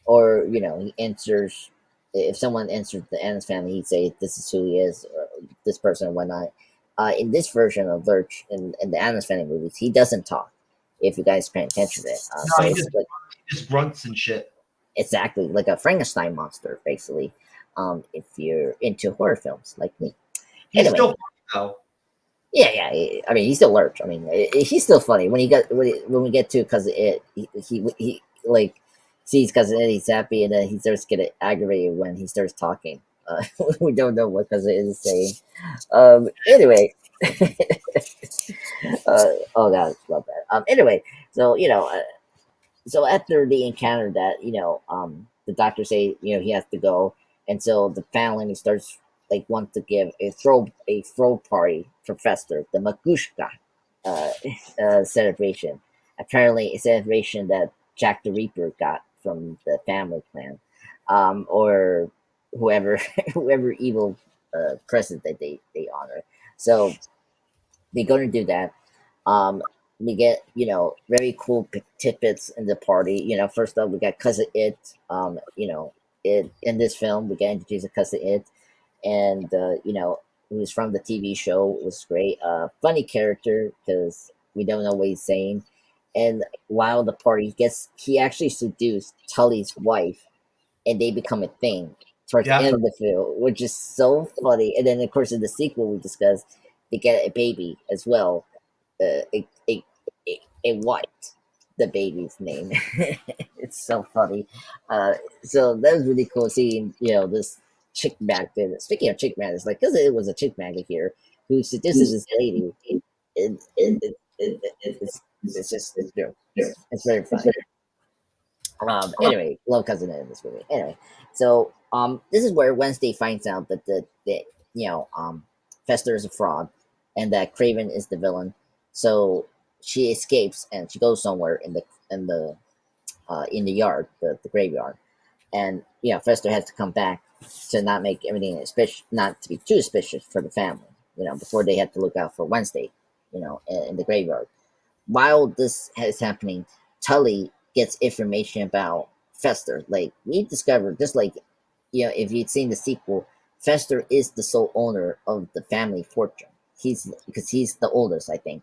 or you know, he answers. If someone answers the Addams family, he'd say, "This is who he is," or "This person," and whatnot. In this version of Lurch in the Addams family movies, he doesn't talk. If you guys pay attention to it, No, so it's like he just grunts and shit. exactly like a Frankenstein monster, basically. If you're into horror films like me, He's anyway, still funny though. yeah, yeah. I mean, he's still Lurch. I mean, he's still funny when he got when we get to Cousin It. He like sees Cousin It. He's happy, and then he starts getting aggravated when he starts talking. We don't know what Cousin It is saying. Anyway, oh god, love that. Anyway, so you know, so after the encounter that you know, the doctor say you know he has to go, and so the family starts like want to give a throw party for Fester, the Makushka uh, celebration. Apparently, a celebration that Jack the Reaper got from the family clan, or whoever whoever evil president that they honor. So they're going to do that. Um, we get very cool tidbits in the party. First up we got cousin It. It in this film we get introduced to cousin It, and it was from the TV show. It was great. Funny character because we don't know what he's saying. And while the party gets, he actually seduced Tully's wife, and they become a thing towards the Yeah. end of the film, which is so funny. And then, of course, in the sequel, we discussed they get a baby as well. A what? The baby's name. It's so funny. So that was really cool seeing this chick magnet. Speaking of chick magnets, like because it was a chick magnet here who seduces this lady. It's just it's very funny. Anyway, love cousin in this movie. Anyway, so this is where Wednesday finds out that the Fester is a fraud, and that Craven is the villain. So she escapes and she goes somewhere in the yard, the graveyard, and Fester has to come back to not make everything suspicious, not to be too suspicious for the family. Before they have to look out for Wednesday, in the graveyard. While this is happening, Tully gets information about Fester. Like we discovered, just like if you'd seen the sequel, Fester is the sole owner of the family fortune. Because he's the oldest, I think,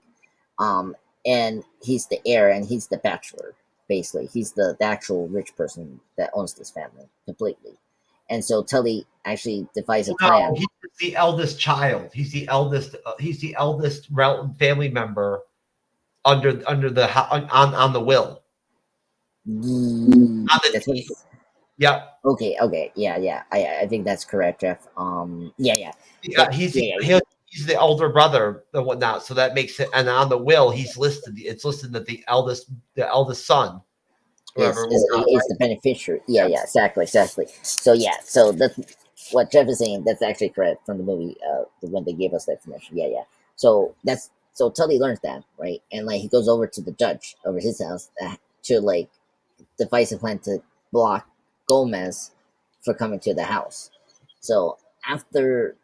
and he's the heir, and he's the bachelor. Basically, he's the actual rich person that owns this family completely. And so Tully actually devises a plan. No, he's the eldest child. He's the eldest. He's the eldest family member under the on the will. On the That's what deed. Yeah. Okay, yeah. I think that's correct, Jeff. Yeah. Yeah, he's the older brother and whatnot, so that makes it. And on the will, he's listed. It's listed that the eldest son, is whoever it is, was, is the beneficiary. Yeah, exactly. So that's what Jeff is saying. That's actually correct from the movie. When they gave us that information. Yeah. So Tully learns that, right, and like he goes over to the judge over his house to like devise a plan to block Gomez for coming to the house. So after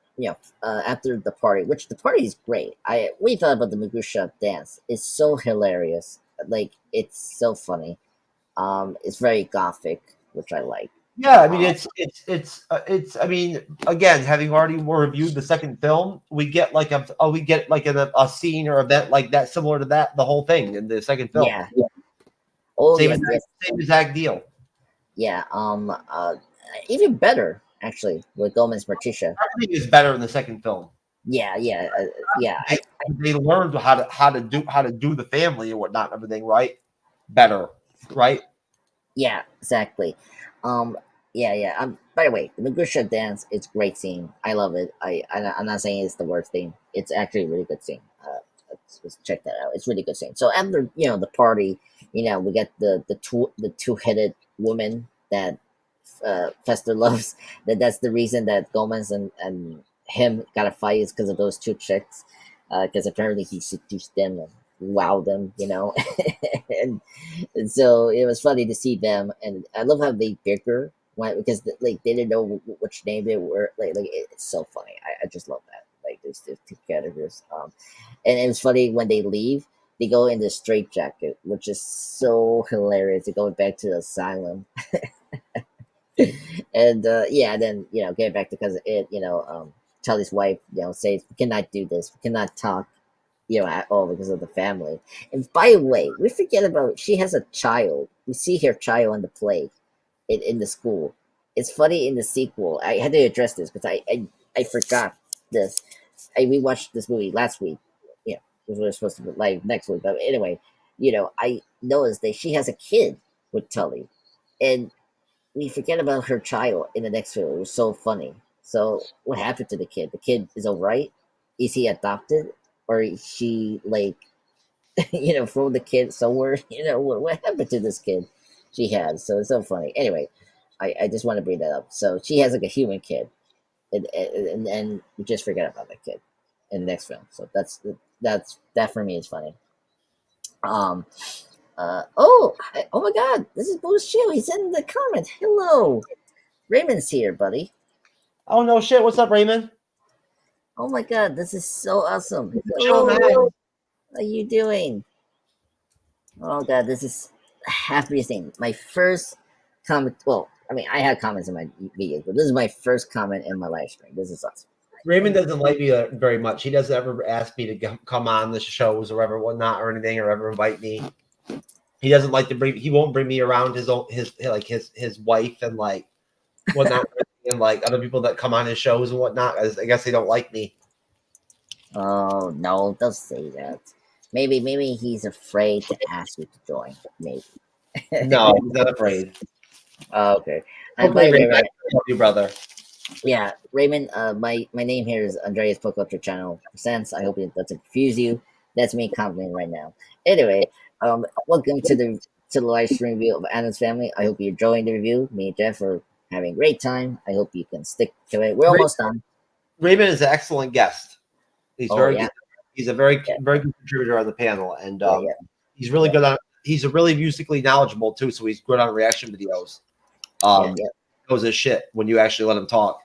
after the party, which the party is great. We thought about the Morticia dance. It's so hilarious. Like it's so funny. It's very gothic, which I like. Yeah, I mean, Um, it's. I mean, again, having already reviewed the second film, we get like a scene or event like that, similar to that, the whole thing in the second film. yeah. Oh Same yes, yes. exact deal. Yeah. Even better actually with Gomez Morticia. Everything is better in the second film. Yeah. They learned how to do the family and whatnot and everything right better, right? Yeah, exactly. Um, yeah. By the way, the Magusha dance, it's a great scene. I love it. I'm not saying it's the worst thing. It's actually a really good scene. Let's check that out. It's a really good scene. So after the party, we get the two headed woman that Fester loves. That's the reason that Gomez and him got a fight is because of those two chicks. Because apparently he seduced them and wowed them, and so it was funny to see them, and I love how they bicker because like they didn't know which name they were. It's so funny. I just love that. Like these two characters. And it was funny when they leave. They go in the straight jacket, which is so hilarious. They go back to the asylum, and then get back to because tell his wife, says we cannot do this, we cannot talk, at all because of the family. And by the way, we forget about she has a child. We see her child on the play in the school. It's funny in the sequel. I had to address this because I forgot this. I rewatched this movie last week. Because we were supposed to be live next week. But anyway, I noticed that she has a kid with Tully. And we forget about her child in the next film. It was so funny. So what happened to the kid? The kid is alright? Is he adopted? Or is she like throw the kid somewhere? What happened to this kid she has? So it's so funny. Anyway, I just want to bring that up. So she has like a human kid, and we just forget about that kid in the next film. So that for me is funny. Um. Oh my God! This is Bruce Chill. He's in the comment. Hello, Raymond's here, buddy. Oh no shit! What's up, Raymond? Oh my god, this is so awesome. Chill, Hello, man. how are you doing? Oh god, this is the happiest thing. My first comment. Well, I mean, I had comments in my videos, but this is my first comment in my live stream. This is awesome. Raymond doesn't like me very much. He doesn't ever ask me to come on the shows or ever whatnot or anything or ever invite me. He doesn't like to bring. He won't bring me around his wife and like whatnot and like other people that come on his shows and whatnot. I guess they don't like me. Oh no, don't say that. Maybe he's afraid to ask you to join. Maybe. No, he's not afraid. Oh, okay. And by Okay, the way, Raymond, I love you, brother. yeah, Raymond. My name here is Andreas Pop Culture Channel Presents. I hope it doesn't confuse you. That's me commenting right now. Anyway, welcome to the live stream review of Addams Family. I hope you're enjoying the review. Me and Jeff are having a great time. I hope you can stick to it. We're almost done. Raymond is an excellent guest. He's Oh very yeah, good. He's a very yeah, very good contributor on the panel, and yeah, yeah, he's really yeah, good on. He's a really musically knowledgeable too, so he's good on reaction videos. yeah, yeah, Knows his shit when you actually let him talk.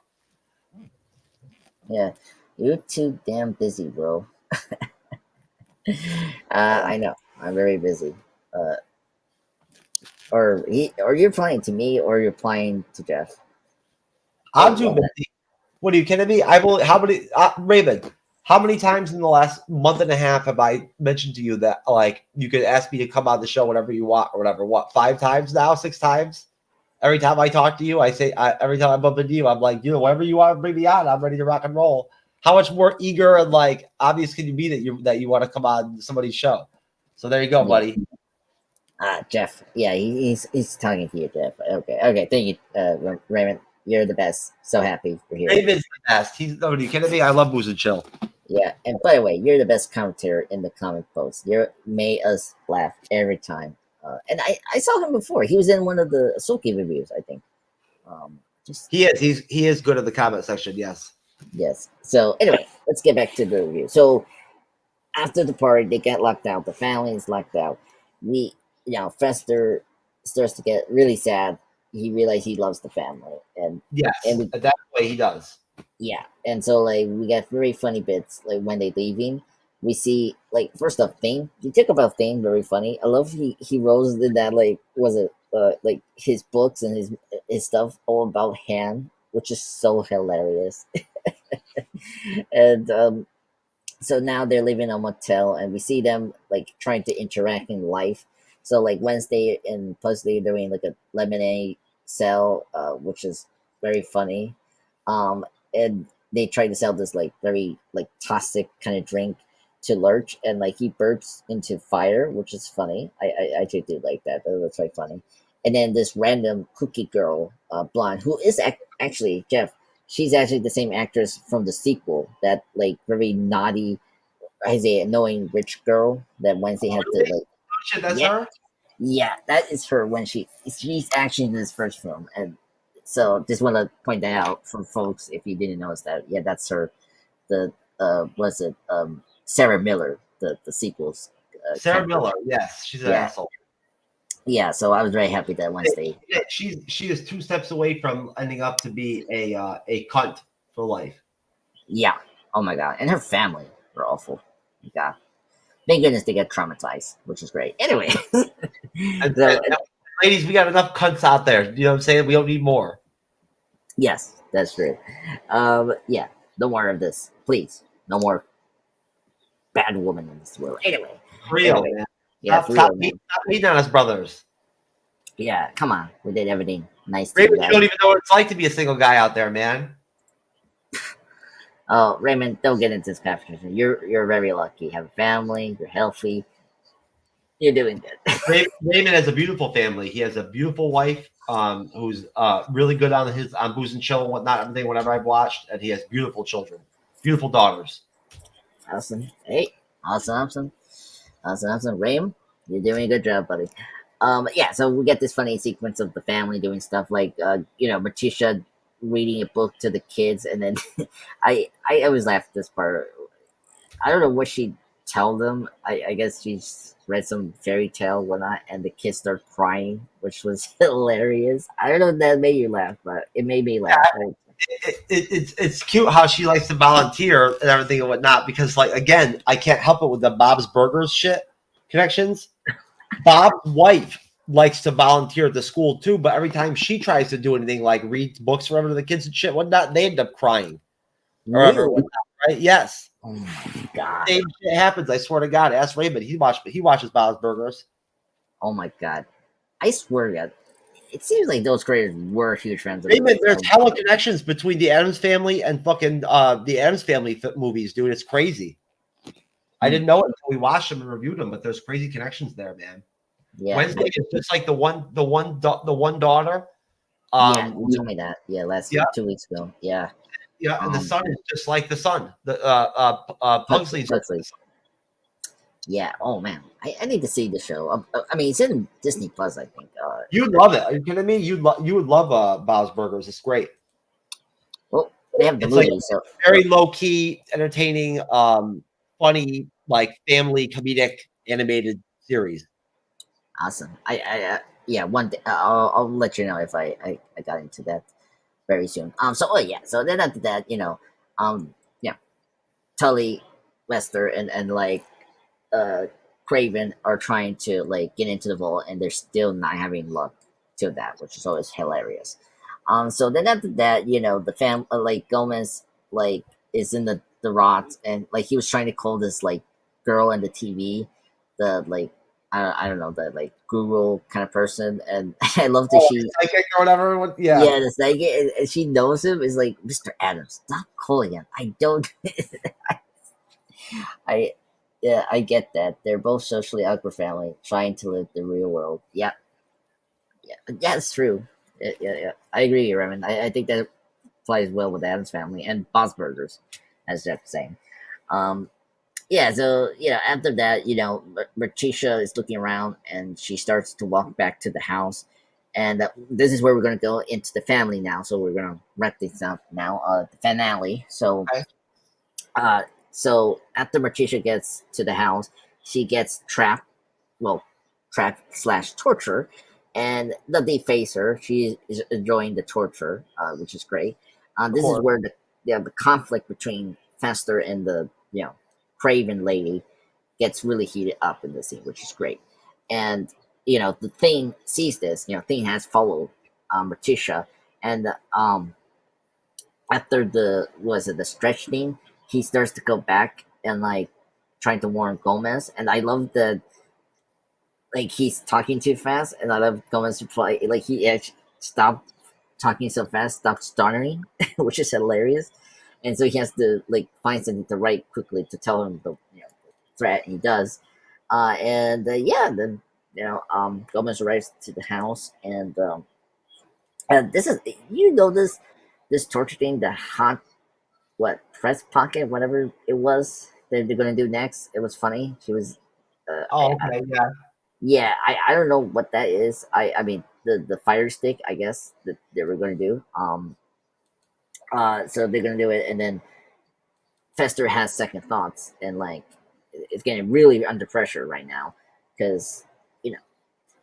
yeah. You're too damn busy, bro. I know. I'm very busy. Uh, or you're playing to me, or you're playing to Jeff. I'm Or too one. busy. What are you kidding me? I will. How many, Raymond? How many times in the last month and a half have I mentioned to you that like you could ask me to come on the show whenever you want or whatever? What 5 times now? 6 times? Every time I talk to you, I say every time I bump into you, I'm like, whatever you want to bring me on, I'm ready to rock and roll. How much more eager and like obvious can you be that you want to come on somebody's show? So there you go, Yeah. buddy. Jeff. Yeah, he's talking to you, Jeff. Okay, okay. Thank you, Raymond. You're the best. So happy you're here. David's the best. He's are you kidding me? I love Booze and Chill. Yeah, and by the way, you're the best commentator in the comic post. You made us laugh every time. And I saw him before. He was in one of the Soki reviews, I think. Just He is good at the comment section. Yes. yes. So anyway, let's get back to the review. So after the party, they get locked out. The family is locked out. We, Fester starts to get really sad. He realizes he loves the family, and Yes. we, That's the way he does. yeah, and so like we get very funny bits like when they leaving. We see like first off, Thane. You talk about Thane, very funny. I love he rolls in that like was it like his books and his stuff all about Han, which is so hilarious. And so now they're living in a motel and we see them like trying to interact in life. So like Wednesday and Pusley doing like a lemonade sell, which is very funny. And they try to sell this like very like toxic kind of drink to Lurch, and like he burps into fire, which is funny. I actually do like that. That was quite funny. And then this random cookie girl, blonde, who is actually Jeff. She's actually the same actress from the sequel, that like very naughty, I say annoying rich girl that Wednesday had to like. Oh, shit, that's Yeah, her. yeah, that is her when she's actually in this first film, and so just want to point that out for folks if you didn't notice that. Yeah, that's her. The was it Sarah Miller, the sequels Sarah character. Miller. Yes, she's an Yeah, asshole. yeah. So I was very happy that Wednesday. Yeah, she is 2 steps away from ending up to be a cunt for life. Yeah. Oh my god, and her family were awful. God, thank goodness they get traumatized, which is great. Anyway, so And ladies, we got enough cunts out there. You know what I'm saying? We don't need more. yes, that's true. Yeah, no more of this, please. No more bad woman in this world. Real, Anyway, man. yeah, for real, man. Stop hating on us, brothers. Yeah, come on, we did everything nice to you Raymond, you guys. don't even know what it's like to be a single guy out there, man. Oh, Raymond, don't get into this conversation. You're very lucky. You have a family. You're healthy. You're doing good. Raymond has a beautiful family. He has a beautiful wife, who's really good on Booze and Chill and whatnot, everything, whatever I've watched, and he has beautiful children, beautiful daughters. Awesome. Hey, awesome. Raymond, you're doing a good job, buddy. Yeah, so we get this funny sequence of the family doing stuff like, Morticia reading a book to the kids, and then I always laugh at this part. I don't know what she tell them. I guess she's read some fairy tale, whatnot, and the kids start crying, which was hilarious. I don't know if that made you laugh, but it made me laugh. it's cute how she likes to volunteer and everything and whatnot because, like, again, I can't help it with the Bob's Burgers shit connections. Bob's wife likes to volunteer at the school too, but every time she tries to do anything like read books for to the kids and shit, whatnot, they end up crying or whatever, Really? whatnot, right? Yes, Oh my god. same shit happens. I swear to God. Ask Raymond. He watches Bob's Burgers. Oh my god. I swear to God. It seems like those creators were huge fans of Raymond, there's of hella connections between the Addams Family and fucking the Addams Family movies, dude. It's crazy. I didn't know it until we watched them and reviewed them, but there's crazy connections there, man. yeah. Wednesday is just like the one daughter. Yeah, you told me that. Yeah, last Yeah, 2 weeks ago. Yeah. yeah, and the son is just like the son. The Pugsley's just like Huxley. the son. Yeah. Oh man, I need to see the show. I mean, it's in Disney Plus, I think. You'd love it. Are you kidding me? You would love Bob's Burgers. It's great. Well, they have the It's like movie, so very low key, entertaining, funny, like family comedic animated series. awesome. Yeah, one day I'll let you know if I got into that very soon. So yeah. So then after that, yeah, Tully, Lester, and like uh Craven are trying to like get into the vault, and they're still not having luck to that, which is always hilarious. So then after that, the fam like Gomez like is in the rot, and like he was trying to call this like girl in the TV, the like I don't know, the like guru kind of person, and I love that Oh, she psychic or whatever. Yeah. yeah, the psychic, and she knows him is like Mr. Adams. Stop calling him. I don't. I yeah, I get that. They're both socially awkward family trying to live the real world. Yeah, yeah, it's true. Yeah. I agree, Raymond. I think that applies well with Adam's family and Bob's Burgers, as Jeff was saying. Um, yeah, so after that, Morticia is looking around and she starts to walk back to the house, and this is where we're gonna go into the family now. So we're gonna wrap things up now. The finale. So Okay. Uh, so after Morticia gets to the house, she gets trapped. Well, trapped slash torture, and they face her. She is enjoying the torture, which is great. Of This is course. where the conflict between Fester and the Craven lady gets really heated up in the scene, which is great. And the Thing sees this. Thing has followed Morticia, and after the stretch thing, he starts to go back and like trying to warn Gomez, and I love that like he's talking too fast, and I love Gomez reply like he actually stopped talking so fast, stopped stuttering, which is hilarious, and so he has to like find something to write quickly to tell him the threat, and he does, and yeah, then Gomez arrives to the house, and this is this torture thing, the hot what press pocket, whatever it was that they're gonna do next. It was funny. She was, Oh, okay. Yeah. yeah. I don't know what that is. I mean the fire stick, I guess that they were gonna do. So they're gonna do it, and then Fester has second thoughts, and like it's getting really under pressure right now because you know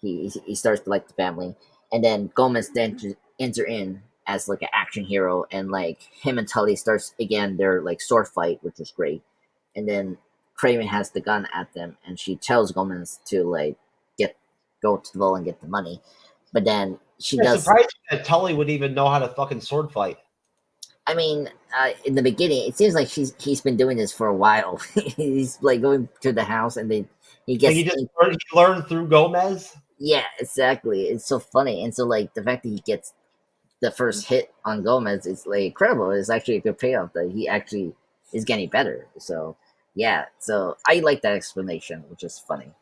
he starts to like the family, and then Gomez then enter in as like an action hero, and like him and Tully starts again their like sword fight, which was great, and then Craven has the gun at them, and she tells Gomez to like get go to the vault and get the money, but then she Yeah, does. surprised that Tully would even know how to fucking sword fight. I mean, in the beginning, it seems like he's been doing this for a while. He's like going to the house, and then he Like gets he learned through Gomez. yeah, exactly. It's so funny, and so like the fact that he gets the first hit on Gomez is like incredible. It's actually a good payoff that he actually is getting better. So yeah, so I like that explanation, which is funny.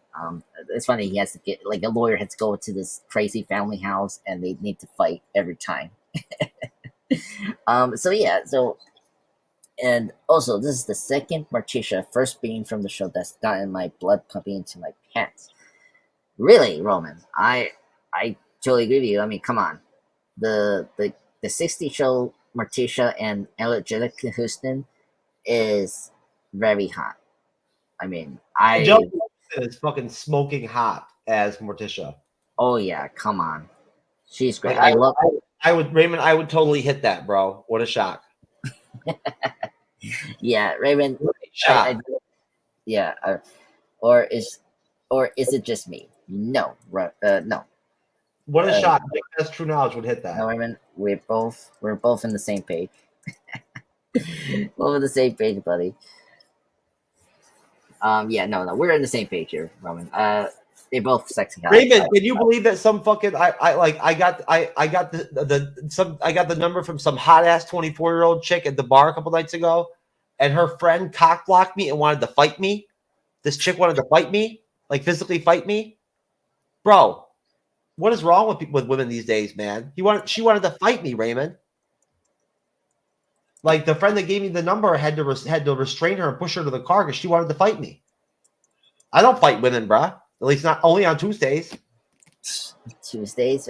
It's funny he has to get like a lawyer has to go to this crazy family house, and they need to fight every time. So yeah, so and also this is the second Morticia first being from the show that's gotten my blood pumping into my pants. Really, Roman, I totally agree with you. I mean, come on, the 60 show Morticia and Anjelica Huston is very hot. I mean, Anjelica Huston is fucking smoking hot as Morticia. oh yeah, come on, she's great. Like I love. Raymond, I would totally hit that, bro. What a shock. Yeah, Raymond. What a shock. Yeah. Or is or is it just me? No, no. What a Uh, shock. That's true knowledge would hit no, that. Raymond. We're both on the same page. Both on the same page, buddy. Yeah, no, we're on the same page here, Roman. They both sexy hot. Raymond, can you believe that some fucking I got the number from some hot ass 24-year-old chick at the bar a couple nights ago, and her friend cock blocked me and wanted to fight me. This chick wanted to fight me, like physically fight me, bro. What is wrong with people with women these days, man? She wanted to fight me, Raymond. Like the friend that gave me the number had to restrain her and push her to the car because she wanted to fight me. I don't fight women, bruh. At least not only on Tuesdays. Tuesdays.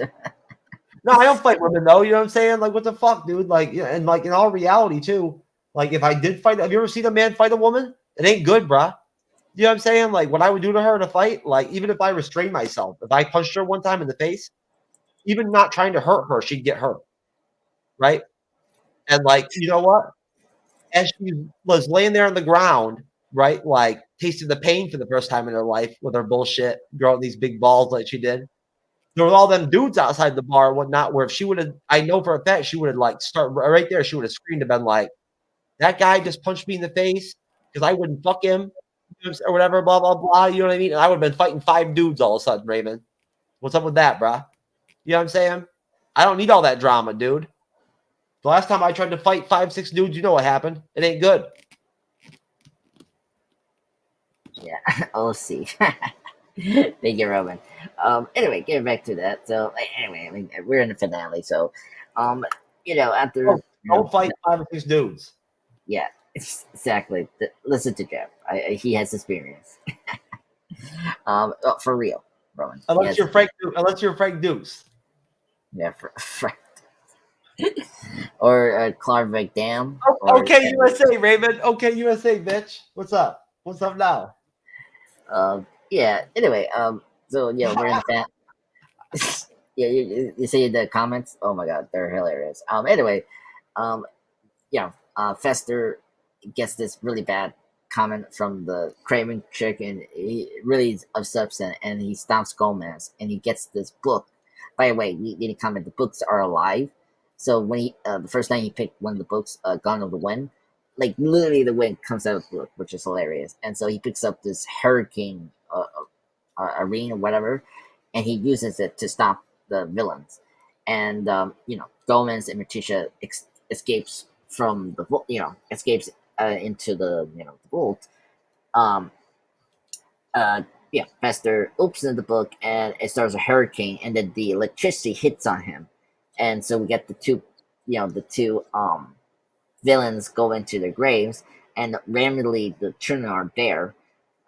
No, I don't fight women though. You know what I'm saying? Like, what the fuck, dude? Like, and like in all reality too. Like, if I did fight, have you ever seen a man fight a woman? It ain't good, bruh. You know what I'm saying? Like, what I would do to her in a fight, like, even if I restrained myself, if I punched her one time in the face, even not trying to hurt her, she'd get hurt, right? And like, you know what? As she was laying there on the ground, right, like tasting the pain for the first time in her life with her bullshit, growing these big balls like she did. There were all them dudes outside the bar and whatnot. Where if she would have, I know for a fact, she would have like start right there. She would have screamed and been like, "That guy just punched me in the face because I wouldn't fuck him or whatever." Blah blah blah. You know what I mean? And I would have been fighting 5 dudes all of a sudden. Raymond, what's up with that, bruh? You know what I'm saying? I don't need all that drama, dude. The last time I tried to fight 5, 6 dudes, you know what happened? It ain't good. Yeah, I'll see. Thank you, Roman. Anyway, getting back to that. So, anyway, I mean, we're in the finale. So, after Don't fight 5 or 6 dudes. yeah, exactly. Listen to Jeff. He has experience. For real, Roman. Unless you're Frank Dukes. Yeah, for or Clark Dam. Okay, USA, Raymond. Okay, USA, bitch. What's up? What's up now? Yeah. Anyway, so yeah, we're in the fan. Yeah, you see the comments? Oh my god, they're hilarious. Anyway, um, Fester gets this really bad comment from the craving chick, and he really upsets him, and he stomps Gomez, and he gets this book. By the way, we didn't comment. The books are alive. So when he the first time he picked one of the books, Gone of the Wind, like literally the wind comes out of the book, which is hilarious. And so he picks up this hurricane arena or whatever, and he uses it to stop the villains. And Gomez and Morticia escapes from the escapes into the vault. Um, Fester opens the book and it starts a hurricane, and then the electricity hits on him, and so we get the two villains go into their graves, and randomly the children are there.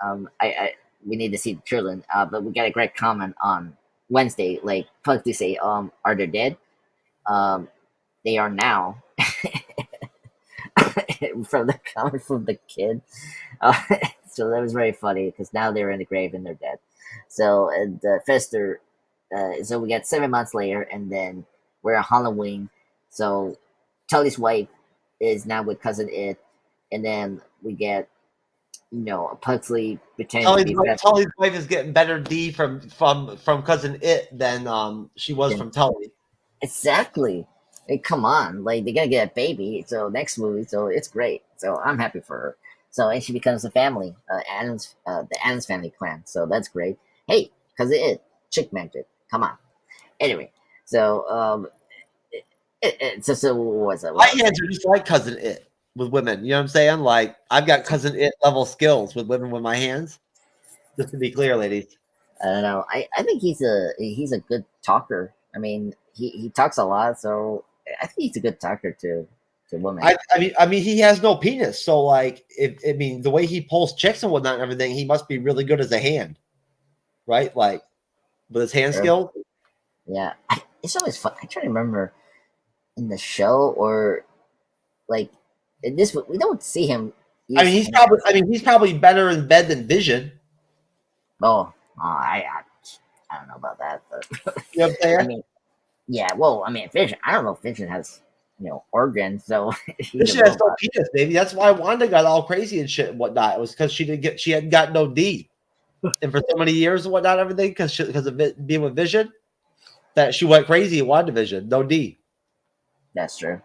I we need to see the children, but we got a great comment on Wednesday, like publicly say, are they dead? They are now. From the comment from the kid. Uh, so that was very funny because now they're in the grave and they're dead. So and Fester, so we got 7 months later, and then we're on Halloween. So Tully's wife is now with cousin It, and then we get Pugsley pretending to be Fester. Tully's wife is getting better D from cousin It than she was from Tully. Exactly. Like, come on, like they gotta get a baby. So next movie, so it's great. So I'm happy for her. So and she becomes a family, the Addams family clan. So that's great. Hey, cause chick magic. Come on. Anyway, so so what was it? My hands are just like cousin It with women. You know what I'm saying? Like I've got cousin It level skills with women with my hands. Just to be clear, ladies. I don't know. I think he's a good talker. I mean, he talks a lot, so I think he's a good talker to women. I mean, he has no penis, so like, the way he pulls chicks and whatnot and everything, he must be really good as a hand, right? Like, with his hand skills. Yeah, it's always fun. I try to remember in the show or like in this. We don't see him. I mean, he's probably better in bed than Vision. I don't know about that, but you know what I'm saying? I mean, Yeah, well, I mean, Vision. I don't know if Vision has organs, so he's This a shit has no robot. penis, baby. That's why Wanda got all crazy and shit and whatnot. It was because she hadn't got no D, and for so many years and whatnot, everything because of it being with Vision, that she went crazy in WandaVision. No D. That's true.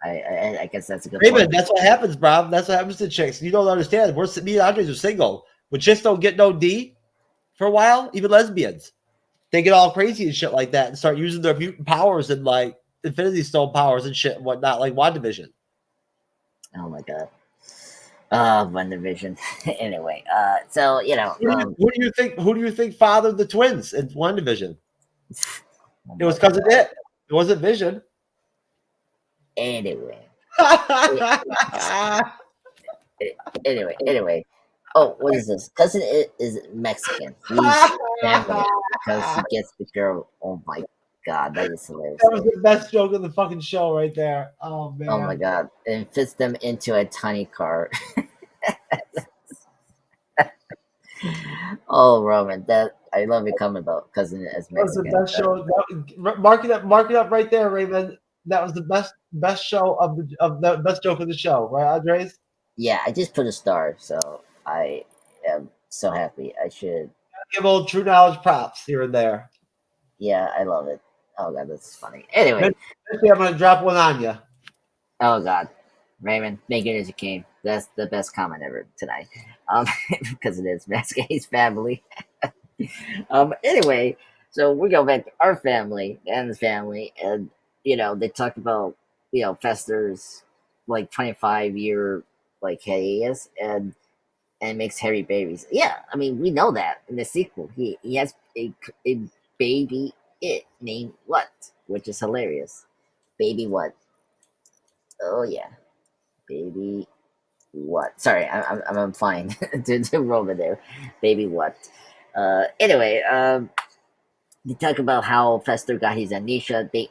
I guess that's a good Raymond, point. that's what happens, bro. That's what happens to chicks. You don't understand. Me and Andres are single. When chicks don't get no D for a while, even lesbians, they get all crazy and shit like that and start using their mutant powers and like Infinity Stone powers and shit and whatnot, like WandaVision. Oh my god. WandaVision. Anyway, so Who do you think fathered the twins in WandaVision? oh It my was because of god. it. It wasn't Vision. Anyway, anyway. Oh, what is this? Cousin is Mexican. He's family because he gets the girl. Oh my god, that is hilarious. That was the best joke of the fucking show right there. Oh Oh my man. god, and fits them into a tiny car. Oh, Roman, that I love your comment about cousin as That was the Mexican. best show. Mark it up right there, Raymond. That was the best show of the best joke of the show, right, Andres? Yeah, I just put a star, so I am so happy. I should. Give old true knowledge props here and there. Yeah, I love it. Oh god, that's funny. Anyway, Eventually, I'm gonna drop one on you. oh god, Raymond, make it as you came. That's the best comment ever tonight. Because it is Mascade's family. Anyway, so we go back to our family and the family, and they talk about Fester's like 25-year like hiatus and makes hairy babies. Yeah, I mean we know that in the sequel he has a baby named what, which is hilarious. Baby what? Oh yeah, baby what? Sorry, I'm fine to roll it there. Baby what? Anyway, they talk about how Fester got his amnesia. They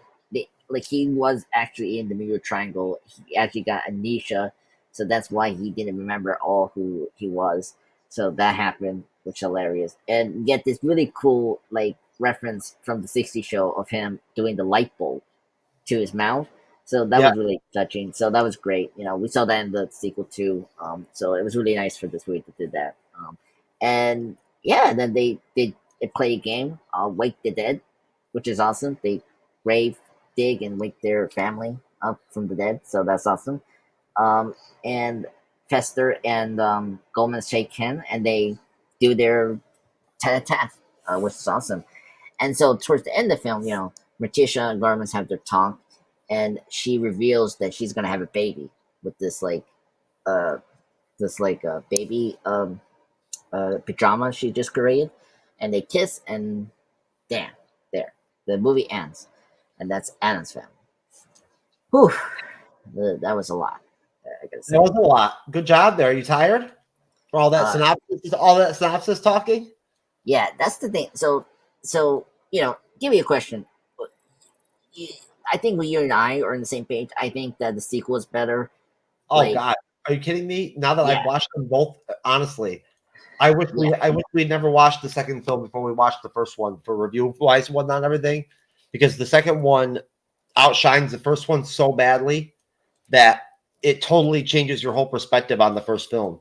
like he was actually in the Bermuda Triangle. He actually got amnesia, so that's why he didn't remember all who he was. So that happened, which is hilarious. And you get this really cool like reference from the '60s show of him doing the light bulb to his mouth. So that Yeah. was really touching. So that was great. We saw that in the sequel too. So it was really nice for this movie to do that. And yeah, then they play a game, Wake the Dead, which is awesome. They grave dig and wake their family up from the dead. So that's awesome. And Fester and Gomez shake hands and they do their tat which is awesome. And so towards the end of the film, Morticia and Gomez have their talk, and she reveals that she's gonna have a baby with uh this baby pajama she just created, and they kiss, and damn, there, the movie ends, and that's Addams Family. Whew, that was a lot. I gotta That say. was a lot. Good job there. Are you tired for all that Uh, synopsis? All that synopsis talking? yeah, that's the thing. So give me a question. You- I think you and I are on the same page. I think that the sequel is better. Oh Like, God, are you kidding me? Now that yeah, I've watched them both, honestly, yeah, I wish we never watched the second film before we watched the first one for review wise and whatnot and everything, because the second one outshines the first one so badly that it totally changes your whole perspective on the first film.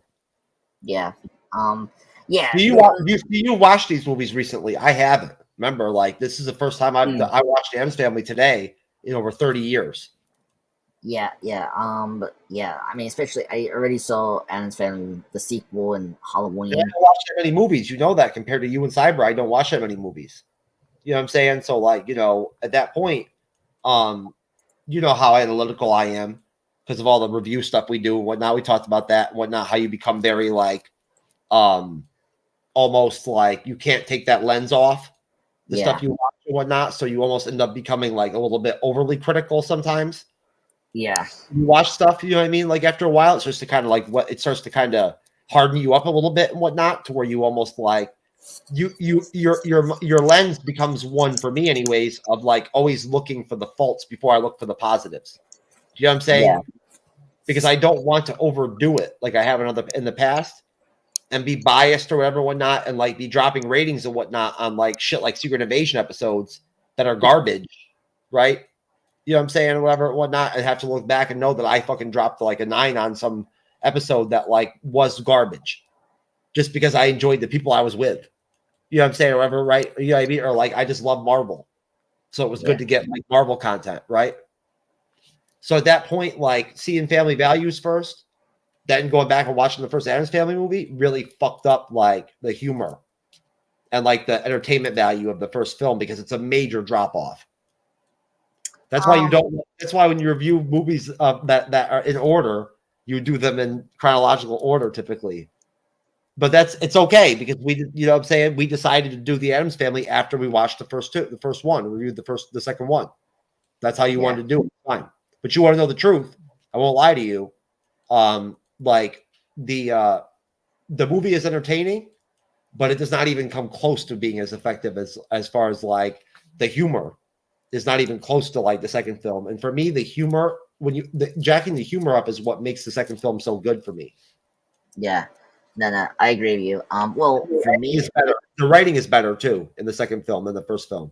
yeah, um, yeah. Do you watch these movies recently? I haven't. Remember, like this is the first time Mm, I watched Addams Family today in over 30 years. yeah, yeah. But yeah, I mean, especially I already saw Addams Family, the sequel, and And I Halloween. don't watch that many movies. You know that compared to you and Cyber, I don't watch that many movies. You know what I'm saying? So like, at that point, um, you know how analytical I am because of all the review stuff we do and whatnot. We talked about that and whatnot, how you become very like um almost like you can't take that lens off the Yeah, stuff you watch and whatnot. So you almost end up becoming like a little bit overly critical sometimes. yeah, You watch stuff, you know what I mean? Like after a while, it's just to kind of like what it starts to kind of harden you up a little bit and whatnot to where you almost like your lens becomes one for me anyways of like always looking for the faults before I look for the positives. Do you know what I'm saying? yeah, Because I don't want to overdo it like I have in the past and be biased or whatever, whatnot, and like be dropping ratings and whatnot on like shit like Secret Invasion episodes that are garbage, right? You know what I'm saying, or whatever, whatnot, and have to look back and know that I fucking dropped like a 9 on some episode that like was garbage just because I enjoyed the people I was with. You know what I'm saying, or whatever, right? You know what I mean? Or like I just love Marvel. So it was Yeah. good to get like Marvel content, right? So at that point, like seeing family values first, then going back and watching the first Addams Family movie really fucked up like the humor and like the entertainment value of the first film because it's a major drop off. That's why you Um. don't. That's why when you review movies that are in order, you do them in chronological order typically. But it's okay because you know what I'm saying, we decided to do the Addams Family after we watched the first one, reviewed the second one. That's how you Yeah. wanted to do it. Fine, but you want to know the truth. I won't lie to you. Like the movie is entertaining, but it does not even come close to being as effective as far as like the humor is not even close to like the second film. And for me, the humor jacking the humor up is what makes the second film so good for me. Yeah. No, no, I agree with you. Well, for me, Is better. The writing is better too in the second film than the first film.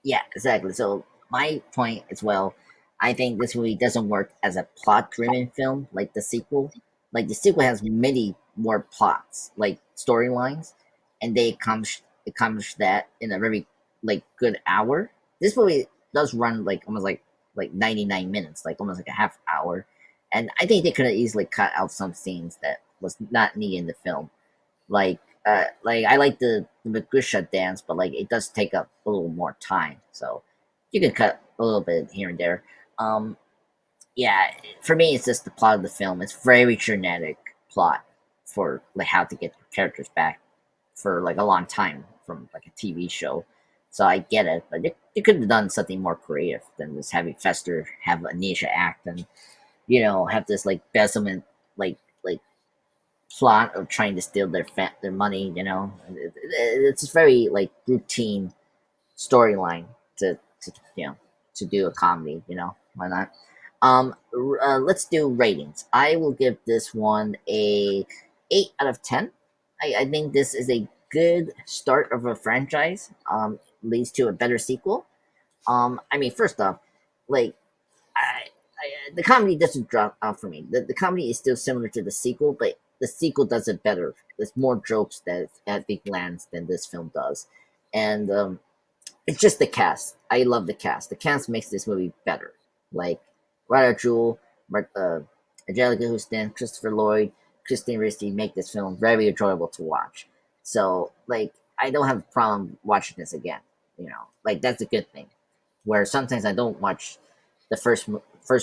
yeah, exactly. So my point as well, I think this movie doesn't work as a plot-driven film like the sequel. Like the sequel has many more plots, like storylines, and they accomplish that in a very like good hour. This movie does run like almost like 99 minutes, like almost like a half hour, and I think they could have easily cut out some scenes that was not needed in the film. Like I like the Morticia dance, but like it does take up a little more time, so you can cut a little bit here and there. Um, yeah, for me, it's just the plot of the film. It's very genetic plot for like how to get the characters back for like a long time from like a TV show. So I get it, but you could have done something more creative than just having Fester have Anisha act and have this like embezzlement like plot of trying to steal their money. It's very like routine storyline to do a comedy. Why not? Let's do ratings. I will give this one a 8 out of 10. I think this is a good start of a franchise. Leads to a better sequel. I mean, first off, like the comedy doesn't drop out for me. The comedy is still similar to the sequel, but the sequel does it better. There's more jokes that I think lands than this film does, and it's just the cast. I love the cast. The cast makes this movie better. Like Raul Julia, Anjelica Huston, Christopher Lloyd, Christine Ricci make this film very enjoyable to watch. So like I don't have a problem watching this again. Like that's a good thing. Where sometimes I don't watch the first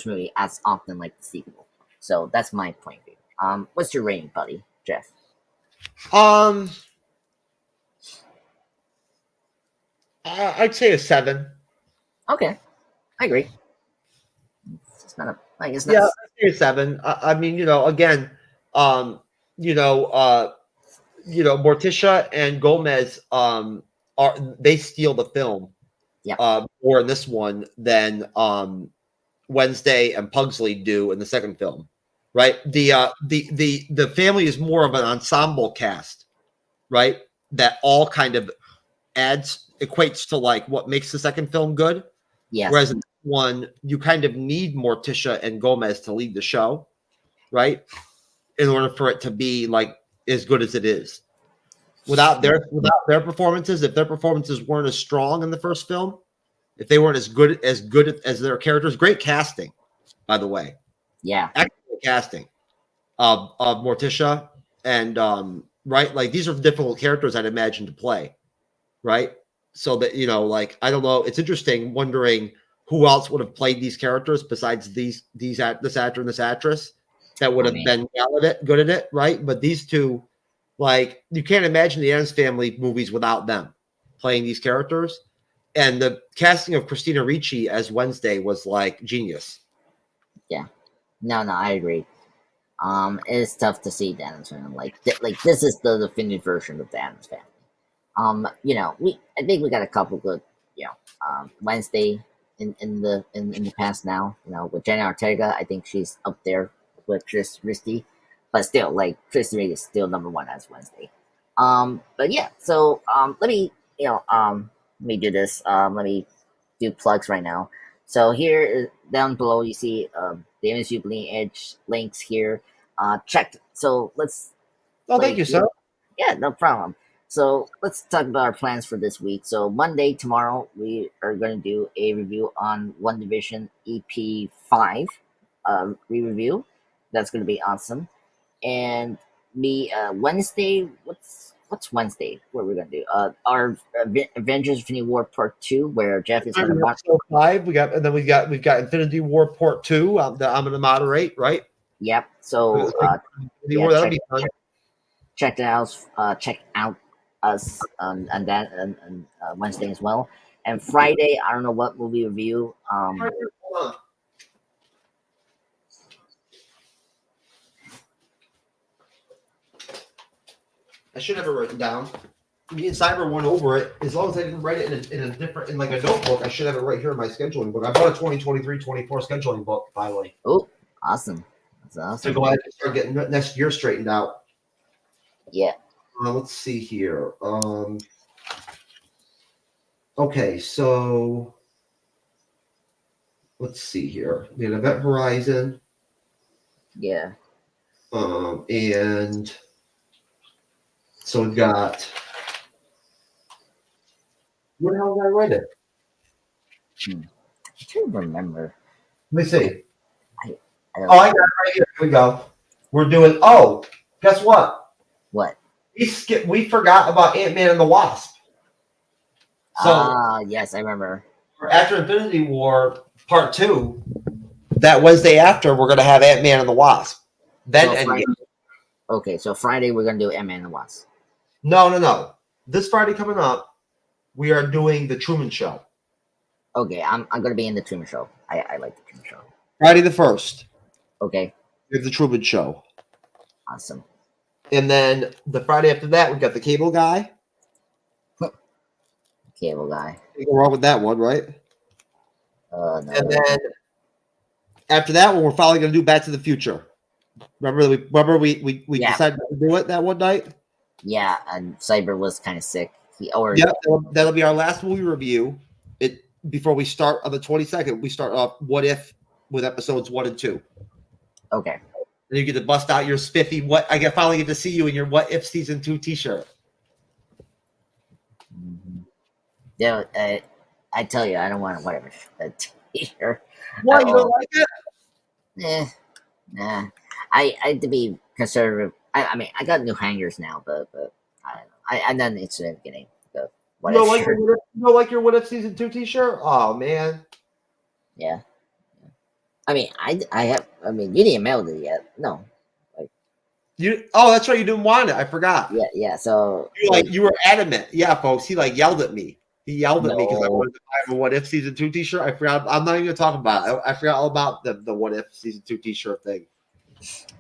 movie as often like the sequel. So that's my point of view. What's your rating, buddy, Jeff? Um, I'd say a 7. Okay, I agree. It's not a. I guess Yeah, not. I'd say a 7. I mean, again, um, you know, uh, Morticia and Gomez they steal the film Yeah. more in this one than Wednesday and Pugsley do in the second film, right? The family is more of an ensemble cast, right? That all kind of equates to like what makes the second film good. Yes. Whereas in this one, you kind of need Morticia and Gomez to lead the show, right? In order for it to be like as good as it is. Without their performances, if their performances weren't as strong in the first film, if they weren't as good as their characters, great casting, by the way, Yeah. excellent casting of Morticia and right, like these are difficult characters I'd imagine to play, right? So that like I don't know, it's interesting wondering who else would have played these characters besides this actor and this actress that would I have mean, been good at it, right? But these two, like you can't imagine the Addams Family movies without them playing these characters. And the casting of Christina Ricci as Wednesday was like genius. yeah. No, no, I agree. It's tough to see the Addams Family like this is the definitive version of the Addams Family. I think we got a couple good, Wednesday in the past now. With Jenna Ortega, I think she's up there with Chris Christie, but still, like Chris Christie is still number one as Wednesday. But yeah, so let me do this. Let me do plugs right now. So here down below you see the MCU Bleeding Edge links here. Check. So let's Oh, thank like you, sir. yeah, no problem. So let's talk about our plans for this week. So Monday, tomorrow, we are going to do a review on One Division EP 5 re-review. That's going to be awesome. And Wednesday, what's Wednesday? What are we going to do? Our Avengers Infinity War Part 2, where Jeff is going to Episode 5. We've got Infinity War Part 2 that I'm going to moderate. Right. Yep. So Infinity yeah, War, that'll be fun. check it out. Check out us on that and Wednesday as well. And Friday, I don't know what movie review. Hold on. I should have it written down. Me and Cyber went over it. As long as I didn't write it in a different, in like a notebook, I should have it right here in my scheduling book. I bought a 2023-24 scheduling book finally. Oh, awesome! That's awesome. To go ahead and start getting next year straightened out. Yeah. Let's see here. Okay, so let's see here. We had Event Horizon. Yeah. And so we've got. Where the hell did I write it? I'm trying to remember. Let me see. I I got it right here. Here we go. We're doing. Oh, guess what? What? We forgot about Ant-Man and the Wasp. So yes, I remember. after Infinity War Part 2, that Wednesday after, we're going to have Ant-Man and the Wasp. Then So Endgame. Okay, so Friday we're gonna do Ant-Man and the Wasp. No. This Friday coming up, we are doing the Truman Show. Okay, I'm gonna be in the Truman Show. I like the Truman Show. Friday the 1st. Okay. We have the Truman Show. Awesome. And then the Friday after that, we've got the Cable Guy. Cable Guy. Can't go wrong with that one, right? No. And then after that one, we're finally going to do Back to the Future. Remember we decided to do it that one night? Yeah, and Cyber was kind of sick. That'll be our last movie review. Before we start on the 22nd, we start off What If with episodes 1 and 2. Okay. Then you get to bust out your spiffy. Finally get to see you in your What If Season 2 T-shirt. Mm-hmm. Yeah, I tell you, I don't want whatever a T-shirt. Why you don't like it? Nah. I had to be conservative. I mean, I got new hangers now, but I don't know. I'm not interested in getting the What If shirt. You don't like your What If Season 2 T-shirt? Oh man. Yeah. I mean, I have. I mean, you didn't mail it yet. No. That's right. You didn't want it. I forgot. Yeah. So you were adamant. Yeah, folks. He yelled at me. He yelled at me because I wanted to buy a What If Season 2 T-shirt. I forgot. I'm not even going to talk about it. I forgot all about the What If Season 2 T-shirt thing.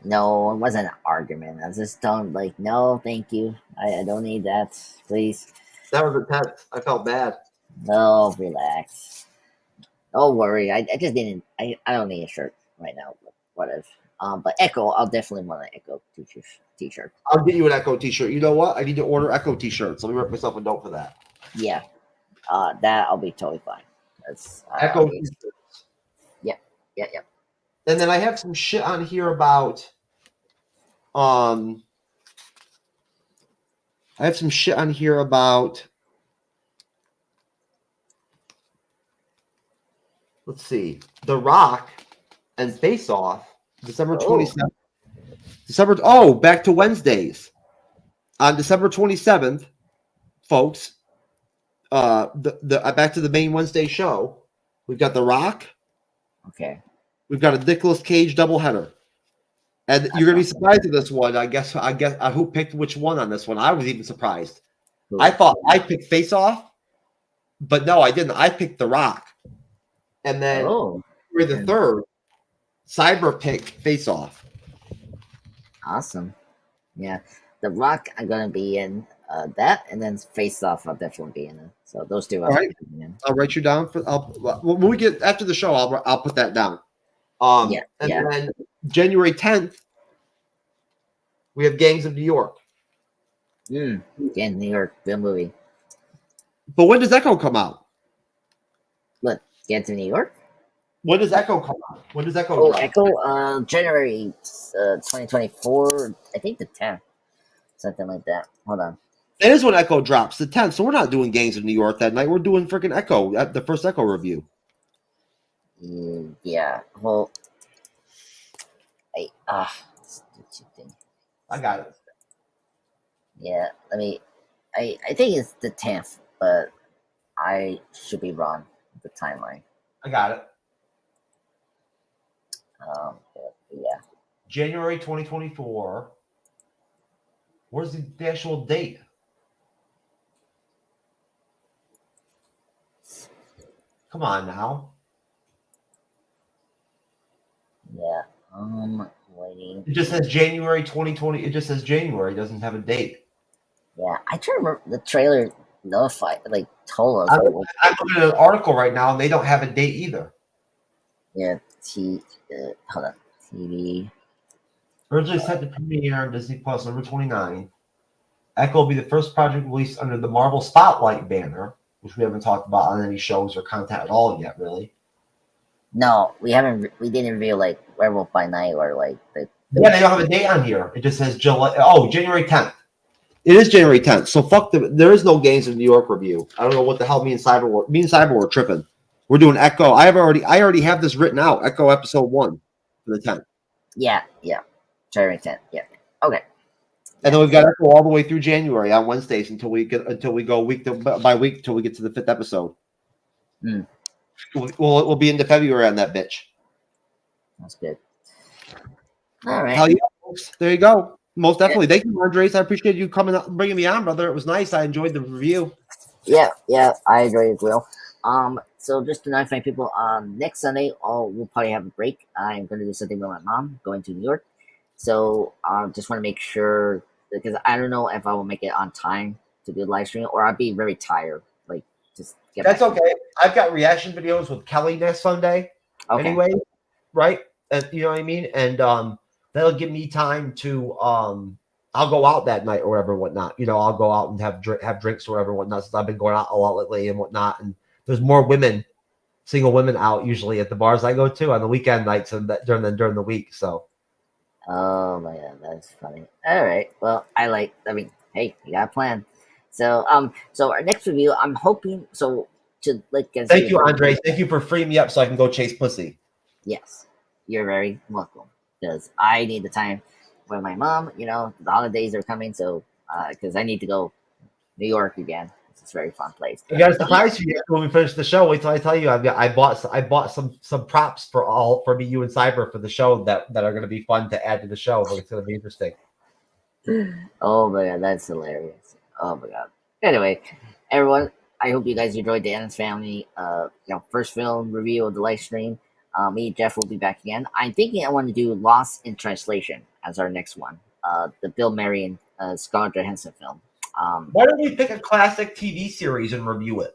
No, it wasn't an argument. I just don't no, thank you. I don't need that, please. That was intense. I felt bad. No, relax. Don't worry. I just didn't. I don't need a shirt right now. What if? But Echo, I'll definitely want an Echo T-shirt. I'll get you an Echo T-shirt. You know what? I need to order Echo T-shirts. Let me write myself a note for that. Yeah. That I'll be totally fine. That's Echo T-shirts. Yep. And then I have some shit on here about let's see, The Rock and Face Off, December 27th. Back to Wednesdays. On December 27th, folks, the back to the main Wednesday show, we've got The Rock. Okay. We've got a Nicolas Cage doubleheader. And you're gonna be surprised at this one. I guess who picked which one on this one. I was even surprised. Cool. I thought I picked Face Off, but no, I didn't. I picked The Rock. And then for the third, Cyber picked Face Off. Awesome. Yeah. The Rock, I'm gonna be in that, and then Face Off, I'll definitely be in it. So those two, All right. I'll write you down for. When we get after the show, I'll put that down. Then January 10th, we have Gangs of New York. Gangs of New York, good movie. But when does that come out? What? Gangs of New York? When does Echo come out? When does Echo Oh, drop? Echo, January 2024. I think the 10th, something like that. Hold on. It is when Echo drops, the 10th. So we're not doing Gangs of New York that night. We're doing freaking Echo, the first Echo review. Yeah. Well, stupid thing. I got it. Yeah. I think it's the 10th, but I should be wrong with the timeline. I got it. Yeah. January 2024. Where's the actual date? Come on now. Yeah. Waiting. It just says January 2020. It just says January. It doesn't have a date. Yeah, I try to remember the trailer notified, told us. I'm looking at an article right now, and they don't have a date either. Yeah, hold on. TV. Originally set to premiere on Disney Plus November 29. Echo will be the first project released under the Marvel Spotlight banner, which we haven't talked about on any shows or content at all yet, really. No, we haven't. We didn't reveal Werewolf by Night or the. Yeah, they don't have a date on here. It just says July. Oh, January 10th. It is January 10th. So fuck there is no Gangs of New York review. I don't know what the hell me and Cyber were tripping. We're doing Echo. I already have this written out. Echo episode 1 for the 10th. Yeah. January 10th. Yeah. Okay. And then we've got Echo all the way through January on Wednesdays until we go week by week till we get to the 5th episode. We'll be into February on that bitch. That's good. All right. Hell yeah, folks. There you go. Most definitely. Thank you, Andres. I appreciate you coming up and bringing me on, brother. It was nice. I enjoyed the review. Yeah, I agree as well. So just to notify people, next Sunday, we'll probably have a break. I'm going to do something with my mom, going to New York. So just want to make sure, because I don't know if I will make it on time to do the live stream, or I'll be very tired. Just get That's back. okay. I've got reaction videos with Kelly next Sunday. Okay. Anyway, right? You know what I mean? And that'll give me time to I'll go out that night or whatever, whatnot. I'll go out and have drinks or whatever, whatnot. Since I've been going out a lot lately and whatnot. And there's more single women out usually at the bars I go to on the weekend nights and during the week. So. Oh my God, that's funny. All right. Well, hey, you got a plan. So so our next review, I'm hoping to get. Thank you, Andre. Thank you for freeing me up so I can go chase pussy. Yes, you're very welcome. Because I need the time with my mom. The holidays are coming, so because I need to go New York again. It's a very fun place. I got a surprise for you when we finish the show. Wait till I tell you. I bought some props for me, you, and Cyber for the show that are going to be fun to add to the show. But it's going to be interesting. Oh my God, that's hilarious. Oh my God. Anyway, everyone, I hope you guys enjoyed the Addams Family first film review of the live stream. Me and Jeff will be back again. I'm thinking I want to do Lost in Translation as our next one. The Bill Murray and Scarlett Johansson film. Why don't we pick a classic TV series and review it?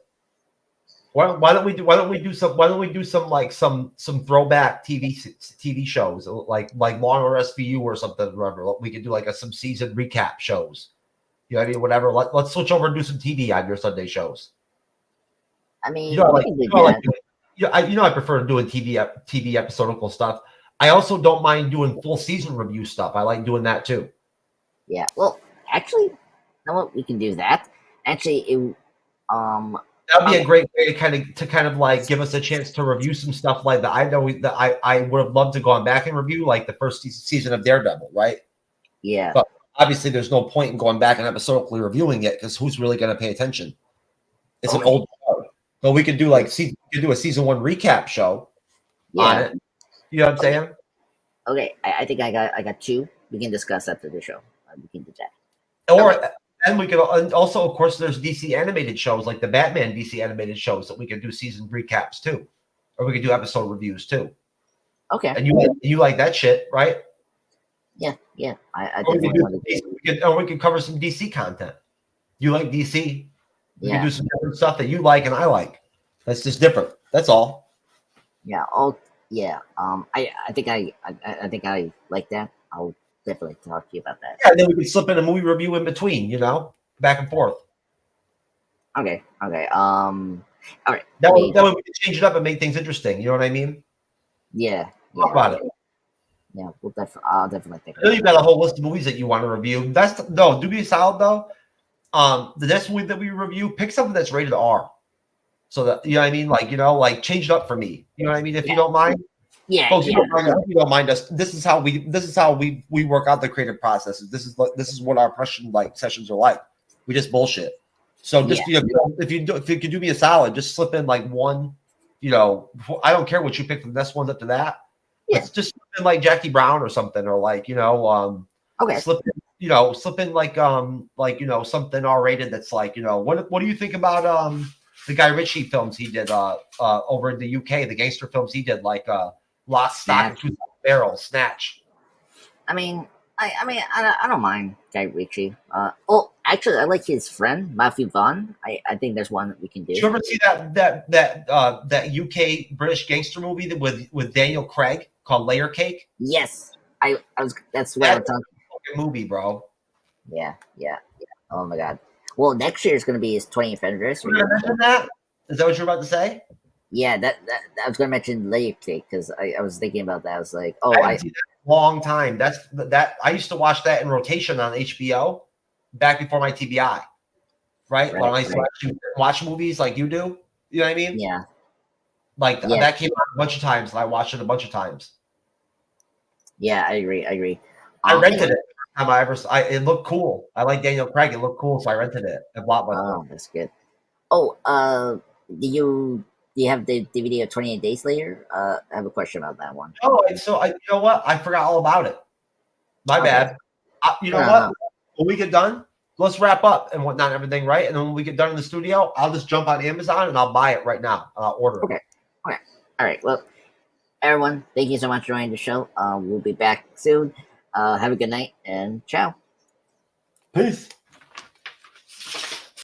Why don't we do some throwback TV shows like Long or SVU or something? Whatever. We could do some season recap shows. You know what I mean? Whatever. Let's switch over and do some TV on your Sunday shows. I mean, I prefer doing TV episodical stuff. I also don't mind doing full season review stuff. I like doing that too. Yeah. Well, actually, you know what? We can do that. Actually, that'd be a great way to kind of give us a chance to review some stuff like that. I know that I would have loved to go back and review the first season of Daredevil, right? Yeah. But obviously, there's no point in going back and episodically reviewing it because who's really going to pay attention? It's an old show. But we could do a season 1 recap show on it. You know what I'm saying? Okay, I think I got 2. We can discuss after the show. We can do that. And we could also, of course, there's DC animated shows like the Batman DC animated shows that we could do season recaps too, or we could do episode reviews too. Okay. And you like that shit, right? Yeah. I definitely want to do. We could cover some DC content. You like DC? We can do some different stuff that you like and I like. That's just different. That's all. Yeah. Yeah. I think I like that. I'll definitely talk to you about that. Yeah, and then we can slip in a movie review in between, back and forth. Okay. All right. That way we can change it up and make things interesting. You know what I mean? Yeah, Talk yeah, about it. yeah. I'll definitely think I know about you've that. got a whole list of movies that you want to review. No, do me a solid though. The next movie that we review, pick something that's rated R. So that you know what I mean, like like change it up for me. You know what I mean? If you Yeah, don't mind, yeah, folks, you yeah, don't mind. I hope you don't mind us. This is how we work out the creative processes. This is what our impression like sessions are like. We just bullshit. So yeah, just if you could do me a solid, just slip in like one. I don't care what you pick from this one up to that. yeah. Let's just slip in like Jackie Brown or something, or like Okay. slip in something R rated that's like what do you think about the Guy Ritchie films he did over in the UK, the gangster films he did like Lock, Stock, and Snatch. Two Barrels, Snatch. I mean, I don't mind Guy Ritchie. Oh, actually, I like his friend Matthew Vaughn. I think there's one that we can Did do. you ever see that UK British gangster movie with Daniel Craig called Layer Cake? Yes, I was. That's what I That's was talking. a fucking movie, bro. Yeah, yeah, yeah. Oh my god. Well, next year is going to be his 20th You were anniversary. gonna mention that? Is that what you're about to say? Yeah, that I was going to mention Layer Cake because I was thinking about that. I was like, I oh, haven't seen that in a long time. That I used to watch that in rotation on HBO back before my TBI, right? When right, I used to right. watch movies like you do. You know what I mean? Yeah, Like yeah, that came out a bunch of times, and I watched it a bunch of times. yeah. I agree. I agree. I rented Anyway, it. Time it looked cool. I like Daniel Craig. It looked cool, so I rented it at Blockbuster. oh, that's good. Oh, do you have the DVD of 28 Days Later? I have a question about that one. Oh, and so you know what? I forgot all about it. My Okay. bad. You know No, what? no. When we get done, let's wrap up and whatnot, everything, right? And then when we get done in the studio, I'll just jump on Amazon and I'll buy it right now. I'll order it. Okay. Okay. All right. Well, everyone, thank you so much for joining the show. We'll be back soon. Have a good night and ciao. Peace.